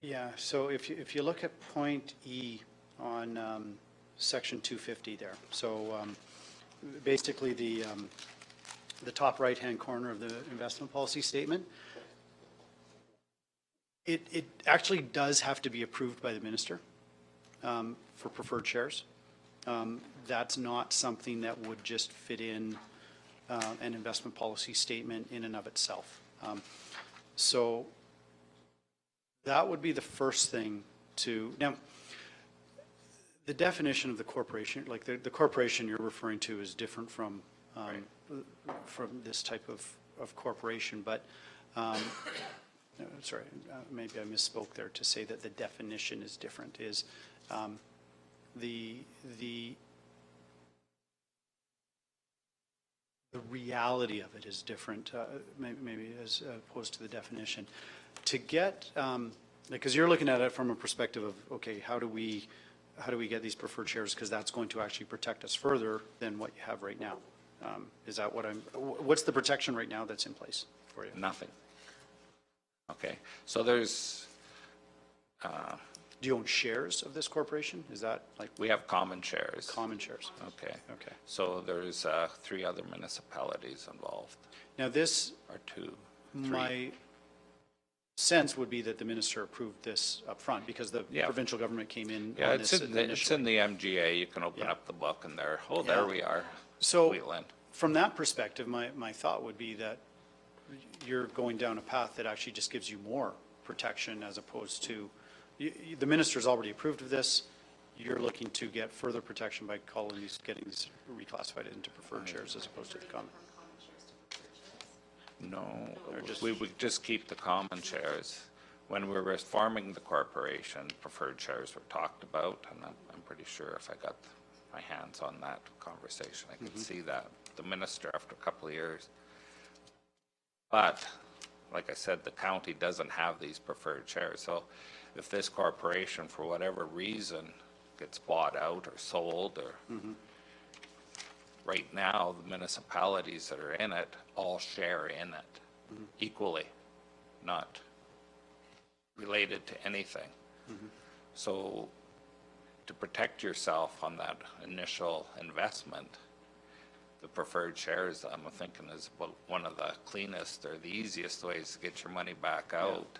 yeah, so if you look at point E on section 250 there, so basically the top right-hand corner of the investment policy statement, it actually does have to be approved by the minister for preferred shares. That's not something that would just fit in an investment policy statement in and of itself. So that would be the first thing to, now, the definition of the corporation, like the corporation you're referring to is different from this type of corporation, but, sorry, maybe I misspoke there to say that the definition is different, is the reality of it is different, maybe as opposed to the definition. To get, because you're looking at it from a perspective of, okay, how do we get these preferred shares, because that's going to actually protect us further than what you have right now. Is that what's the protection right now that's in place for you? Nothing. Okay, so there's... do you own shares of this corporation? Is that like... We have common shares. Common shares. Okay. Okay. So there's 3 other municipalities involved. Now this... Or 2, 3. My sense would be that the minister approved this up front because the provincial government came in Yeah, on it's this in the MGA. You can open up the book and there, there we are. So Wheatland. from that perspective, my thought would be that you're going down a path that actually just gives you more protection as opposed to, the minister's already approved of this. You're looking to get further protection by getting these reclassified into preferred shares as opposed to the common. No, we would just keep the common shares. When we were forming the corporation, preferred shares were talked about, and I'm pretty sure if I got my hands on that conversation, I could see that. The minister, after a couple of years. But, like I said, the county doesn't have these preferred shares. So if this corporation, for whatever reason, gets bought out or sold, or right now, the municipalities that are in it all share in it equally, not related to anything. So to protect yourself on that initial investment, the preferred shares, I'm thinking, is about one of the cleanest or the easiest ways to get your money back out.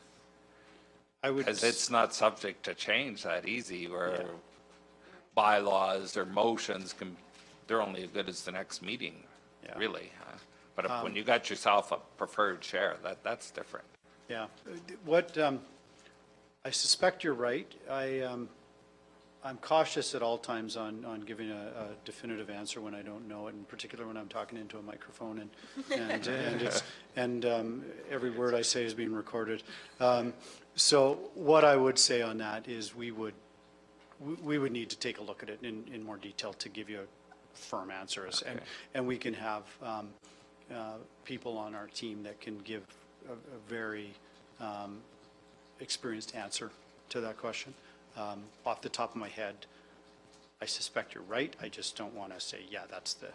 Because it's not subject to change that easy, where bylaws or motions they're only as good as the next meeting, really. But when you got yourself a preferred share, that's different. Yeah. What, I suspect you're right. I'm cautious at all times on giving a definitive answer when I don't know it, in particular when I'm talking into a microphone and every word I say is being recorded. So what I would say on that is we would we would need to take a look at it in more detail to give you a firm answer. And we can have people on our team that can give a very experienced answer to that question. Off the top of my head, I suspect you're right. I just don't want to say, yeah, that's the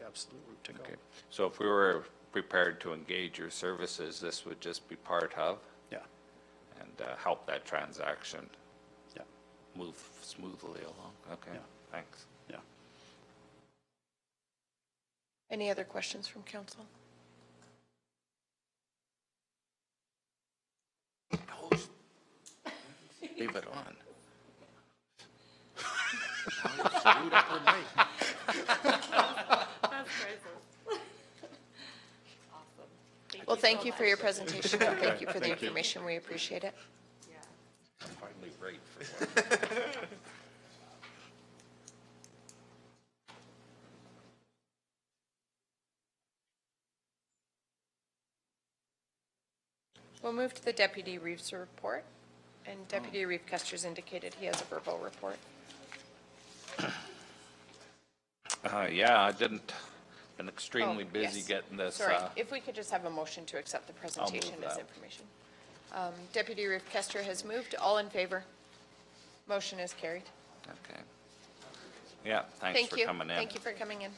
absolute route to go. Okay. So if we were prepared to engage your services, this would just be part of? Yeah. And help that transaction? Yeah. Move smoothly along? Okay, Yeah. thanks. Yeah. Any other questions from council? Leave it on. Well, thank you for your presentation, and thank you for the information. We appreciate it. Finally right for one. We'll move to the Deputy Reeve's report, and Deputy Reeve Custer's indicated he has a verbal report. Yeah, I been extremely Oh, busy yes. getting this. Sorry, if we could just have a motion to accept the presentation as that. information. Deputy Reeve Custer has moved. All in favor? Motion is carried. Okay. Yeah, thanks Thank for you. coming in. Thank you for coming in.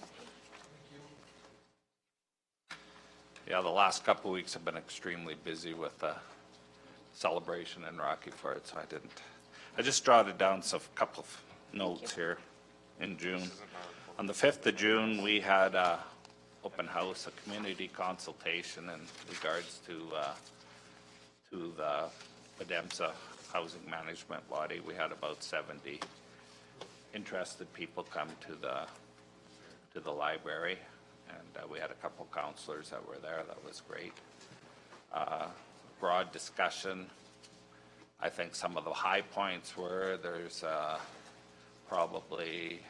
Yeah, the last couple of weeks have been extremely busy with the celebration in Rocky Ford, so I just jotted down a couple of notes here in June. On the 5th of June, we had a open house, a community consultation in regards to the Bedemsa Housing Management Body. We had about 70 interested people come to the library, and we had a couple counselors that were there. That was great. Broad discussion. I think some of the high points were there's probably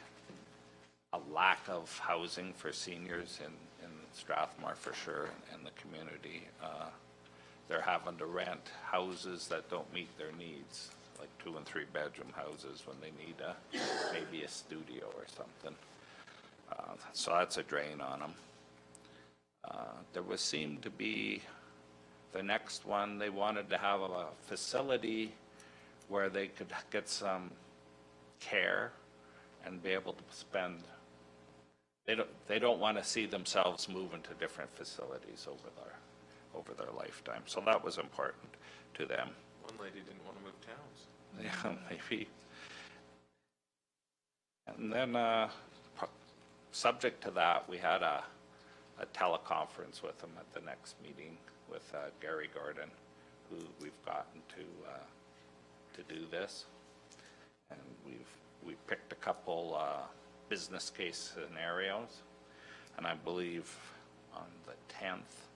a lack of housing for seniors in Strathmore for sure, and the community. They're having to rent houses that don't meet their needs, like 2- and 3-bedroom houses when they need maybe a studio or something. So that's a drain on them. There seemed to be, the next one, they wanted to have a facility where they could get some care and be able to spend, they don't want to see themselves move into different facilities over their lifetime. So that was important to them. One lady didn't want to move towns. Yeah, maybe. And then, subject to that, we had a teleconference with them at the next meeting with Gary Gordon, who we've gotten to do this. And we picked a couple business case scenarios, and I believe on the 10th,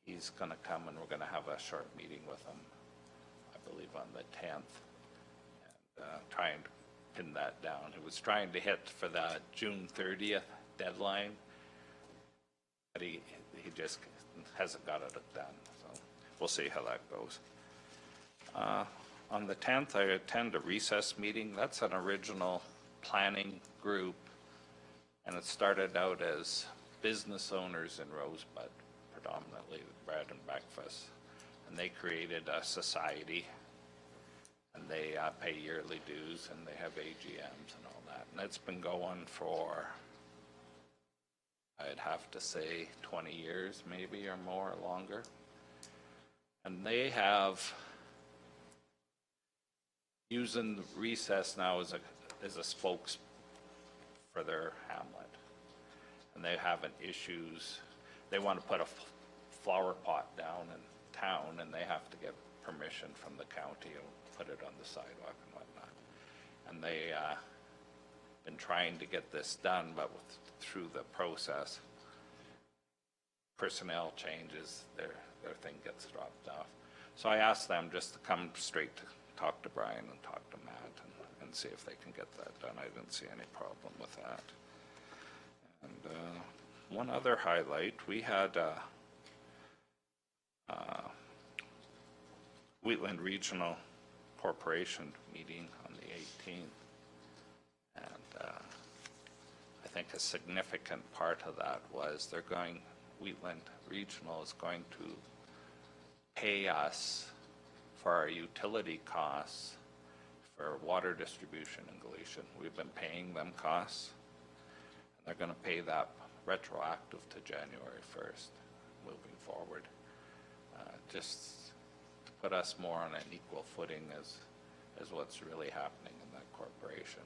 he's going to come and we're going to have a short meeting with him, I believe on the 10th, and try and pin that down. He was trying to hit for the June 30th deadline, but he just hasn't got it done. So we'll see how that goes. On the 10th, I attend a recess meeting. That's an original planning group, and it started out as business owners in Rosebud, predominantly bread and breakfast, and they created a society, and they pay yearly dues, and they have AGMs and all that, and it's been going for, I'd have to say 20 years maybe, or more, or longer. And they have using the recess now as a spokes for their hamlet. And they're having issues. They want to put a flower pot down in town, and they have to get permission from the county and put it on the sidewalk and whatnot. And they been trying to get this done, but through the process, personnel changes, their thing gets dropped off. So I asked them just to come straight to talk to Brian and talk to Matt and see if they can get that done. I didn't see any problem with that. And one other highlight, we had Wheatland Regional Corporation meeting on the And I think a significant part of that was Wheatland Regional is going to pay us for our utility costs for water distribution in Galicia. We've been paying them costs, and they're going to pay that retroactive to January 1st moving forward. Just to put us more on an equal footing as what's really happening in that corporation.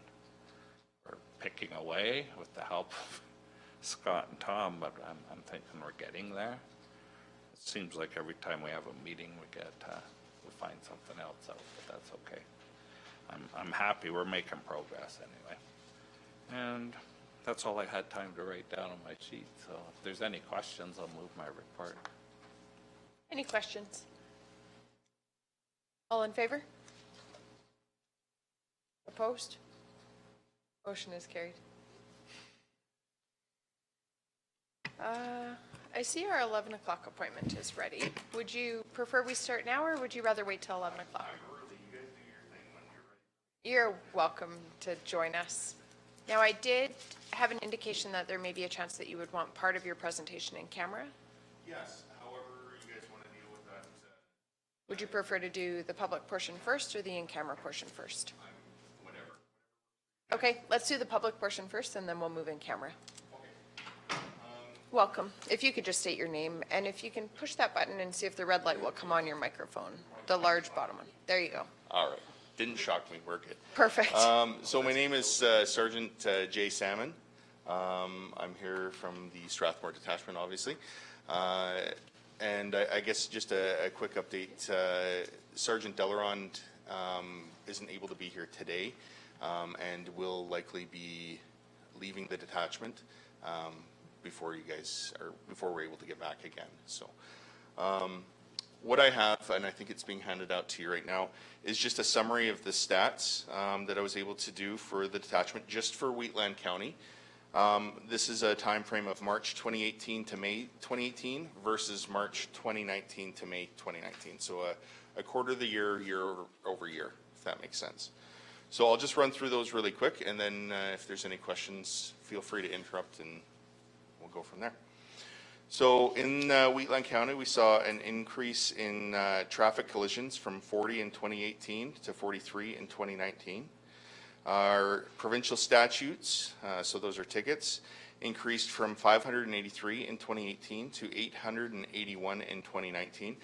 We're picking away with the help of Scott and Tom, but I'm thinking we're getting there. It seems like every time we have a meeting, we find something else out, but that's okay. I'm happy we're making progress anyway. And that's all I had time to write down on my sheet. So if there's any questions, I'll move my report. Any questions? All in favor? Opposed? Motion is carried. I see our 11 o'clock appointment is ready. Would you prefer we start now, or would you rather wait till 11 o'clock? You're welcome to join us. Now, I did have an indication that there may be a chance that you would want part of your presentation in camera. Yes, however you guys want to deal with that. Would you prefer to do the public portion first or the in-camera portion first? Whatever. Okay, let's do the public portion first, and then we'll move in camera. Welcome. If you could just state your name, and if you can push that button and see if the red light will come on your microphone, the large bottom one. There you go. All right. Didn't shock me. We're good. Perfect. So my name is Sergeant Jay Salmon. I'm here from the Strathmore Detachment, obviously. And I guess just a quick update. Sergeant Delerond isn't able to be here today and will likely be leaving the detachment before we're able to get back again. So what I have, and I think it's being handed out to you right now, is just a summary of the stats that I was able to do for the detachment just for Wheatland County. This is a time frame of March 2018 to May 2018 versus March 2019 to May 2019. So a quarter of the year, year over year, if that makes sense. So I'll just run through those really quick, and then if there's any questions, feel free to interrupt and we'll go from there. So in Wheatland County, we saw an increase in traffic collisions from 40 in 2018 to 43 in 2019. Our provincial statutes, so those are tickets, increased from 583 in 2018 to 881 in 2019.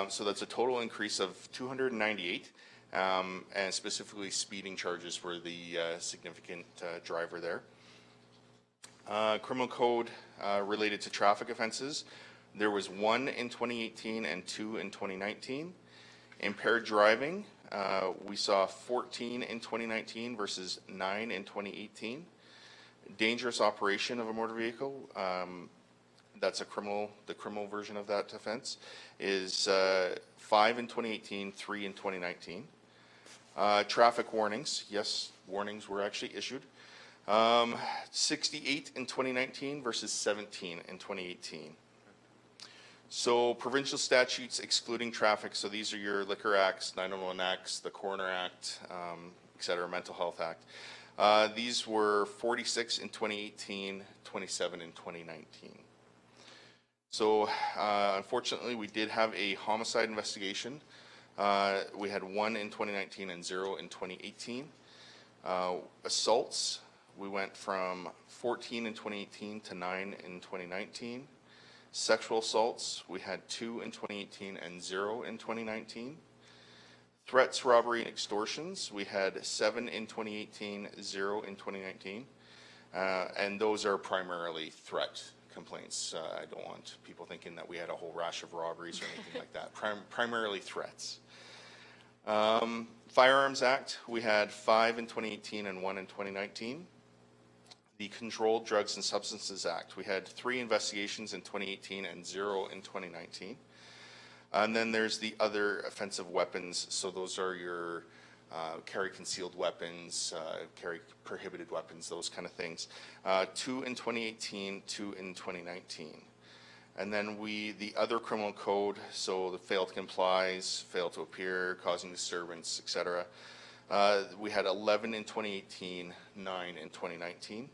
So that's a total increase of 298, and specifically speeding charges were the significant driver there. Criminal code related to traffic offenses, there was 1 in 2018 and 2 in 2019. Impaired driving, we saw 14 in 2019 versus 9 in 2018. Dangerous operation of a motor vehicle, that's the criminal version of that offense, is 5 in 2018, 3 in 2019. Traffic warnings, yes, warnings were actually issued. 68 in 2019 versus 17 in 2018. So provincial statutes excluding traffic, so these are your Liquor Acts, 911 Acts, the Coroner Act, et cetera, Mental Health Act. These were 46 in 2018, 27 in 2019. So unfortunately, we did have a homicide investigation. We had 1 in 2019 and 0 in 2018. Assaults, we went from 14 in 2018 to 9 in 2019. Sexual assaults, we had 2 in 2018 and 0 in 2019. Threats, robbery, and extortions, we had 7 in 2018, 0 in 2019. And those are primarily threat complaints. I don't want people thinking that we had a whole rash of robberies or anything like that. Primarily threats. Firearms Act, we had 5 in 2018 and 1 in 2019. The Controlled Drugs and Substances Act, we had 3 investigations in 2018 and 0 in 2019. And then there's the other offensive weapons, so those are your carry concealed weapons, carry prohibited weapons, those kind of things. 2 in 2018, 2 in 2019. And then the other criminal code, so the fail to comply, fail to appear, causing disturbance, etc. We had 11 in 2018, 9 in 2019.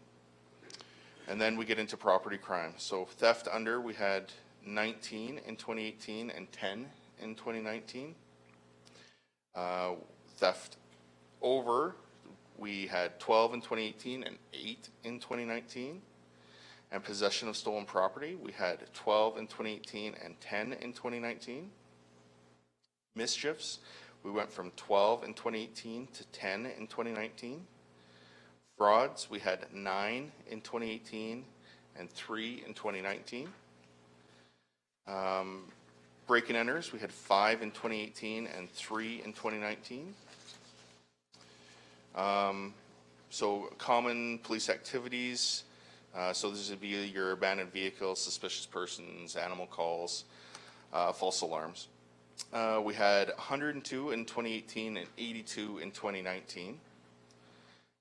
And then we get into property crime. So theft under, we had 19 in 2018 and 10 in 2019. Theft over, we had 12 in 2018 and 8 in 2019. And possession of stolen property, we had 12 in 2018 and 10 in 2019. Mischiefs, we went from 12 in 2018 to 10 in 2019. Frauds, we had 9 in 2018 and 3 in 2019. Break and enters, we had 5 in 2018 and 3 in 2019. So common police activities, so this would be your abandoned vehicles, suspicious persons, animal calls, false alarms. We had 102 in 2018 and 82 in 2019.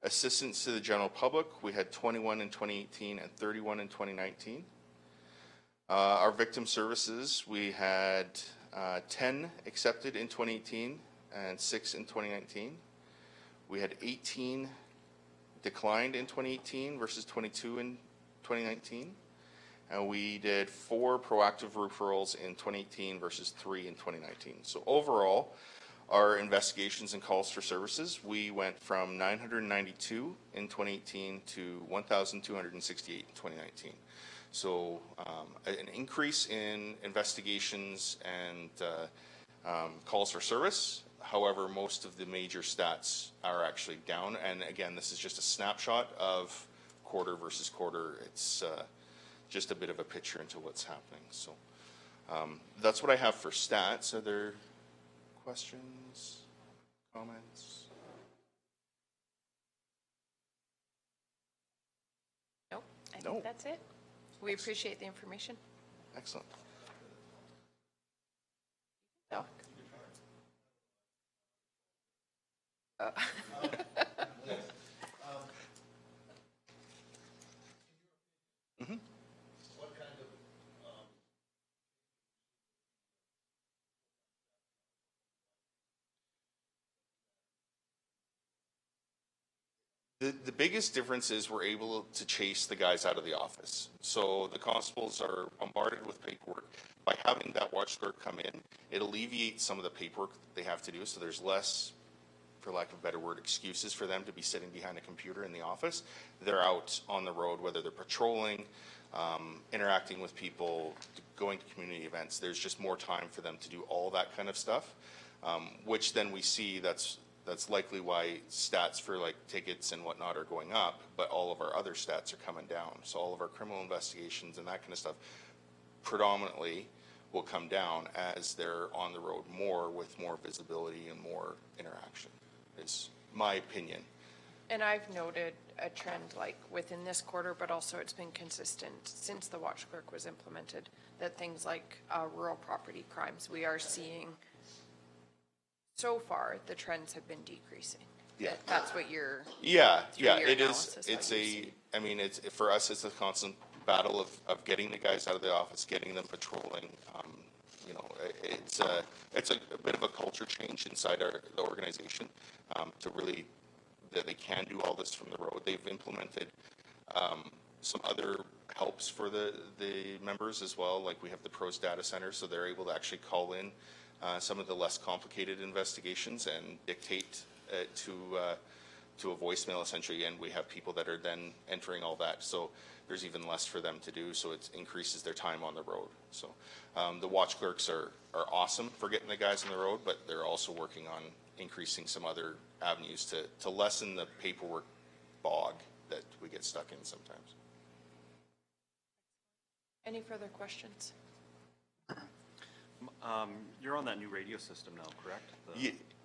Assistance to the general public, we had 21 in 2018 and 31 in 2019. Our victim services, we had 10 accepted in 2018 and 6 in 2019. We had 18 declined in 2018 versus 22 in 2019. And we did 4 proactive referrals in 2018 versus 3 in 2019. So overall, our investigations and calls for services, we went from 992 in 2018 to 1,268 in 2019. So an increase in investigations and calls for service. However, most of the major stats are actually down. And again, this is just a snapshot of quarter versus quarter. It's just a bit of a picture into what's happening. So that's what I have for stats. Are there questions, comments? Nope, I No. think that's it. We appreciate the information. Excellent. No. Mhm. The biggest difference is we're able to chase the guys out of the office. So the constables are bombarded with paperwork. By having that watch clerk come in, it alleviates some of the paperwork that they have to do. So there's less, for lack of a better word, excuses for them to be sitting behind a computer in the office. They're out on the road, whether they're patrolling, interacting with people, going to community events. There's just more time for them to do all that kind of stuff, which then we see that's likely why stats for like tickets and whatnot are going up, but all of our other stats are coming down. So all of our criminal investigations and that kind of stuff predominantly will come down as they're on the road more with more visibility and more interaction, is my opinion. And I've noted a trend like within this quarter, but also it's been consistent since the watch clerk was implemented, that things like rural property crimes, we are seeing, so far, the trends have been decreasing. Yeah. That's what you're. Yeah, through yeah, your it is, analysis, it's what you a, see. I mean, it's, for us, it's a constant battle of getting the guys out of the office, getting them patrolling. You know, it's a bit of a culture change inside the organization, to really, that they can do all this from the road. They've implemented some other helps for the members as well, like we have the pros data center, so they're able to actually call in some of the less complicated investigations and dictate to a voicemail essentially, and we have people that are then entering all that. So there's even less for them to do, so it increases their time on the road. So the watch clerks are awesome for getting the guys on the road, but they're also working on increasing some other avenues to lessen the paperwork bog that we get stuck in sometimes. Any further questions? You're on that new radio system now, correct?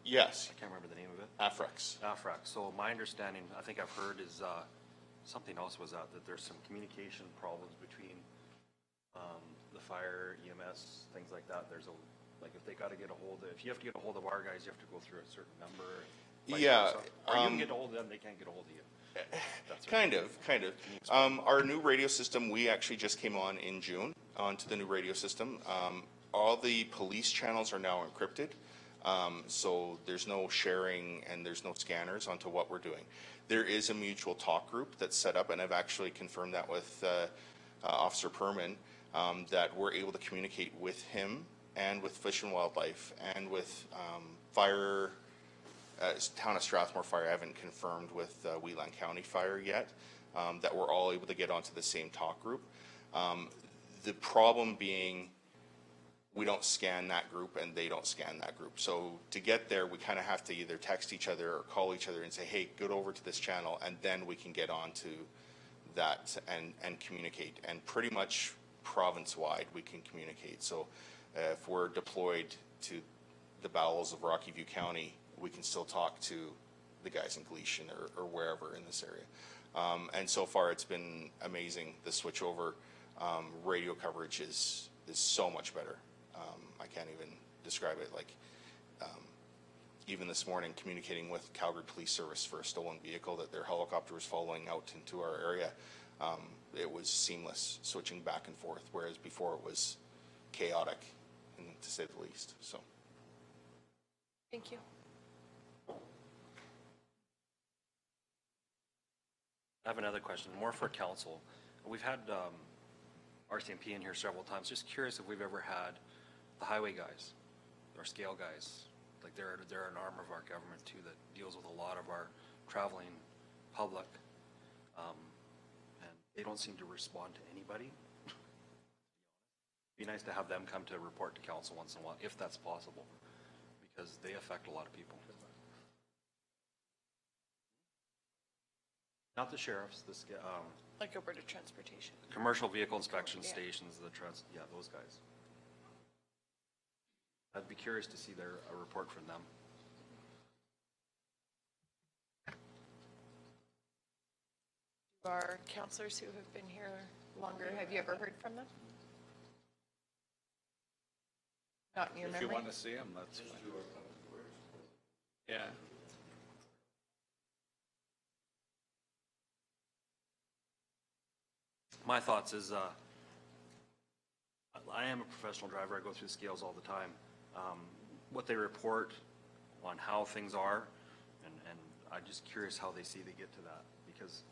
Yes. I can't remember the name of it. AFREX. AFREX. So my understanding, I think I've heard is, something else was that there's some communication problems between the fire, EMS, things like that. There's like if they got to get a hold of, if you have to get a hold of our guys, you have to go through a certain number. Yeah. Or you can get a hold of them, they can't get a hold of you. That's Kind of. Our new radio system, we actually just came on in June onto the new radio system. All the police channels are now encrypted. So there's no sharing and there's no scanners onto what we're doing. There is a mutual talk group that's set up, and I've actually confirmed that with Officer Perman, that we're able to communicate with him and with Fish and Wildlife and with fire, Town of Strathmore Fire. I haven't confirmed with Wheatland County Fire yet, that we're all able to get onto the same talk group. The problem being, we don't scan that group and they don't scan that group. So to get there, we kind of have to either text each other or call each other and say, hey, get over to this channel, and then we can get onto that and communicate. And pretty much province-wide, we can communicate. So if we're deployed to the bowels of Rocky View County, we can still talk to the guys in Gleason or wherever in this area. And so far, it's been amazing. The switchover radio coverage is so much better. I can't even describe it. Like, even this morning, communicating with Calgary Police Service for a stolen vehicle that their helicopter was following out into our area, it was seamless, switching back and forth, whereas before it was chaotic, to say the least. So, Thank you. I have another question, more for council. We've had RCMP in here several times. Just curious if we've ever had the highway guys, or scale guys. Like they're an arm of our government too that deals with a lot of our traveling public, and they don't seem to respond to anybody. Be nice to have them come to report to council once in a while, if that's possible, because they affect a lot of people. Not the sheriffs, Like Alberta Transportation. commercial vehicle inspection Yeah. stations, yeah, those guys. I'd be curious to see a report from them. Our counselors who have been here longer, have you ever heard from them? Not in your If you memory? want to see them, that's fine. Yeah. My thoughts is, I am a professional driver. I go through the scales all the time. What they report on how things are, and I'm just curious how they see they get to that, because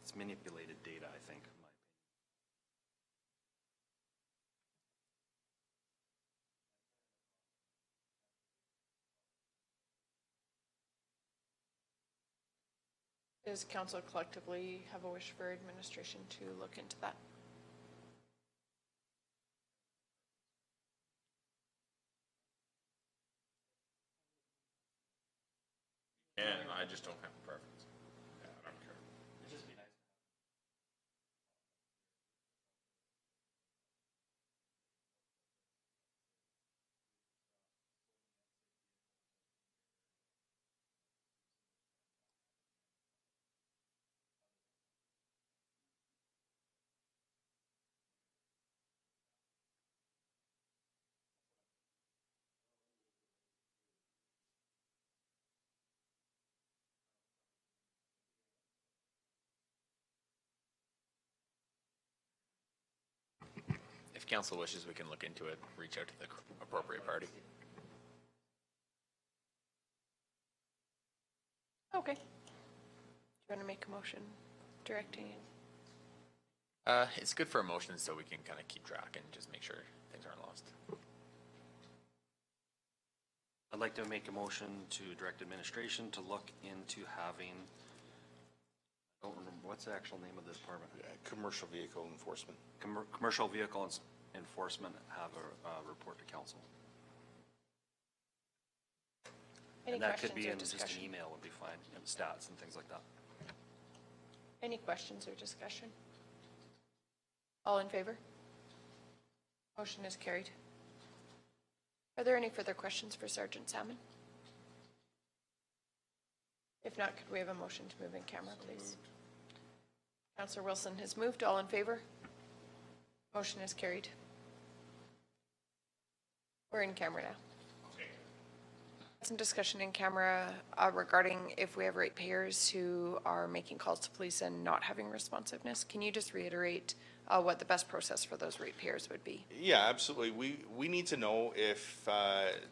it's manipulated data, I think, in my opinion. Does council collectively have a wish for administration to look into that? And I just don't have a preference. Yeah, I don't care. It'd just be nice. If council wishes, we can look into it, reach out to the appropriate party. Okay. Do you want to make a motion directing? It's good for a motion so we can kind of keep track and just make sure things aren't lost. I'd like to make a motion to direct administration to look into having, I don't remember, what's the actual name of the department? commercial vehicle enforcement. Commercial vehicle enforcement have a report to council. Any And that questions could be or in just an discussion? email would be fine, and stats and things like that. Any questions or discussion? All in favor? Motion is carried. Are there any further questions for Sergeant Salmon? If not, could we have a motion to move in camera, please? Councillor Wilson has moved. All in favor? Motion is carried. We're in camera now. some discussion in camera regarding if we have ratepayers who are making calls to police and not having responsiveness. Can you just reiterate what the best process for those ratepayers would be? Yeah, absolutely. We need to know if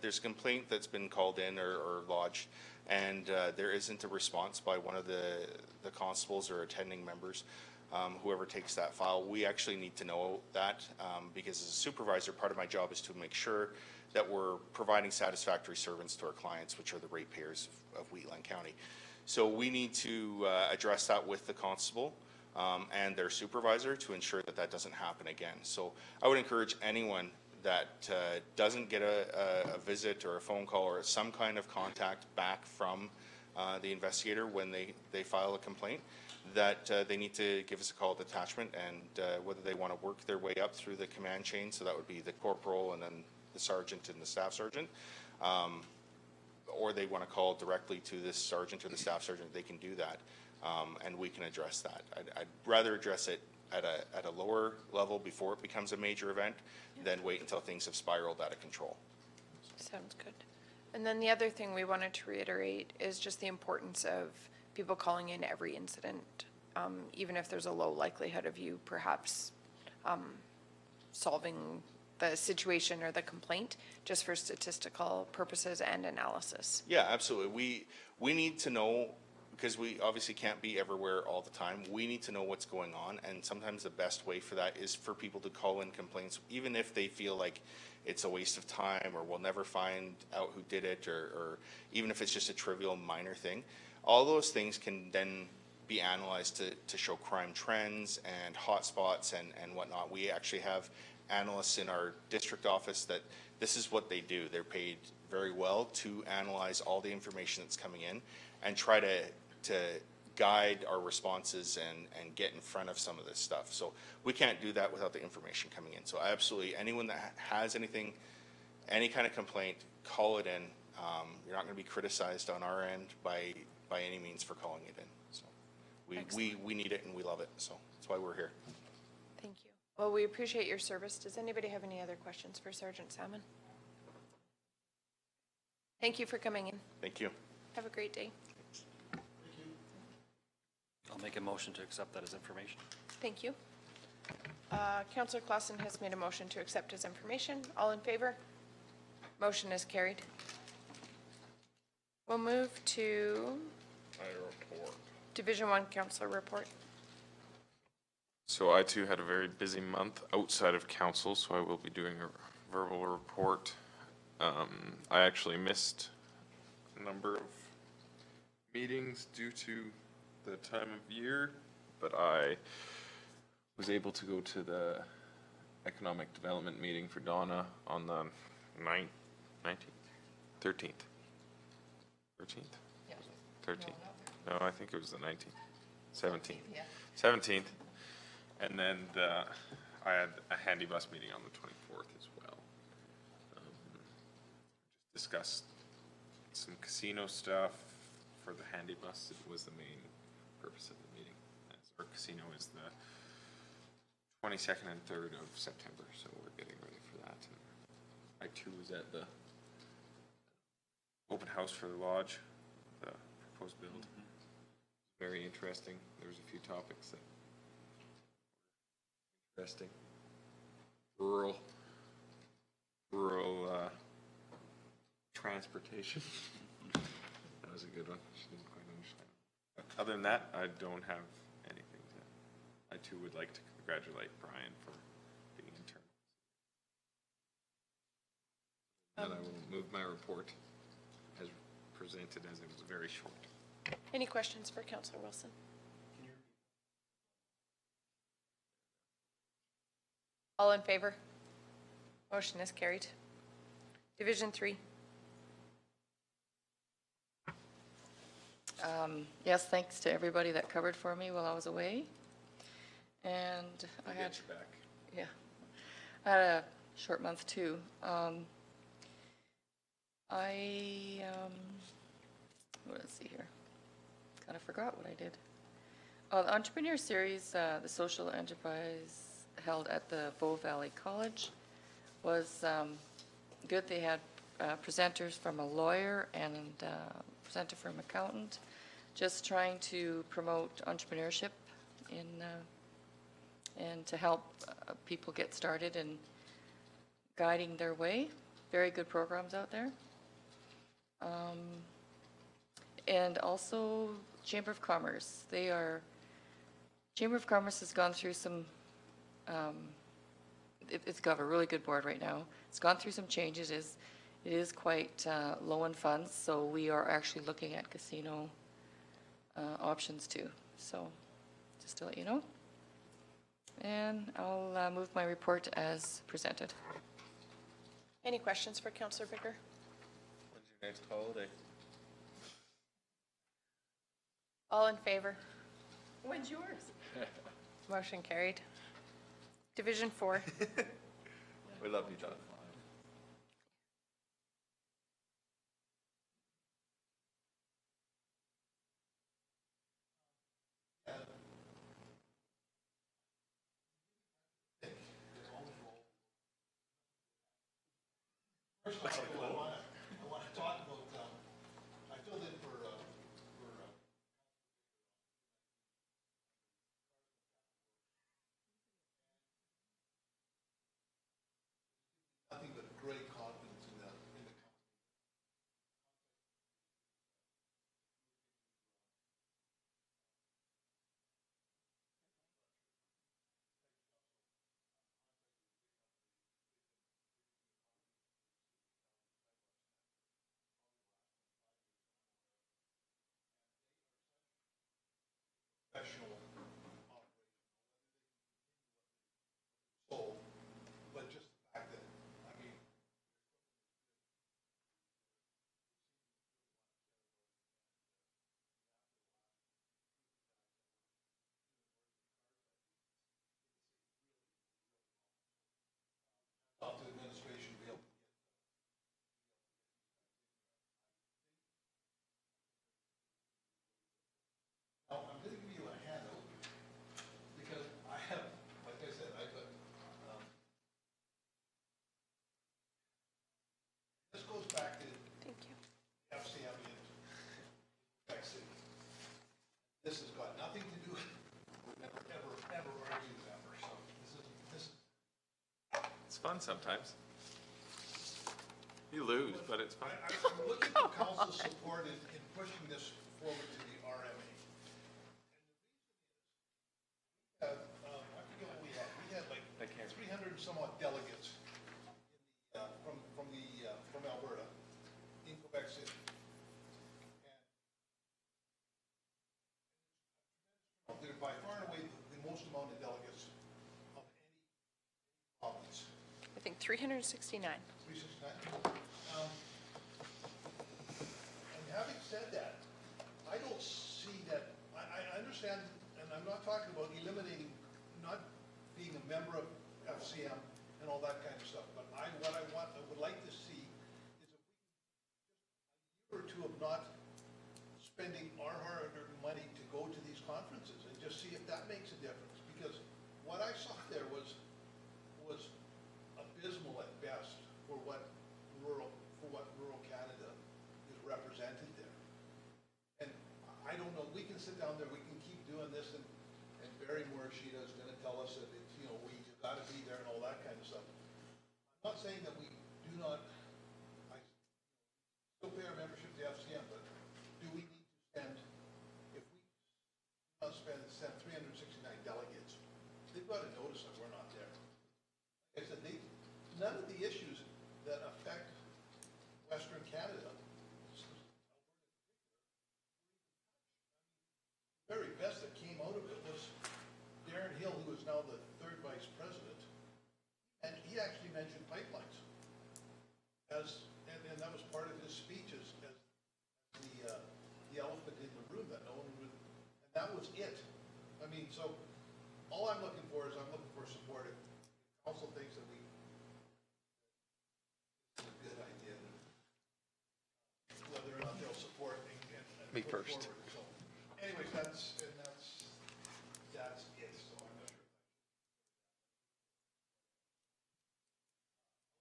there's a complaint that's been called in or lodged, and there isn't a response by one of the constables or attending members, whoever takes that file. We actually need to know that because as a supervisor, part of my job is to make sure that we're providing satisfactory servants to our clients, which are the ratepayers of Wheatland County. So we need to address that with the constable and their supervisor to ensure that that doesn't happen again. So I would encourage anyone that doesn't get a visit or a phone call or some kind of contact back from the investigator when they file a complaint, that they need to give us a call at detachment, and whether they want to work their way up through the command chain, so that would be the corporal and then the sergeant and the staff sergeant, or they want to call directly to this sergeant or the staff sergeant, they can do that, and we can address that. I'd rather address it at a lower level before it becomes a major event than wait until things have spiraled out of control. Sounds good. And then the other thing we wanted to reiterate is just the importance of people calling in every incident, even if there's a low likelihood of you perhaps solving the situation or the complaint, just for statistical purposes and analysis. Yeah, absolutely. We need to know, because we obviously can't be everywhere all the time. We need to know what's going on, and sometimes the best way for that is for people to call in complaints, even if they feel like it's a waste of time or we'll never find out who did it, or even if it's just a trivial minor thing. All those things can then be analyzed to show crime trends and hotspots and whatnot. We actually have analysts in our district office that this is what they do. They're paid very well to analyze all the information that's coming in and try to guide our responses and get in front of some of this stuff. So we can't do that without the information coming in. So absolutely, anyone that has anything, any kind of complaint, call it in. You're not going to be criticized on our end by any means for calling it in. So we need it and we love it. So that's why we're here. Thank you. Well, we appreciate your service. Does anybody have any other questions for Sergeant Salmon? Thank you for coming in. Thank you. Have a great day. I'll make a motion to accept that as information. Thank you. Councillor Clausen has made a motion to accept his information. All in favor? Motion is carried. We'll move to Division 1 Councillor report. So I too had a very busy month outside of council, so I will be doing a verbal report. I actually missed a number of meetings due to the time of year, but I was able to go to the economic development meeting for Donna on the 13th. 13th? No, I think it was the 19th. 17th. 17th. And then I had a handy bus meeting on the 24th as well. Just discussed some casino stuff for the handy bus. It was the main purpose of the meeting. As our casino is the 22nd and 3rd of September, so we're getting ready for that. And I too was at the open house for the lodge, the proposed build. Very interesting. There was a few topics that interesting. Rural transportation. That was a good one. She didn't quite understand. But other than that, I don't have anything to. I too would like to congratulate Brian for being intern. And I will move my report as presented, as it was very short. Any questions for Councillor Wilson? All in favor? Motion is carried. Division 3. Yes, thanks to everybody that covered for me while I was away. And I had, back. yeah, I had a short month too. Let's see here. Kind of forgot what I did. Oh, the Entrepreneur Series, the social enterprise held at the Bow Valley College was good. They had presenters from a lawyer and presenter from accountant, just trying to promote entrepreneurship in, and to help people get started and guiding their way. Very good programs out there. And also Chamber of Commerce. Chamber of Commerce has gone through some, it's got a really good board right now. It's gone through some changes. It is quite low in funds, so we are actually looking at casino options too. So just to let you know. And I'll move my report as presented. Any questions for Councillor Bicker? When's your next holiday? All in favor? When's yours? Motion carried. Division 4. We love you, John. First of all, I want to talk about, I filled in for nothing but great confidence in the company. Professional operation, sold, but just the fact that, I mean, up to the administration to be able to get, now, I'm going to give you a handout, because I have, like I said, I've got, this goes back to Thank you. FCM in Quebec City. This has got nothing to do, we've never, ever argued ever, so this is, It's fun sometimes. You lose, but it's fun. I'm looking for council support in pushing this forward to the RMA. And the reason is, I forget what we had. We had like 300 and some odd delegates in the, from Alberta in Quebec City. And they're by far and away the most amount of delegates of any province. I think 369. 369. And having said that, I don't see that, I understand, and I'm not talking about eliminating, not being a member of FCM and all that kind of stuff, but I would like to see is if we can just a year or two of not spending our hard-earned money to go to these conferences and just see if that makes a difference. Because what I saw there was abysmal at best for what rural Canada is represented there. And I don't know, we can sit down there, we can keep doing this, and Barry Morishita is going to tell us that it's, you got to be there and all that kind of stuff. I'm not saying that we do not, I still pay our membership to the FCM, but do we need to spend, if we do not send 369 delegates, they've got to notice that we're not there. Like I said, none of the issues that affect Western Canada, the very best that came out of it was Darren Hill, who is now the third vice president, and he actually mentioned pipelines and that was part of his speech as the elephant in the room that no one would, and that was it. I mean, so all I'm looking for is support. If council thinks that it's a good idea, whether or not they'll support and Me put it first. forward. So, anyways, that's it. So I'm not sure.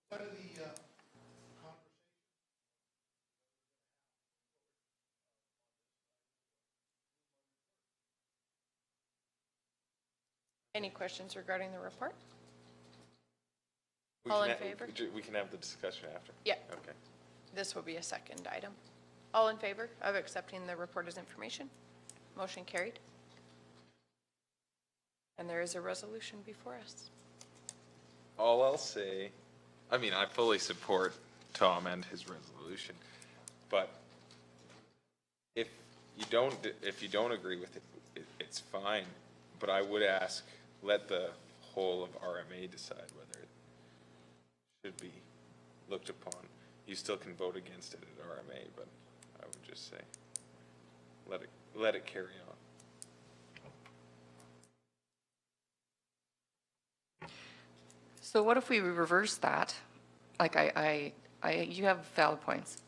What are the conversations? Any questions regarding the report? We All can in ha- favor? We can have the discussion after. Yeah. Okay. This will be a second item. All in favor of accepting the report as information? Motion carried. And there is a resolution before us. All I'll say, I mean, I fully support Tom and his resolution, but if you don't agree with it, it's fine. But I would ask, let the whole of RMA decide whether it should be looked upon. You still can vote against it at RMA, but I would just say, let it carry on. So what if we reverse that? Like you have valid points.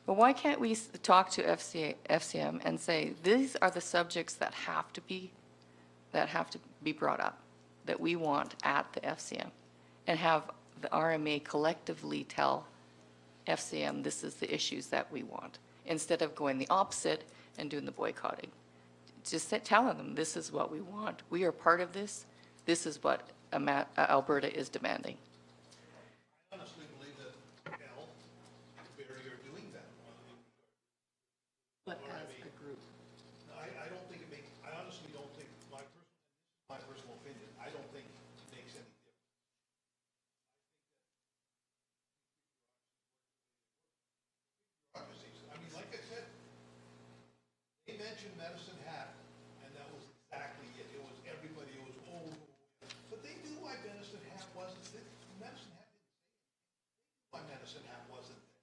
But why can't we talk to FCM and say, these are the subjects that have to be brought up, that we want at the FCM, and have the RMA collectively tell FCM this is the issues that we want, instead of going the opposite and doing the boycotting. Just telling them this is what we want. We are part of this. This is what Alberta is demanding. I honestly believe that Al, Barry are doing that. But as a group. I don't think it makes, I honestly don't think, my personal opinion, I don't think it makes any difference. I mean, like I said, they mentioned Medicine Hat, and that was exactly it. It was everybody, it was, oh, but they knew why Medicine Hat wasn't, Medicine Hat didn't say anything. Why Medicine Hat wasn't there.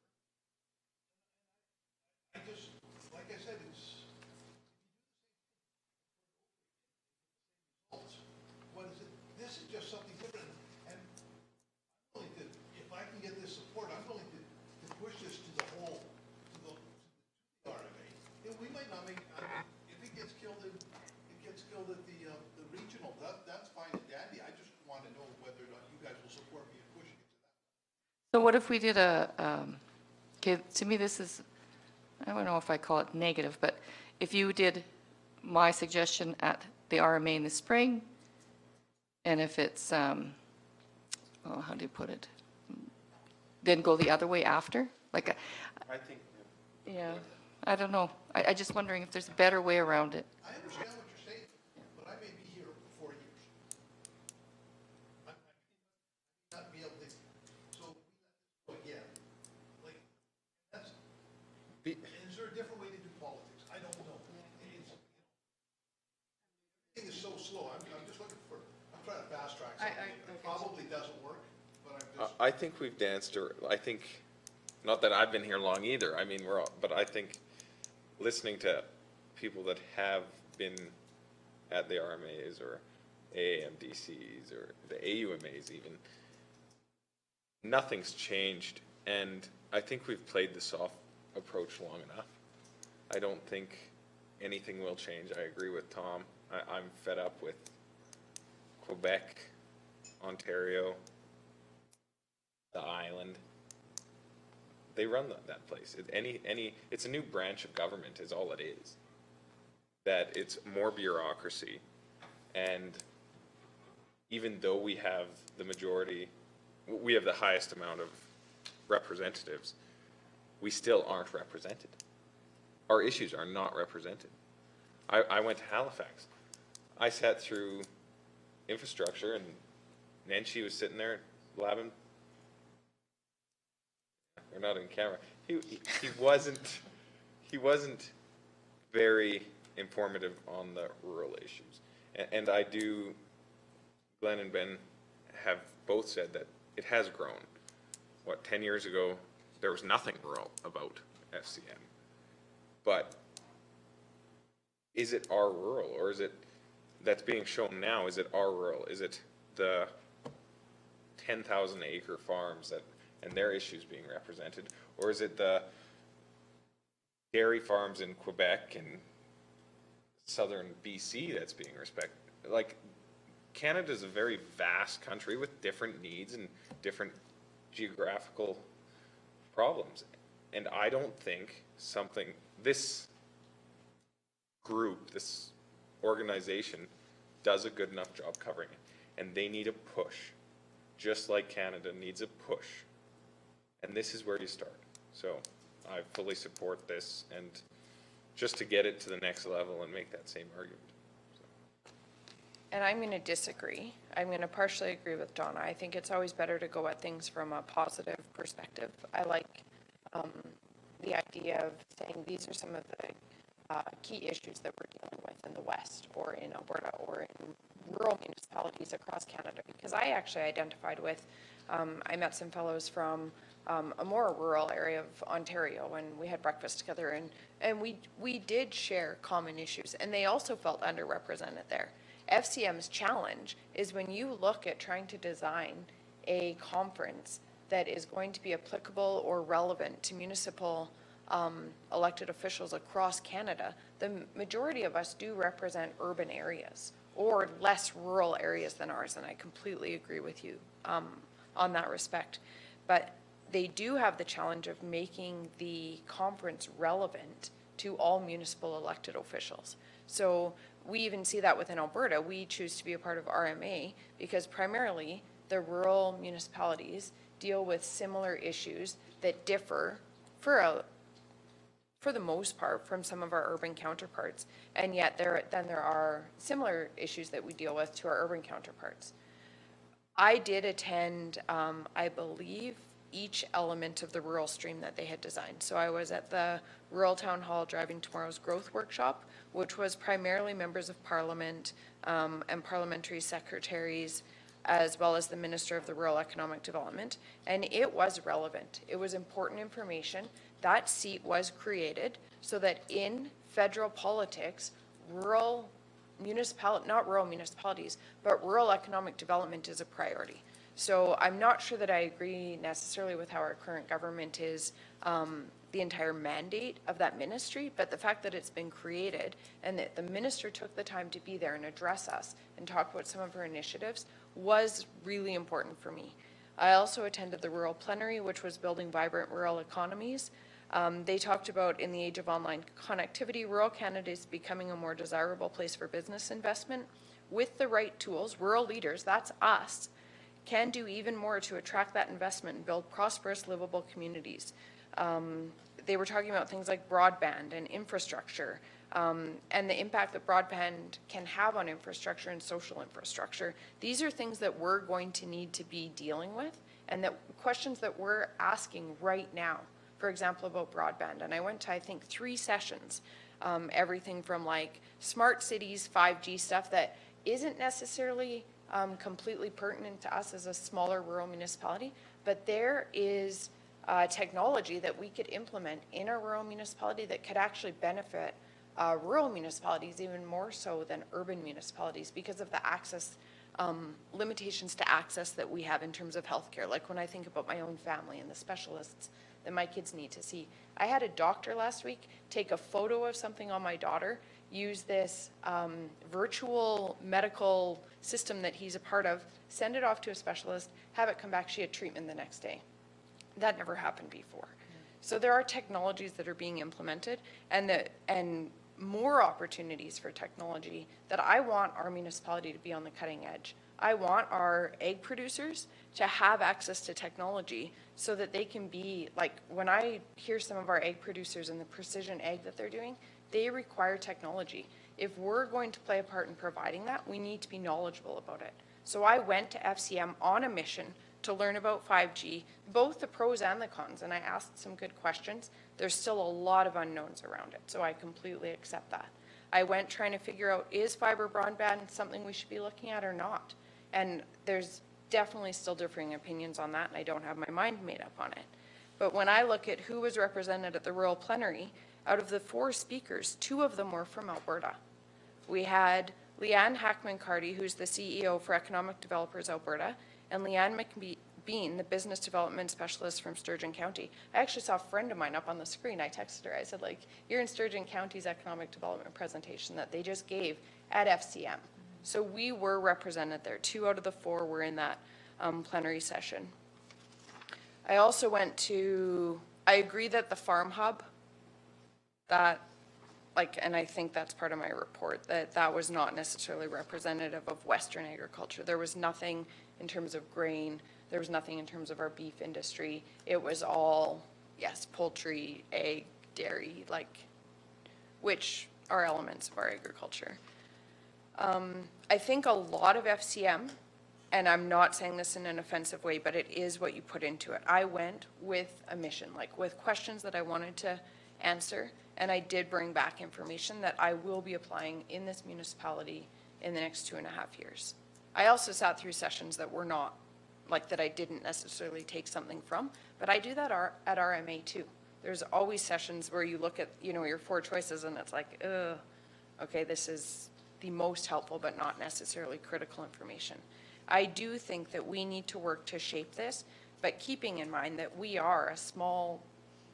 I just, like I said, it's, what is it? This is just something different, and I'm willing to, if I can get this support, I'm willing to push this to the whole, to the RMA. We might not make, if it gets killed at the regional, that's fine and dandy. I just want to know whether or not you guys will support me in pushing it to that. So what if we did okay, to me this is, I don't know if I call it negative, but if you did my suggestion at the RMA in the spring, and if it's, how do you put it? Then go the other way after? Like, I think. yeah, I don't know. I just wondering if there's a better way around it. I understand what you're saying, but I may be here for 4 years. I may not be able to, so again, like, that's, is there a different way to do politics? I don't know. Everything is so slow. I'm just looking for, I'm trying to fast track something. It probably doesn't work, but I'm just. I think we've danced, or I think, not that I've been here long either, I mean, but I think listening to people that have been at the RMAs or AAMDCs or the AUMAs even, nothing's changed, and I think we've played the soft approach long enough. I don't think anything will change. I agree with Tom. I'm fed up with Quebec, Ontario, the island. They run that place. It's a new branch of government is all it is. That it's more bureaucracy, and even though we have the majority, we have the highest amount of representatives, we still aren't represented. Our issues are not represented. I went to Halifax. I sat through infrastructure, and Nenshi was sitting there blabbing. We're not in camera. He wasn't very informative on the rural issues. And I do, Glenn and Ben have both said that it has grown. 10 years ago, there was nothing rural about FCM. But is it our rural, or is it, that's being shown now, is it our rural? Is it the 10,000 acre farms that, and their issues being represented? Or is it the dairy farms in Quebec and southern BC that's being respected? Like, Canada's a very vast country with different needs and different geographical problems. And I don't think this group, this organization, does a good enough job covering it. And they need a push, just like Canada needs a push. And this is where you start. So I fully support this, and just to get it to the next level and make that same argument. And I'm going to disagree. I'm going to partially agree with Donna. I think it's always better to go at things from a positive perspective. I like the idea of saying these are some of the key issues that we're dealing with in the West or in Alberta or in rural municipalities across Canada. Because I actually identified with, I met some fellows from a more rural area of Ontario, and we had breakfast together, and we did share common issues, and they also felt underrepresented there. FCM's challenge is when you look at trying to design a conference that is going to be applicable or relevant to municipal elected officials across Canada, the majority of us do represent urban areas or less rural areas than ours, and I completely agree with you on that respect. But they do have the challenge of making the conference relevant to all municipal elected officials. So we even see that within Alberta. We choose to be a part of RMA because primarily the rural municipalities deal with similar issues that differ for the most part from some of our urban counterparts. And yet there are similar issues that we deal with to our urban counterparts. I did attend, I believe, each element of the rural stream that they had designed. So I was at the Rural Town Hall Driving Tomorrow's Growth Workshop, which was primarily members of Parliament and parliamentary secretaries, as well as the Minister of the Rural Economic Development. And it was relevant. It was important information. That seat was created so that in federal politics, not rural municipalities, but rural economic development is a priority. So I'm not sure that I agree necessarily with how our current government is the entire mandate of that ministry, but the fact that it's been created and that the minister took the time to be there and address us and talk about some of her initiatives was really important for me. I also attended the rural plenary, which was building vibrant rural economies. They talked about in the age of online connectivity, rural Canada is becoming a more desirable place for business investment. With the right tools, rural leaders, that's us, can do even more to attract that investment and build prosperous, livable communities. They were talking about things like broadband and infrastructure, and the impact that broadband can have on infrastructure and social infrastructure. These are things that we're going to need to be dealing with, and that questions that we're asking right now, for example, about broadband. And I went to, I think, 3 sessions, everything from like smart cities, 5G stuff that isn't necessarily completely pertinent to us as a smaller rural municipality, but there is technology that we could implement in a rural municipality that could actually benefit rural municipalities even more so than urban municipalities because of the access, limitations to access that we have in terms of healthcare. Like when I think about my own family and the specialists that my kids need to see. I had a doctor last week take a photo of something on my daughter, use this virtual medical system that he's a part of, send it off to a specialist, have it come back, she had treatment the next day. That never happened before. So there are technologies that are being implemented and more opportunities for technology that I want our municipality to be on the cutting edge. I want our egg producers to have access to technology so that they can be, like when I hear some of our egg producers and the precision egg that they're doing, they require technology. If we're going to play a part in providing that, we need to be knowledgeable about it. So I went to FCM on a mission to learn about 5G, both the pros and the cons, and I asked some good questions. There's still a lot of unknowns around it, so I completely accept that. I went trying to figure out, is fiber broadband something we should be looking at or not? And there's definitely still differing opinions on that, and I don't have my mind made up on it. But when I look at who was represented at the rural plenary, out of the 4 speakers, 2 of them were from Alberta. We had Leanne Hackman-Carty, who's the CEO for Economic Developers Alberta, and Leanne McBean, the business development specialist from Sturgeon County. I actually saw a friend of mine up on the screen. I texted her. I said, like, you're in Sturgeon County's economic development presentation that they just gave at FCM. So we were represented there. 2 out of the 4 were in that plenary session. I also went to, I agree that the farm hub, that like, and I think that's part of my report, that that was not necessarily representative of Western agriculture. There was nothing in terms of grain, there was nothing in terms of our beef industry. It was all, yes, poultry, egg, dairy, like, which are elements of our agriculture. I think a lot of FCM, and I'm not saying this in an offensive way, but it is what you put into it. I went with a mission, like with questions that I wanted to answer, and I did bring back information that I will be applying in this municipality in the next 2.5 years. I also sat through sessions that were not, like that I didn't necessarily take something from, but I do that at RMA too. There's always sessions where you look at, you know, your 4 choices and it's like, okay, this is the most helpful but not necessarily critical information. I do think that we need to work to shape this, but keeping in mind that we are a small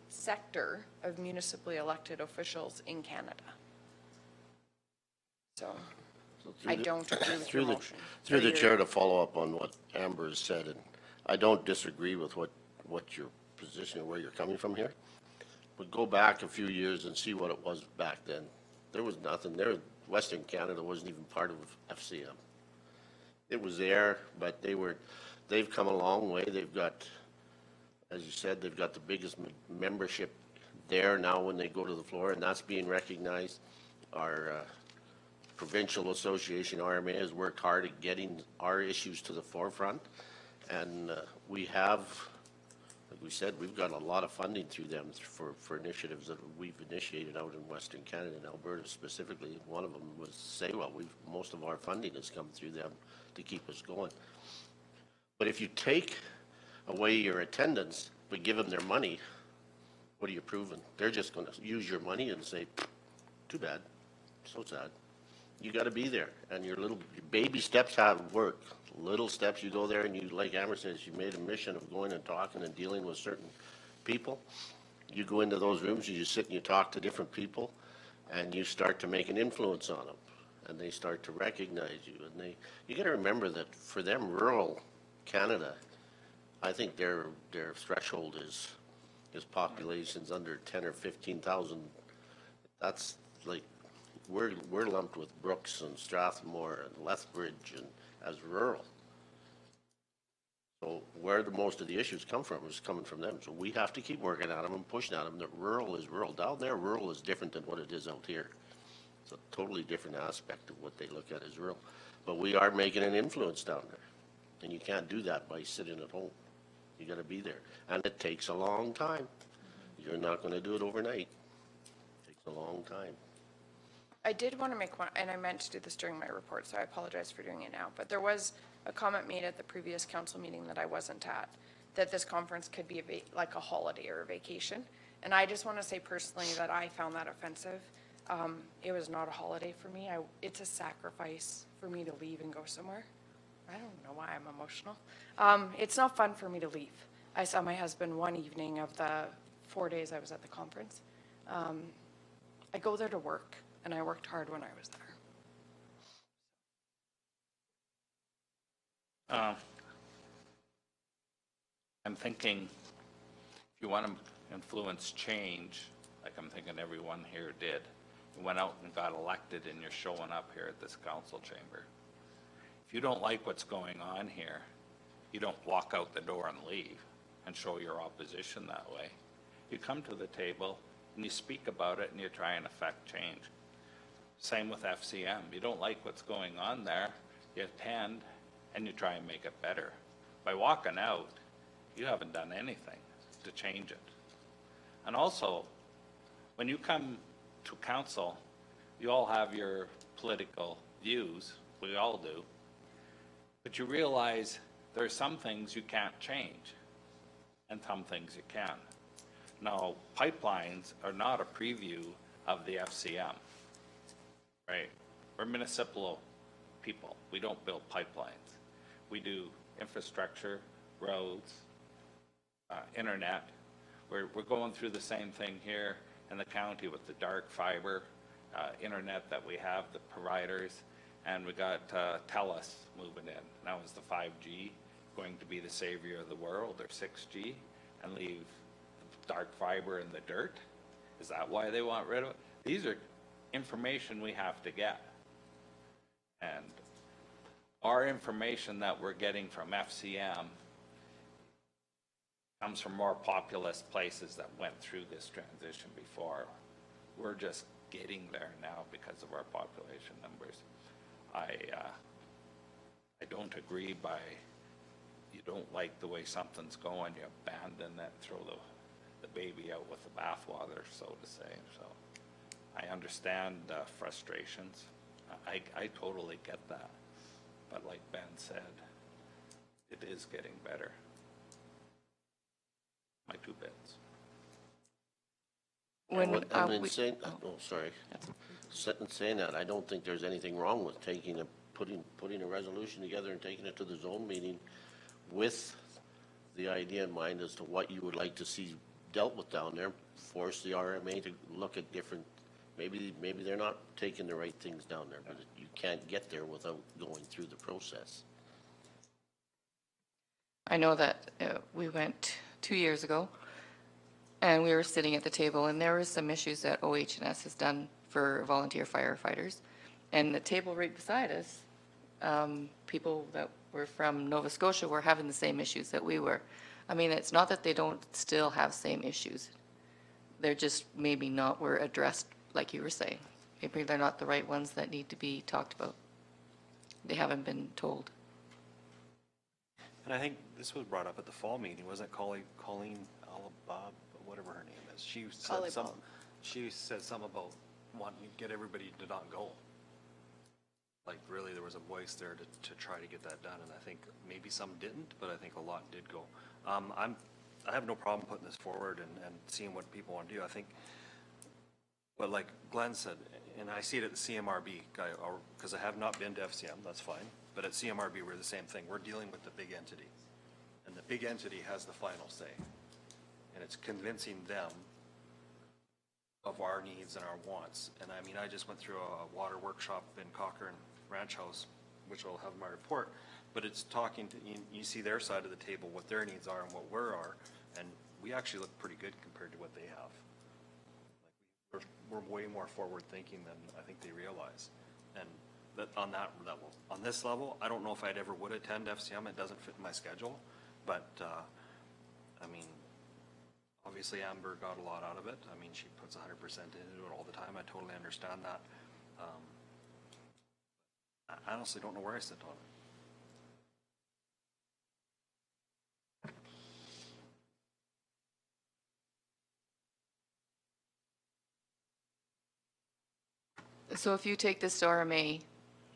sector of municipally elected officials in Canada. So I don't agree with your motion. Through the chair, to follow up on what Amber has said, and I don't disagree with what your position and where you're coming from here. But go back a few years and see what it was back then. There was nothing there. Western Canada wasn't even part of FCM. It was there, but they've come a long way. They've got, as you said, they've got the biggest membership there now when they go to the floor, and that's being recognized. Our provincial association, RMA, has worked hard at getting our issues to the forefront, and we have, like we said, we've got a lot of funding through them for initiatives that we've initiated out in Western Canada and Alberta specifically. One of them was SAWA. Most of our funding has come through them to keep us going. But if you take away your attendance but give them their money, what are you proving? They're just going to use your money and say, too bad, so sad. You got to be there, and your baby steps have worked. Little steps, you go there and you, like Amber says, you made a mission of going and talking and dealing with certain people. You go into those rooms and you sit and you talk to different people, and you start to make an influence on them, and they start to recognize you. And you got to remember that for them, rural Canada, I think their threshold is populations under 10 or 15,000. That's like we're lumped with Brooks and Strathmore and Lethbridge and as rural. So where the most of the issues come from is coming from them. So we have to keep working at them and pushing at them that rural is rural. Down there, rural is different than what it is out here. It's a totally different aspect of what they look at as rural. But we are making an influence down there. And you can't do that by sitting at home. You got to be there. And it takes a long time. You're not going to do it overnight. It takes a long time. I did want to make one, and I meant to do this during my report, so I apologize for doing it now, but there was a comment made at the previous council meeting that I wasn't at, that this conference could be like a holiday or a vacation. And I just want to say personally that I found that offensive. It was not a holiday for me. It's a sacrifice for me to leave and go somewhere. I don't know why I'm emotional. It's not fun for me to leave. I saw my husband one evening of the 4 days I was at the conference. I go there to work, and I worked hard when I was there. I'm thinking, if you want to influence change, like I'm thinking everyone here did, you went out and got elected and you're showing up here at this council chamber. If you don't like what's going on here, you don't walk out the door and leave and show your opposition that way. You come to the table and you speak about it and you try and affect change. Same with FCM. You don't like what's going on there, you attend and you try and make it better. By walking out, you haven't done anything to change it. And also, when you come to council, you all have your political views, we all do, but you realize there are some things you can't change and some things you can. Now, pipelines are not a preview of the FCM, right? We're municipal people. We don't build pipelines. We do infrastructure, roads, internet. We're going through the same thing here in the county with the dark fiber internet that we have, the providers, and we got TELUS moving in. Now is the 5G going to be the savior of the world, or 6G, and leave dark fiber in the dirt? Is that why they want rid of it? These are information we have to get. And our information that we're getting from FCM comes from more populous places that went through this transition before. We're just getting there now because of our population numbers. I don't agree by, you don't like the way something's going, you abandon it, throw the baby out with the bathwater, so to say. So I understand frustrations. I totally get that. But like Ben said, it is getting better. My 2 bits. When, saying, sorry. In saying that, I don't think there's anything wrong with putting a resolution together and taking it to the zone meeting with the idea in mind as to what you would like to see dealt with down there. Force the RMA to look at different, maybe they're not taking the right things down there, but you can't get there without going through the process. I know that we went 2 years ago, and we were sitting at the table, and there were some issues that OH&S has done for volunteer firefighters. And the table right beside us, people that were from Nova Scotia were having the same issues that we were. I mean, it's not that they don't still have same issues. They're just maybe not were addressed like you were saying. Maybe they're not the right ones that need to be talked about. They haven't been told. And I think this was brought up at the fall meeting, wasn't it? Colleen Alabab, whatever her name is. She said something about wanting to get everybody to not go. Like, really, there was a voice there to try to get that done, and I think maybe some didn't, but I think a lot did go. I have no problem putting this forward and seeing what people want to do. I think, but like Glenn said, and I see it at the CMRB, because I have not been to FCM, that's fine, but at CMRB we're the same thing. We're dealing with the big entity, and the big entity has the final say, and it's convincing them of our needs and our wants. And I mean, I just went through a water workshop in Cochrane Ranch House, which I'll have in my report, but it's talking to, you see their side of the table, what their needs are and what we're are, and we actually look pretty good compared to what they have. Like, we're way more forward thinking than I think they realize. And that on that level, on this level, I don't know if I'd ever would attend FCM. It doesn't fit in my schedule, but I mean, obviously Amber got a lot out of it. I mean, she puts 100% into it all the time. I totally understand that. I honestly don't know where I sit on it. So if you take this to RMA,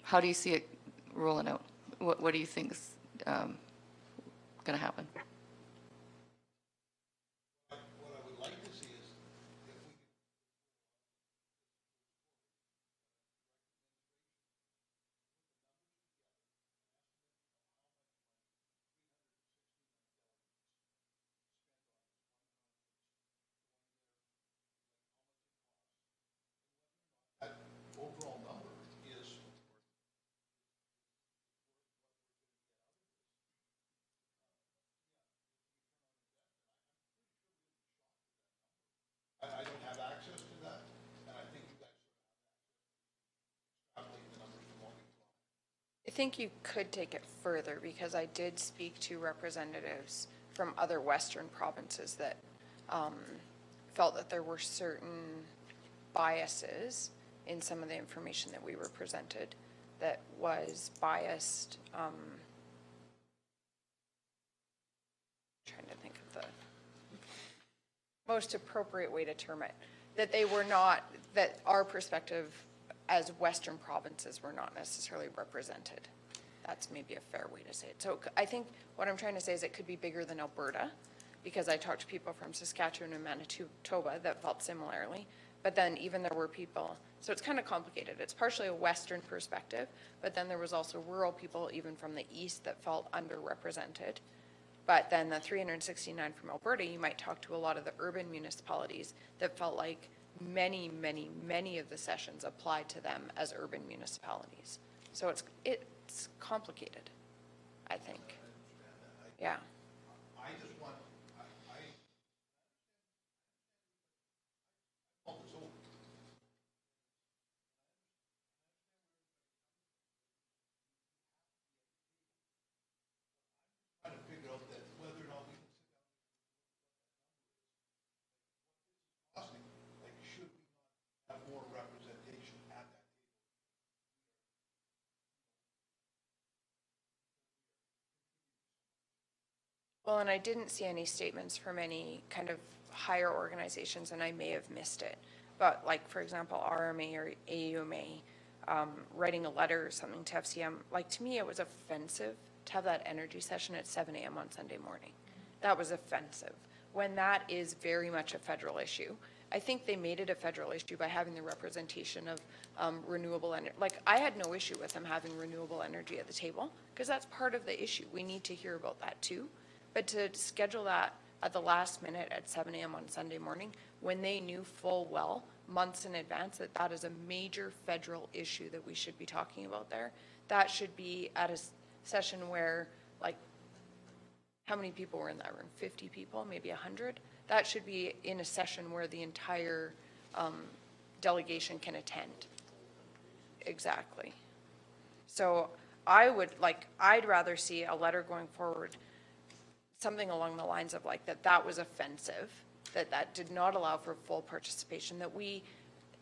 how do you see it rolling out? What do you think is going to happen? What I would like to see is if we could that overall number is I don't have access to that, and I think you guys should have access to extrapolate the numbers from what we thought. I think you could take it further, because I did speak to representatives from other Western provinces that felt that there were certain biases in some of the information that we were presented that was biased. Trying to think of the most appropriate way to term it, that they were not, that our perspective as Western provinces were not necessarily represented. That's maybe a fair way to say it. So I think what I'm trying to say is it could be bigger than Alberta, because I talked to people from Saskatchewan and Manitoba that felt similarly, but then even there were people, so it's kind of complicated. It's partially a Western perspective, but then there was also rural people even from the east that felt underrepresented. But then the 369 from Alberta, you might talk to a lot of the urban municipalities that felt like many, many, many of the sessions applied to them as urban municipalities. So it's complicated, I think. Yeah. I just want, I all this over. Well, and I didn't see any statements from any kind of higher organizations, and I may have missed it. But like, for example, RMA or AUMA, writing a letter or something to FCM, like, to me, it was offensive to have that energy session at 7 a.m. on Sunday morning. That was offensive, when that is very much a federal issue. I think they made it a federal issue by having the representation of renewable energy. Like, I had no issue with them having renewable energy at the table, because that's part of the issue. We need to hear about that too. But to schedule that at the last minute at 7 a.m. on Sunday morning, when they knew full well, months in advance, that that is a major federal issue that we should be talking about there, that should be at a session where, like, how many people were in that room? 50 people, maybe 100? That should be in a session where the entire delegation can attend. Exactly. So I would, like, I'd rather see a letter going forward, something along the lines of like that was offensive, that did not allow for full participation, that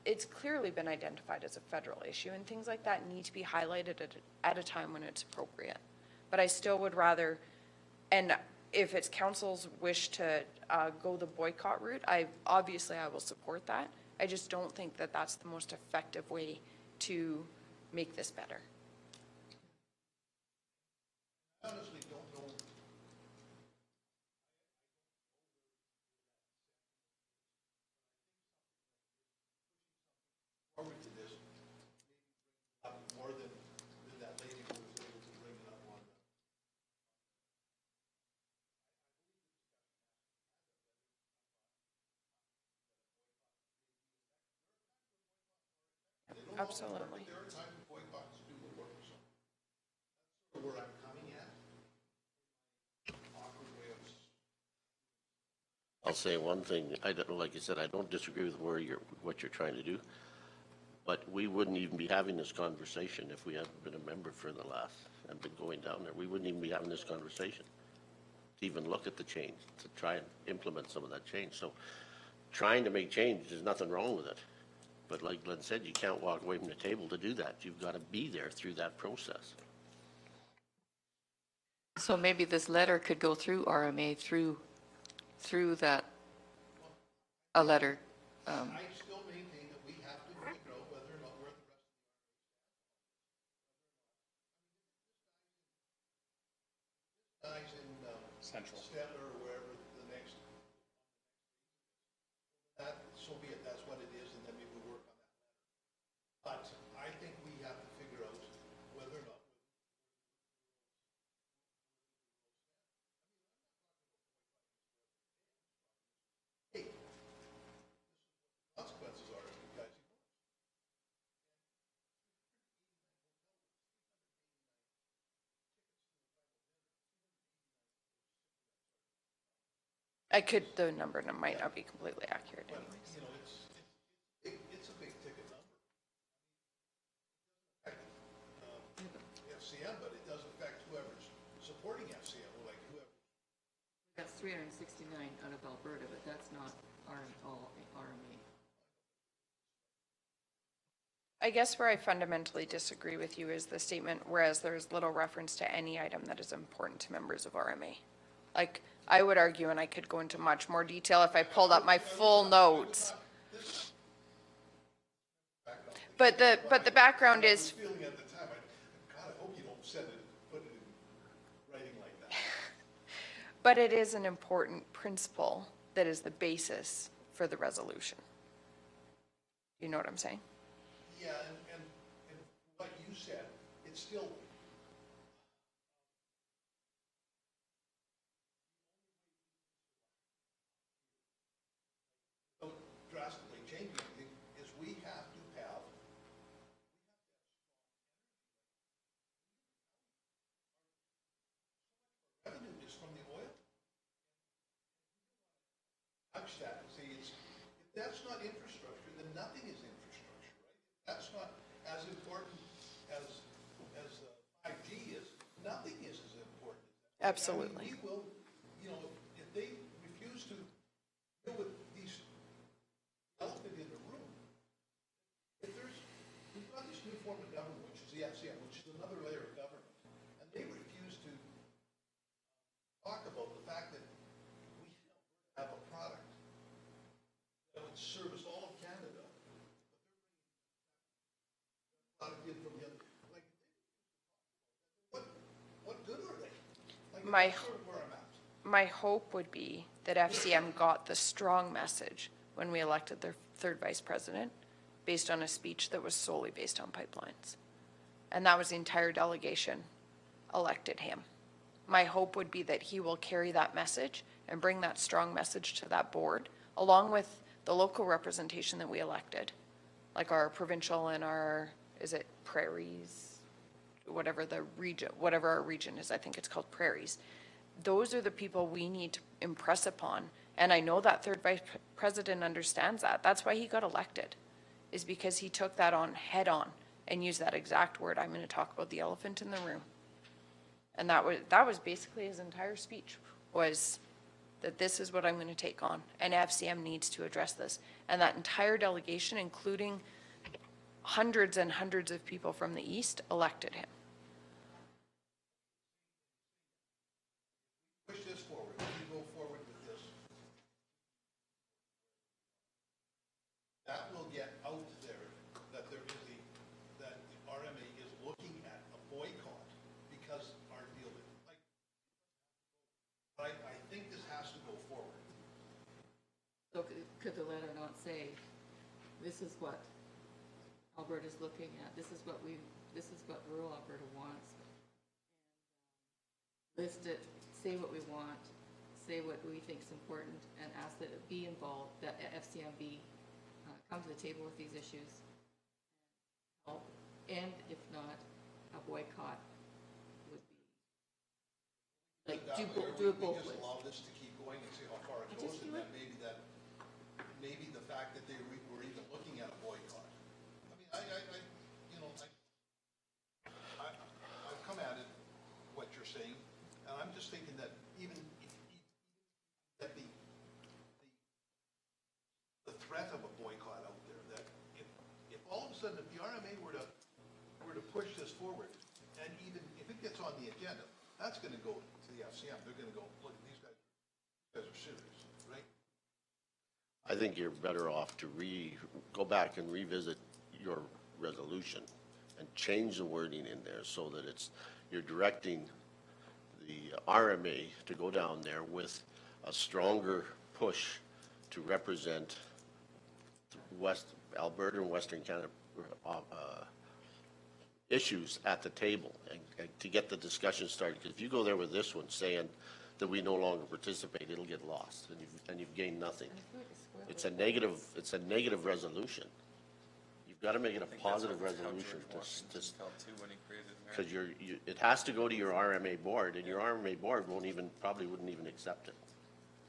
it's clearly been identified as a federal issue, and things like that need to be highlighted at a time when it's appropriate. But I still would rather, and if it's council's wish to go the boycott route, I will support that. I just don't think that that's the most effective way to make this better. Honestly, don't know. Forward to this, more than that lady who was able to bring it up on. Absolutely. There are times boycotts do work for some. That's where I'm coming at. Awkward way of. I'll say one thing, I don't, like you said, I don't disagree with what you're trying to do, but we wouldn't even be having this conversation if we hadn't been a member for the last, and been going down there. We wouldn't even be having this conversation to even look at the change, to try and implement some of that change. So trying to make change, there's nothing wrong with it. But like Glenn said, you can't walk away from the table to do that. You've got to be there through that process. So maybe this letter could go through RMA, through that, a letter. I still maintain that we have to figure out whether or not we're the rest of the guys in Central. Stettler or wherever the next. That, so be it, that's what it is, and then maybe we work on that letter. But I think we have to figure out whether or not. Hey, consequences are if you guys ignore us. The number might not be completely accurate anyways. You know, it's a big ticket number. FCM, but it does affect whoever's supporting FCM, or like whoever. That's 369 out of Alberta, but that's not RMA. I guess where I fundamentally disagree with you is the statement, whereas there's little reference to any item that is important to members of RMA. Like, I would argue, and I could go into much more detail if I pulled up my full notes. But the background is, Feeling at the time, God, I hope you don't send it, put it in writing like that. but it is an important principle that is the basis for the resolution. You know what I'm saying? Yeah, and what you said, it's still. Drastically changing anything is we have to have revenue is from the oil. Touch that. See, if that's not infrastructure, then nothing is infrastructure, right? If that's not as important as 5G is, nothing is as important as that. Absolutely. I mean, we will, you know, if they refuse to deal with these elephant in the room, we've got this new form of government, which is the FCM, which is another layer of government, and they refuse to talk about the fact service all of Canada. A lot of kids from the other, like, what good are they? Like, My, that's sort of where I'm at. my hope would be that FCM got the strong message when we elected their third vice president, based on a speech that was solely based on pipelines. And that was the entire delegation elected him. My hope would be that he will carry that message and bring that strong message to that board, along with the local representation that we elected, like our provincial and our, is it prairies? Whatever the region, whatever our region is, I think it's called prairies. Those are the people we need to impress upon. And I know that third vice president understands that. That's why he got elected, is because he took that on head on and used that exact word. I'm going to talk about the elephant in the room. And that was basically his entire speech, was that this is what I'm going to take on. And FCM needs to address this. And that entire delegation, including hundreds and hundreds of people from the east, elected him. Push this forward, if we go forward with this, that will get out there that there is that the RMA is looking at a boycott because our deal with, like, I think this has to go forward. So could the letter not say, this is what Alberta's looking at, this is what rural Alberta wants? List it, say what we want, say what we think is important, and ask that it be involved, that FCM come to the table with these issues. And if not, a boycott would be, like, do it both ways. We just allow this to keep going and see how far it goes, and then maybe the fact that they were even looking at a boycott. I mean, I've come at it, what you're saying, and I'm just thinking that even if that the threat of a boycott out there, that if all of a sudden, if the RMA were to push this forward, and even if it gets on the agenda, that's going to go to the FCM. They're going to go, look, these guys are serious, right? I think you're better off to go back and revisit your resolution and change the wording in there so that you're directing the RMA to go down there with a stronger push to represent Alberta and Western Canada issues at the table and to get the discussion started. Because if you go there with this one saying that we no longer participate, it'll get lost and you've gained nothing. It's a negative resolution. You've got to make it a positive resolution because it has to go to your RMA board, and your RMA board probably wouldn't even accept it.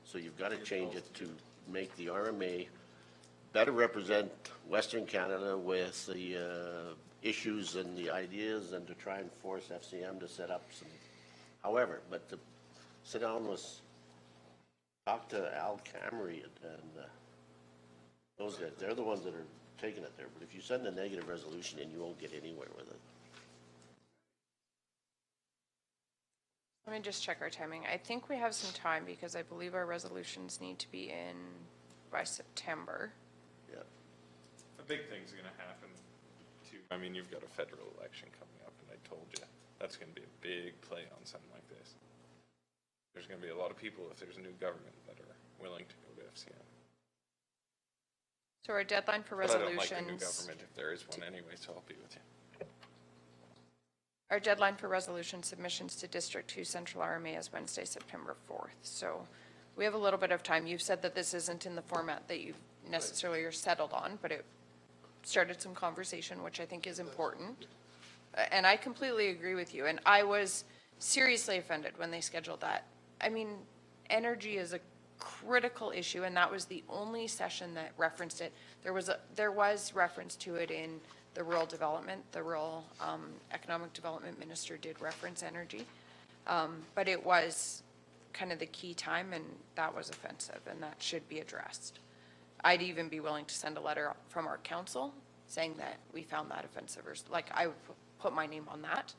So you've got to change it to make the RMA better represent Western Canada with the issues and the ideas, and to try and force FCM to set up some, however, but to sit down talk to Al Camry and those guys, they're the ones that are taking it there. But if you send a negative resolution in, you won't get anywhere with it. Let me just check our timing. I think we have some time because I believe our resolutions need to be in by September. Yeah. A big thing's going to happen too. I mean, you've got a federal election coming up, and I told you that's going to be a big play on something like this. There's going to be a lot of people, if there's a new government, that are willing to go to FCM. So our deadline for But I don't resolutions. like the new government if there is one anyway, so I'll be with you. Our deadline for resolution submissions to District 2 Central RMA is Wednesday, September 4th. So we have a little bit of time. You've said that this isn't in the format that you necessarily are settled on, but it started some conversation, which I think is important. And I completely agree with you. And I was seriously offended when they scheduled that. I mean, energy is a critical issue, and that was the only session that referenced it. There was reference to it in the rural development. The rural economic development minister did reference energy, but it was kind of the key time, and that was offensive, and that should be addressed. I'd even be willing to send a letter from our council saying that we found that offensive, or like I would put my name on that.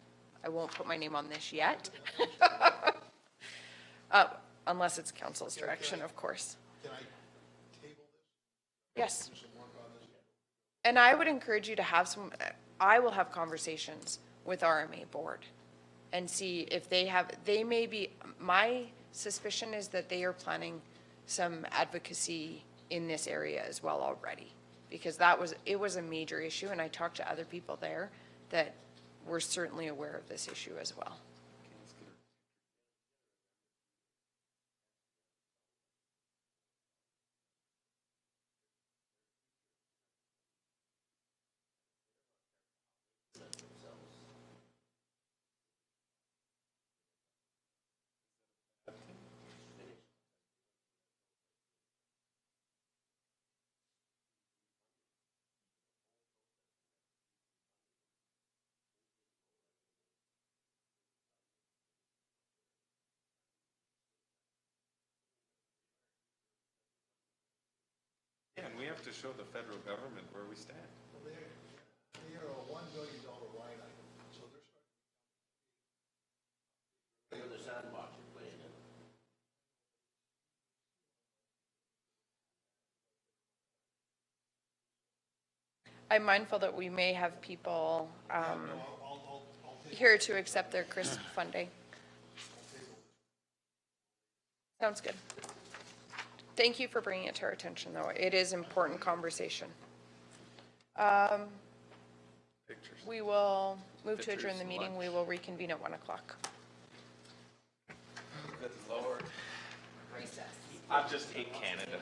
I won't put my name on this yet. Unless it's council's direction, of course. Can I table Yes. And I would encourage you to have some, I will have conversations with RMA board and see if they have, they may be, my suspicion is that they are planning some advocacy in this area as well already. Because it was a major issue, and I talked to other people there that were certainly aware of this issue as well. Yeah, and we have to show the federal government where we stand. They are a $1 billion line item, so they're Look at the sandbox you're playing in. I'm mindful that we may have people here to accept their CRISP funding. Sounds good. Thank you for bringing it to our attention, though. It is important conversation. We will move to adjourn the meeting. We will reconvene at 1 o'clock. Good Lord. Recess. I just hate Canada.